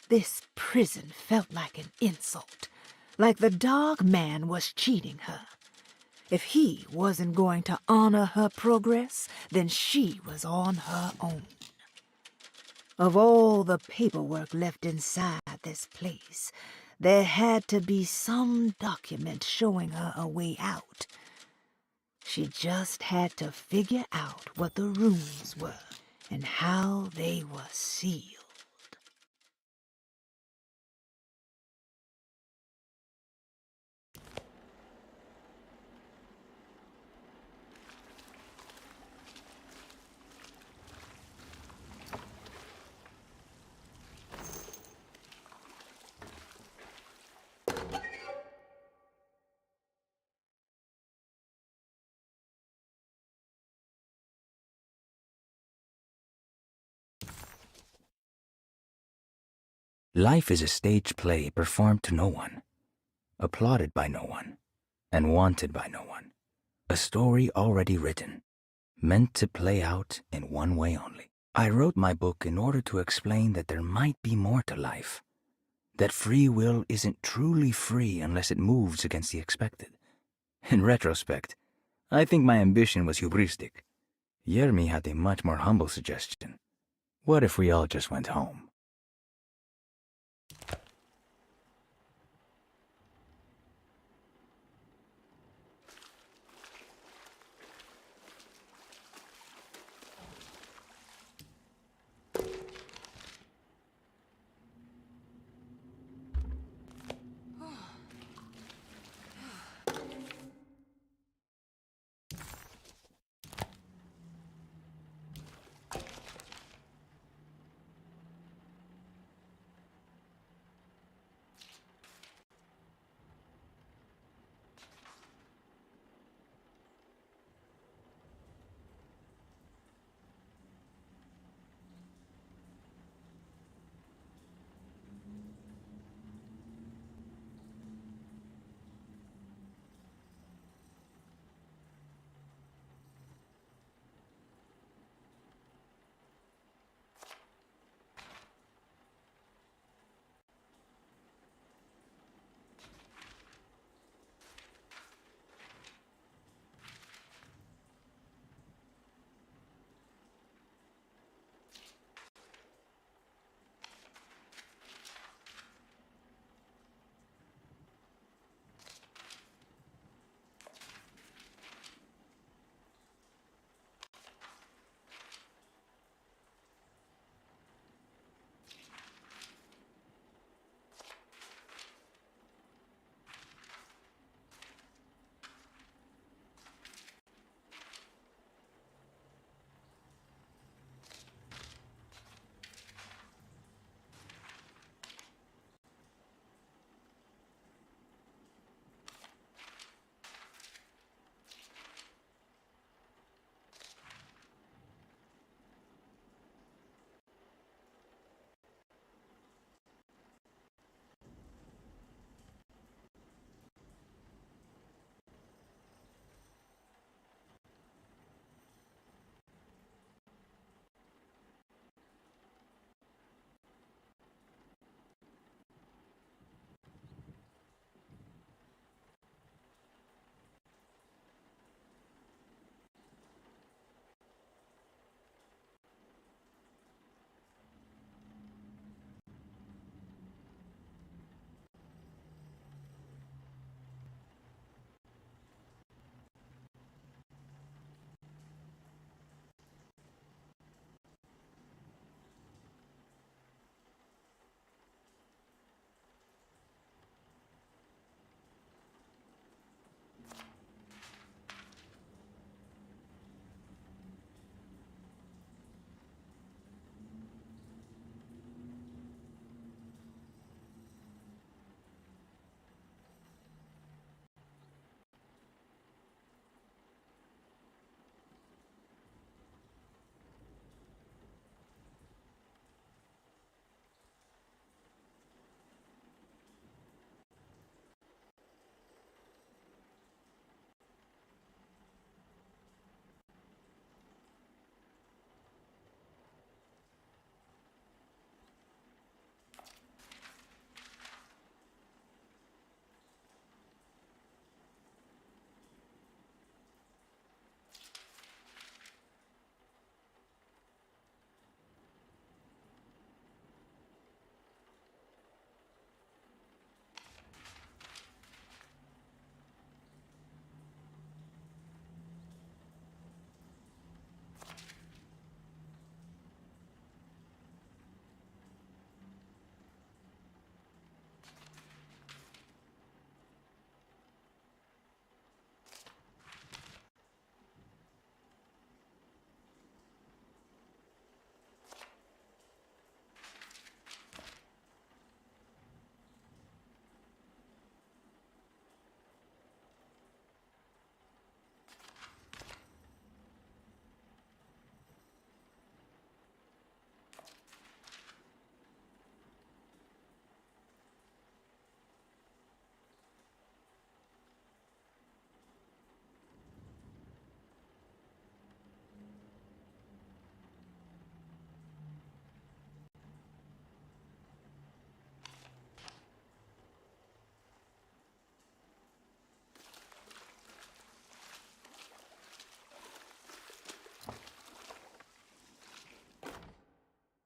This prison felt like an insult, like the dog man was cheating her. If he wasn't going to honor her progress, then she was on her own. Of all the paperwork left inside this place, there had to be some document showing her a way out. She just had to figure out what the runes were and how they were sealed. Life is a stage play performed to no one, applauded by no one, and wanted by no one. A story already written, meant to play out in one way only. I wrote my book in order to explain that there might be more to life, that free will isn't truly free unless it moves against the expected. In retrospect, I think my ambition was hubristic. Yermi had a much more humble suggestion. What if we all just went home?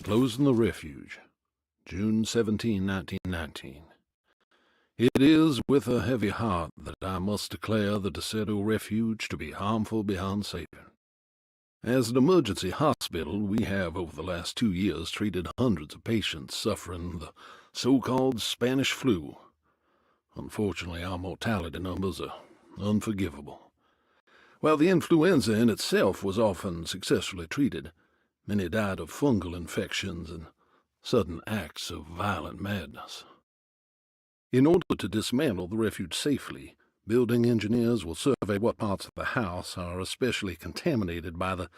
Closing the refuge, June 17, 1919. It is with a heavy heart that I must declare the DeSoto Refuge to be harmful beyond saving. As an emergency hospital, we have over the last 2 years treated hundreds of patients suffering the so-called Spanish flu. Unfortunately, our mortality numbers are unforgivable. While the influenza in itself was often successfully treated, many died of fungal infections and sudden acts of violent madness. In order to dismantle the refuge safely, building engineers will survey what parts of the house are especially contaminated by the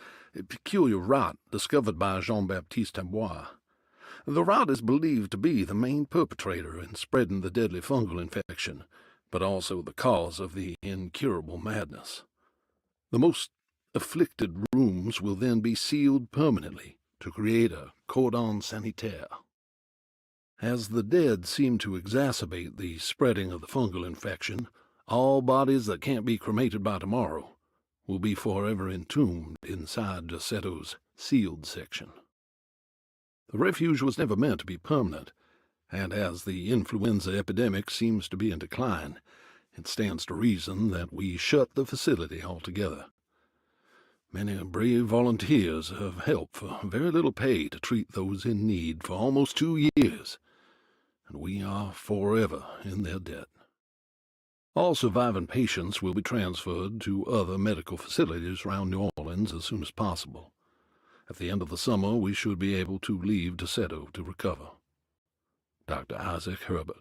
peculiar rot discovered by Jean-Baptiste Tabois. The rot is believed to be the main perpetrator in spreading the deadly fungal infection, but also the cause of the incurable madness. The most afflicted rooms will then be sealed permanently to create a cordon sanitaire. As the dead seem to exacerbate the spreading of the fungal infection, all bodies that can't be cremated by tomorrow will be forever entombed inside DeSeto's sealed section. The refuge was never meant to be permanent, and as the influenza epidemic seems to be in decline, it stands to reason that we shut the facility altogether. Many brave volunteers have helped for very little pay to treat those in need for almost 2 years, and we are forever in their debt. All surviving patients will be transferred to other medical facilities around New Orleans as soon as possible. At the end of the summer, we should be able to leave DeSoto to recover. Dr. Isaac Herbert.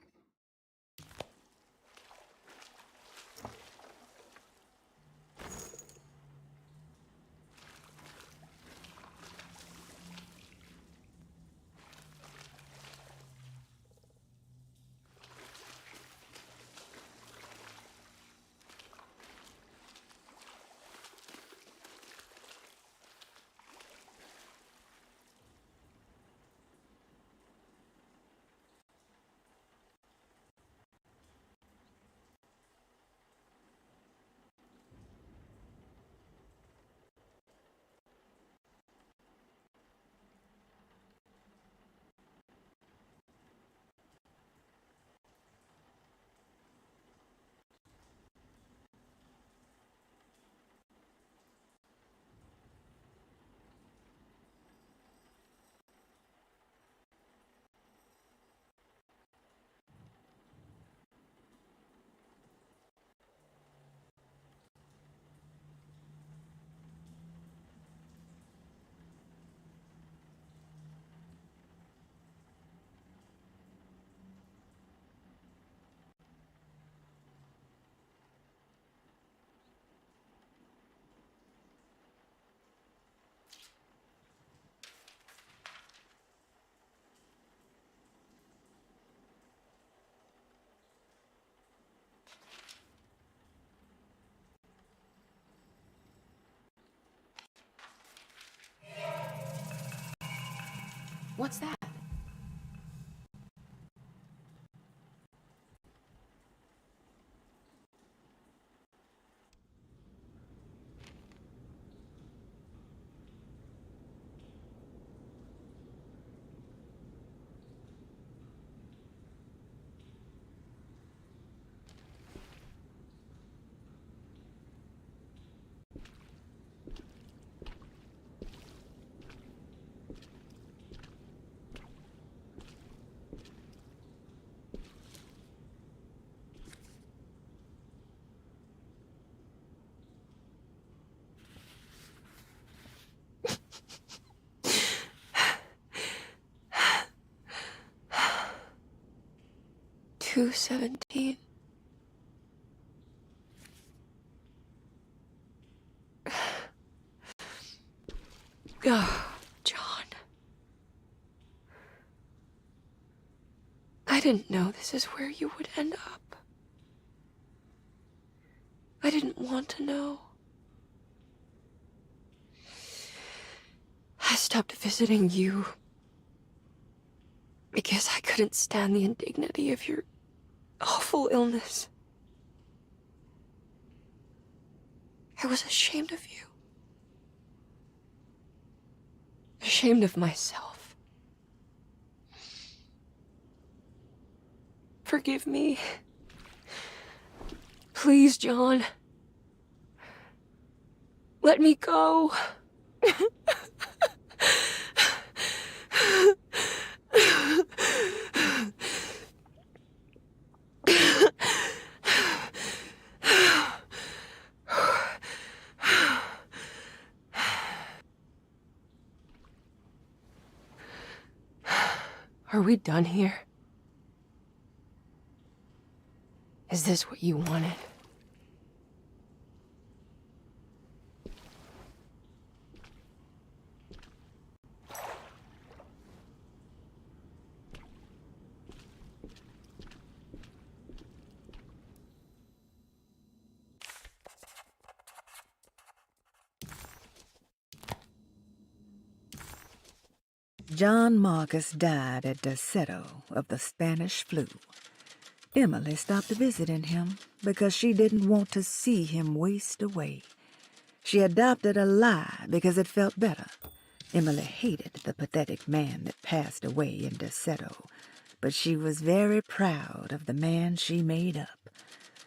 What's that? $2.17. Oh, John. I didn't know this is where you would end up. I didn't want to know. I stopped visiting you because I couldn't stand the indignity of your awful illness. I was ashamed of you. Ashamed of myself. Forgive me. Please, John. Let me go. Are we done here? Is this what you wanted? John Marcus died at Deseto of the Spanish flu. Emily stopped visiting him because she didn't want to see him waste away. She adopted a lie because it felt better. Emily hated the pathetic man that passed away in Deseto, but she was very proud of the man she made up,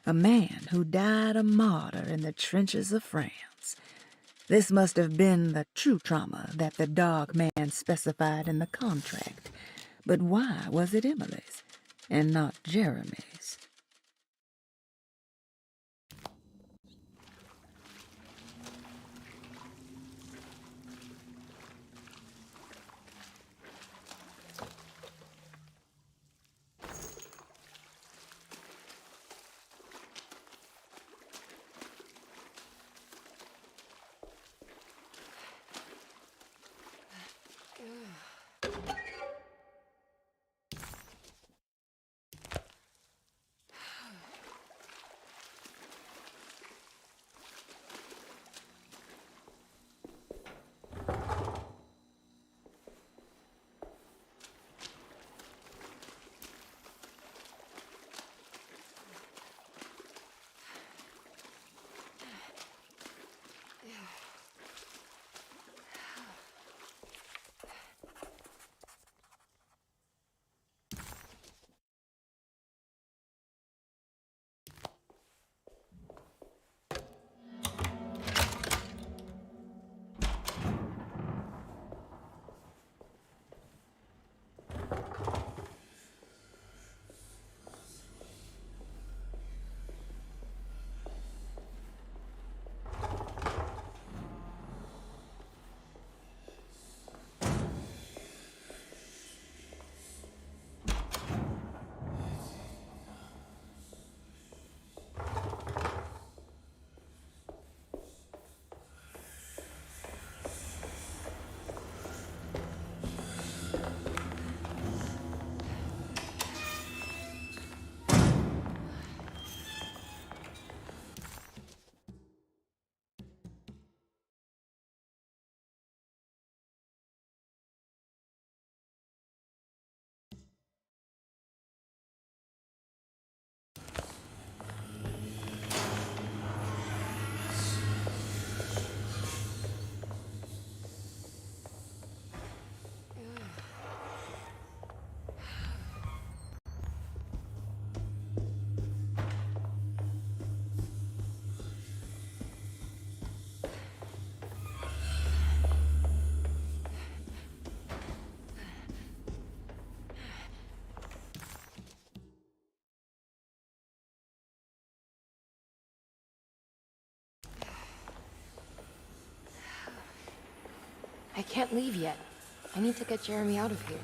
a man who died a martyr in the trenches of France. This must have been the true trauma that the dog man specified in the contract. But why was it Emily's and not Jeremy's? I can't leave yet. I need to get Jeremy out of here.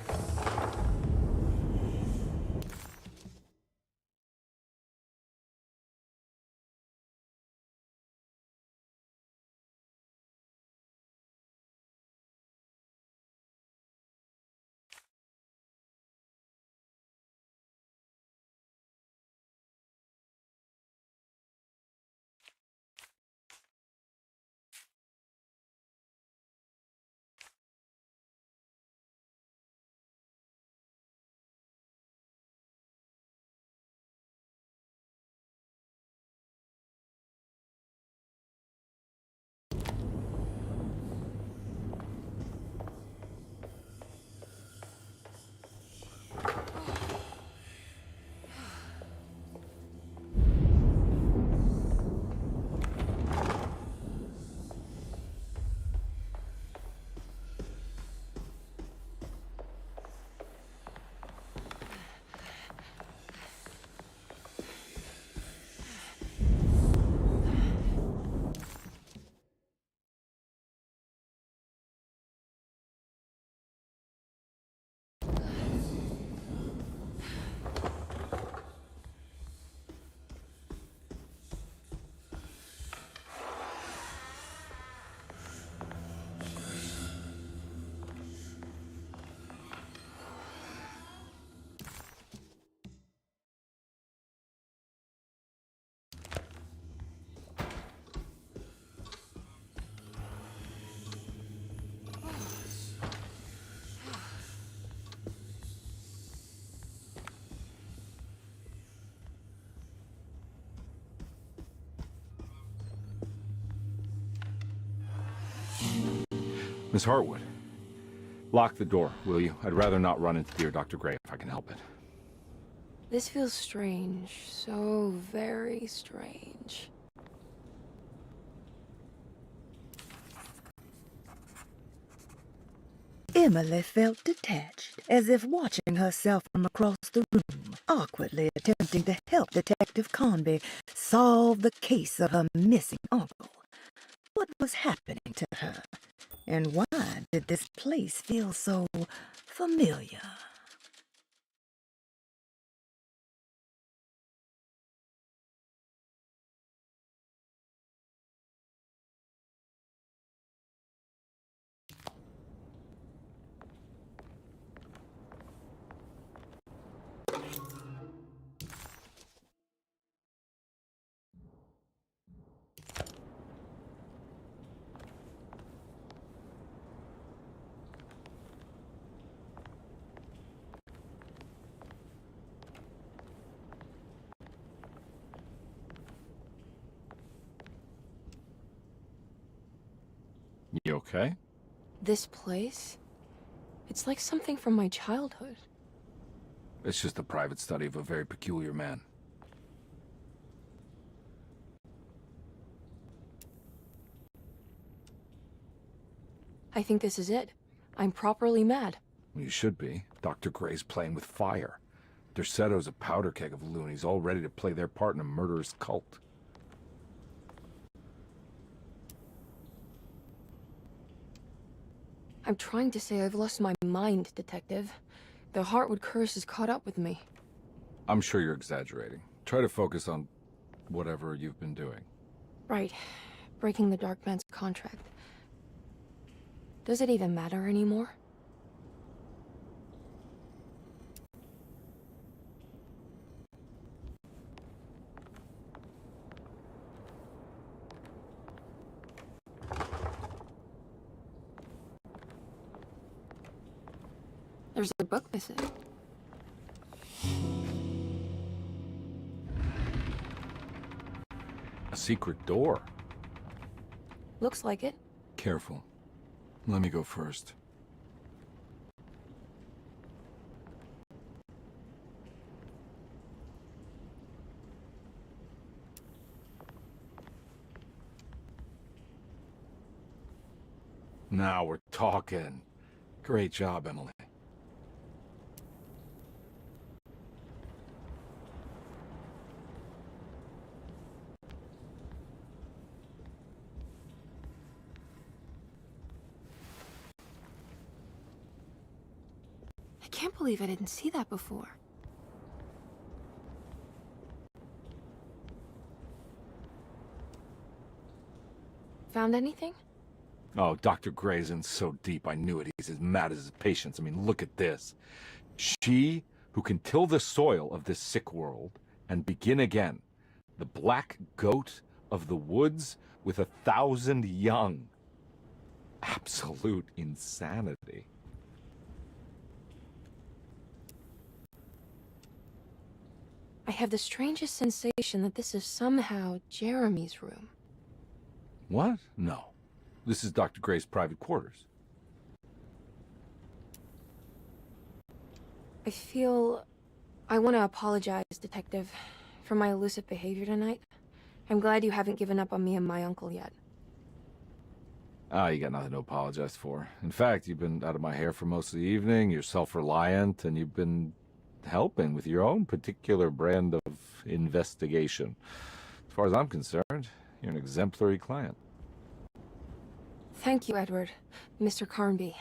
Miss Hartwood, lock the door, will you? I'd rather not run into dear Dr. Gray if I can help it. This feels strange. So very strange. Emily felt detached, as if watching herself from across the room, awkwardly attempting to help Detective Conby solve the case of her missing uncle. What was happening to her? And why did this place feel so familiar? You okay? This place? It's like something from my childhood. It's just a private study of a very peculiar man. I think this is it. I'm properly mad. You should be. Dr. Gray's playing with fire. Derceto's a powder keg of loonies, all ready to play their part in a murderous cult. I'm trying to say I've lost my mind, Detective. The Heartwood curse has caught up with me. I'm sure you're exaggerating. Try to focus on whatever you've been doing. Right. Breaking the Dark Man's contract. Does it even matter anymore? There's a book missing. A secret door. Looks like it. Careful. Let me go first. Now we're talking. Great job, Emily. I can't believe I didn't see that before. Found anything? Oh, Dr. Gray's in so deep, I knew it. He's as mad as his patients. I mean, look at this. She who can till the soil of this sick world and begin again. The black goat of the woods with 1,000 young. Absolute insanity. I have the strangest sensation that this is somehow Jeremy's room. What? No. This is Dr. Gray's private quarters. I want to apologize, Detective, for my elusive behavior tonight. I'm glad you haven't given up on me and my uncle yet. Ah, you got nothing to apologize for. In fact, you've been out of my hair for most of the evening, you're self-reliant, and you've been helping with your own particular brand of investigation. As far as I'm concerned, you're an exemplary client. Thank you, Edward. Mr. Carnby.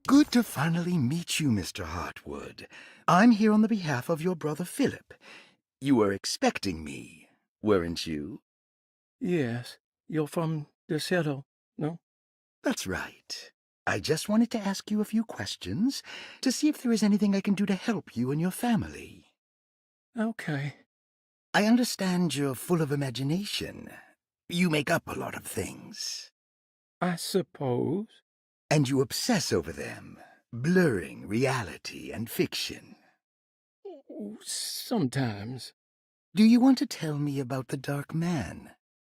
Good to finally meet you, Mr. Hartwood. I'm here on the behalf of your brother Philip. You were expecting me, weren't you? Yes. You're from Derceto, no? That's right. I just wanted to ask you a few questions to see if there is anything I can do to help you and your family. Okay. I understand you're full of imagination. You make up a lot of things. I suppose. And you obsess over them, blurring reality and fiction. Oh, sometimes. Do you want to tell me about the Dark Man?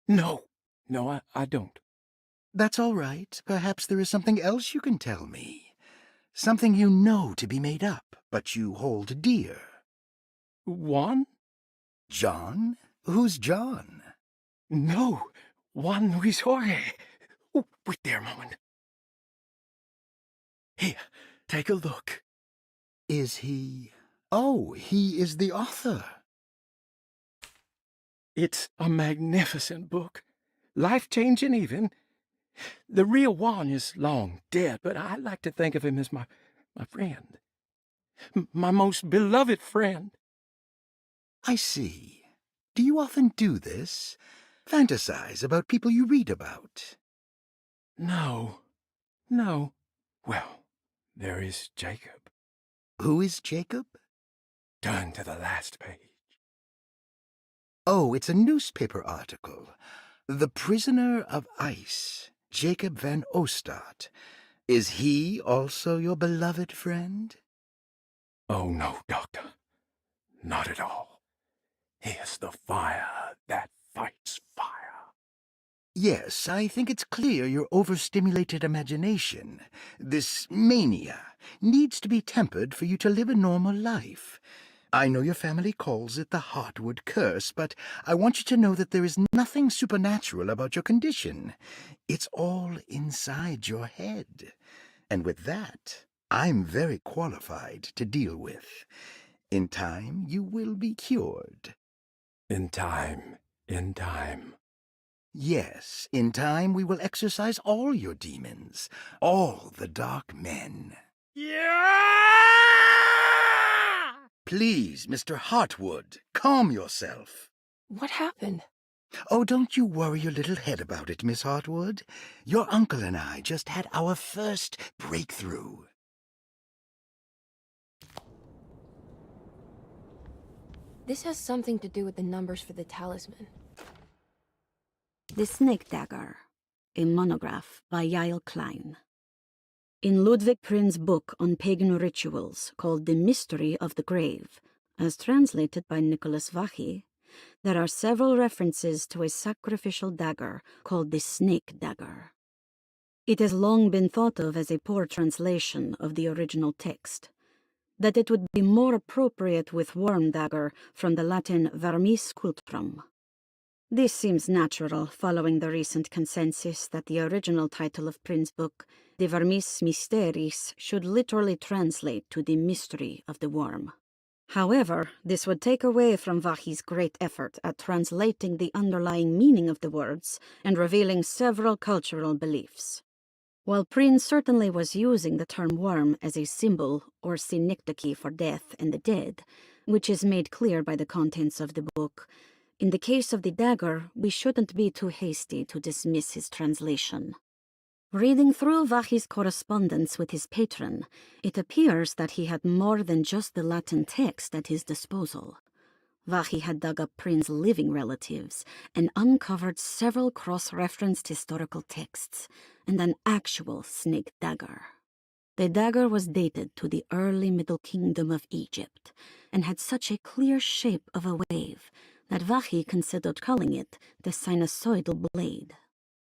No. No, I don't. That's all right. Perhaps there is something else you can tell me. Something you know to be made up, but you hold dear. Juan? John? Who's John? No, Juan Luis Jorge. Oh, wait there a moment. Here, take a look. Is he... Oh, he is the author. It's a magnificent book. Life-changing even. The real Juan is long dead, but I like to think of him as my friend. My most beloved friend. I see. Do you often do this? Fantasize about people you read about? No. Well, there is Jacob. Who is Jacob? Turn to the last page. Oh, it's a newspaper article. The Prisoner of Ice, Jacob van Ostad. Is he also your beloved friend? Oh, no, Doctor. Not at all. He is the fire that fights fire. Yes, I think it's clear your overstimulated imagination, this mania, needs to be tempered for you to live a normal life. I know your family calls it the Heartwood Curse, but I want you to know that there is nothing supernatural about your condition. It's all inside your head. And with that, I'm very qualified to deal with. In time, you will be cured. In time. Yes, in time we will exorcise all your demons, all the dark men. Please, Mr. Heartwood, calm yourself. What happened? Oh, don't you worry your little head about it, Miss Heartwood. Your uncle and I just had our first breakthrough. This has something to do with the numbers for the talisman. The Snake Dagger, a monograph by Yael Klein. In Ludwig Prin's book on pagan rituals called The Mystery of the Grave, as translated by Nicholas Vachy, there are several references to a sacrificial dagger called the Snake Dagger. It has long been thought of as a poor translation of the original text, that it would be more appropriate with worm dagger from the Latin vermis cultrum. This seems natural following the recent consensus that the original title of Prin's book, De Vermis Mysteris, should literally translate to the mystery of the worm. However, this would take away from Vachy's great effort at translating the underlying meaning of the words and revealing several cultural beliefs. While Prin certainly was using the term worm as a symbol or synecdoche for death and the dead, which is made clear by the contents of the book, in the case of the dagger, we shouldn't be too hasty to dismiss his translation. Reading through Vachy's correspondence with his patron, it appears that he had more than just the Latin text at his disposal. Vachy had dug up Prin's living relatives and uncovered several cross-referenced historical texts and an actual snake dagger. The dagger was dated to the early Middle Kingdom of Egypt and had such a clear shape of a wave that Vachy considered calling it the sinusoidal blade.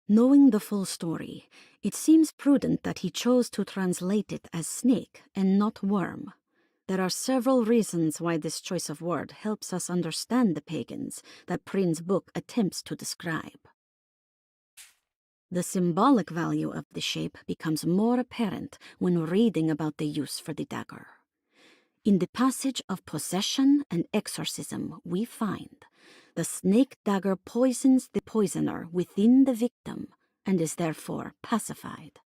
Knowing the full story, it seems prudent that he chose to translate it as snake and not worm. There are several reasons why this choice of word helps us understand the pagans that Prin's book attempts to describe. The symbolic value of the shape becomes more apparent when reading about the use for the dagger. In the passage of possession and exorcism, we find the snake dagger poisons the poisoner within the victim and is therefore pacified.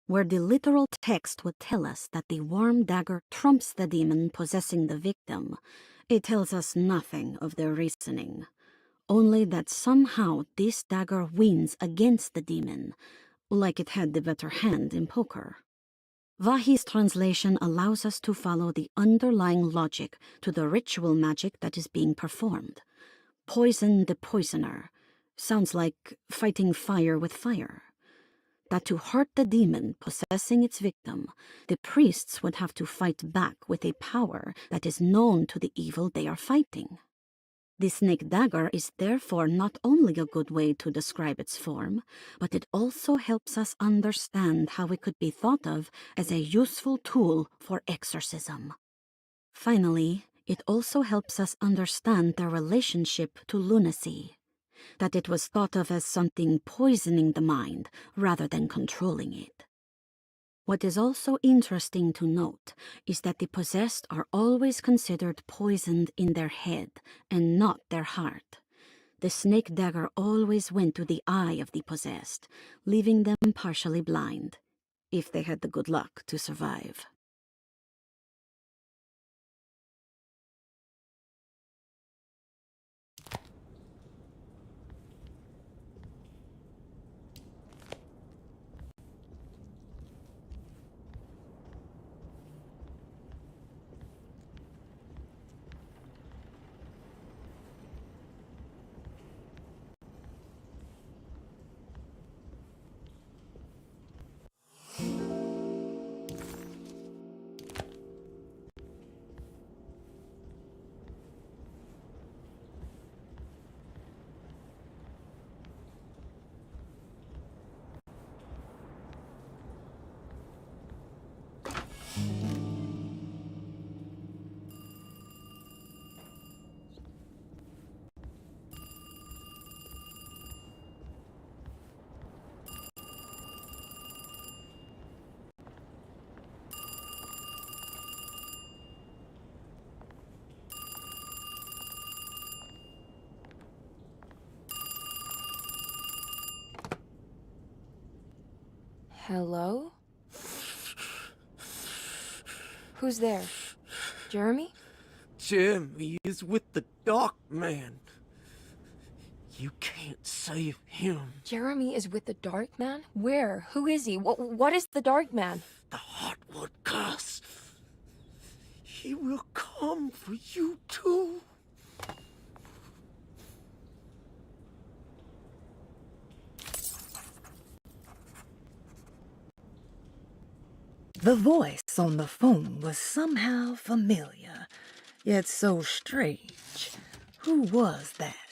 Where the literal text would tell us that the worm dagger trumps the demon possessing the victim, it tells us nothing of their reasoning, only that somehow this dagger wins against the demon, like it had the better hand in poker. Vachy's translation allows us to follow the underlying logic to the ritual magic that is being performed. Poison the poisoner. Sounds like fighting fire with fire. that to hurt the demon possessing its victim, the priests would have to fight back with a power that is known to the evil they are fighting. The snake dagger is therefore not only a good way to describe its form, but it also helps us understand how it could be thought of as a useful tool for exorcism. Finally, it also helps us understand their relationship to lunacy, that it was thought of as something poisoning the mind rather than controlling it. What is also interesting to note is that the possessed are always considered poisoned in their head and not their heart. The snake dagger always went to the eye of the possessed, leaving them partially blind, if they had the good luck to survive. Hello? Who's there? Jeremy? Jeremy is with the Dark Man. You can't save him. Jeremy is with the Dark Man? Where? Who is he? What is the Dark Man? The Heartwood curse. He will come for you too. The voice on the phone was somehow familiar, yet so strange. Who was that?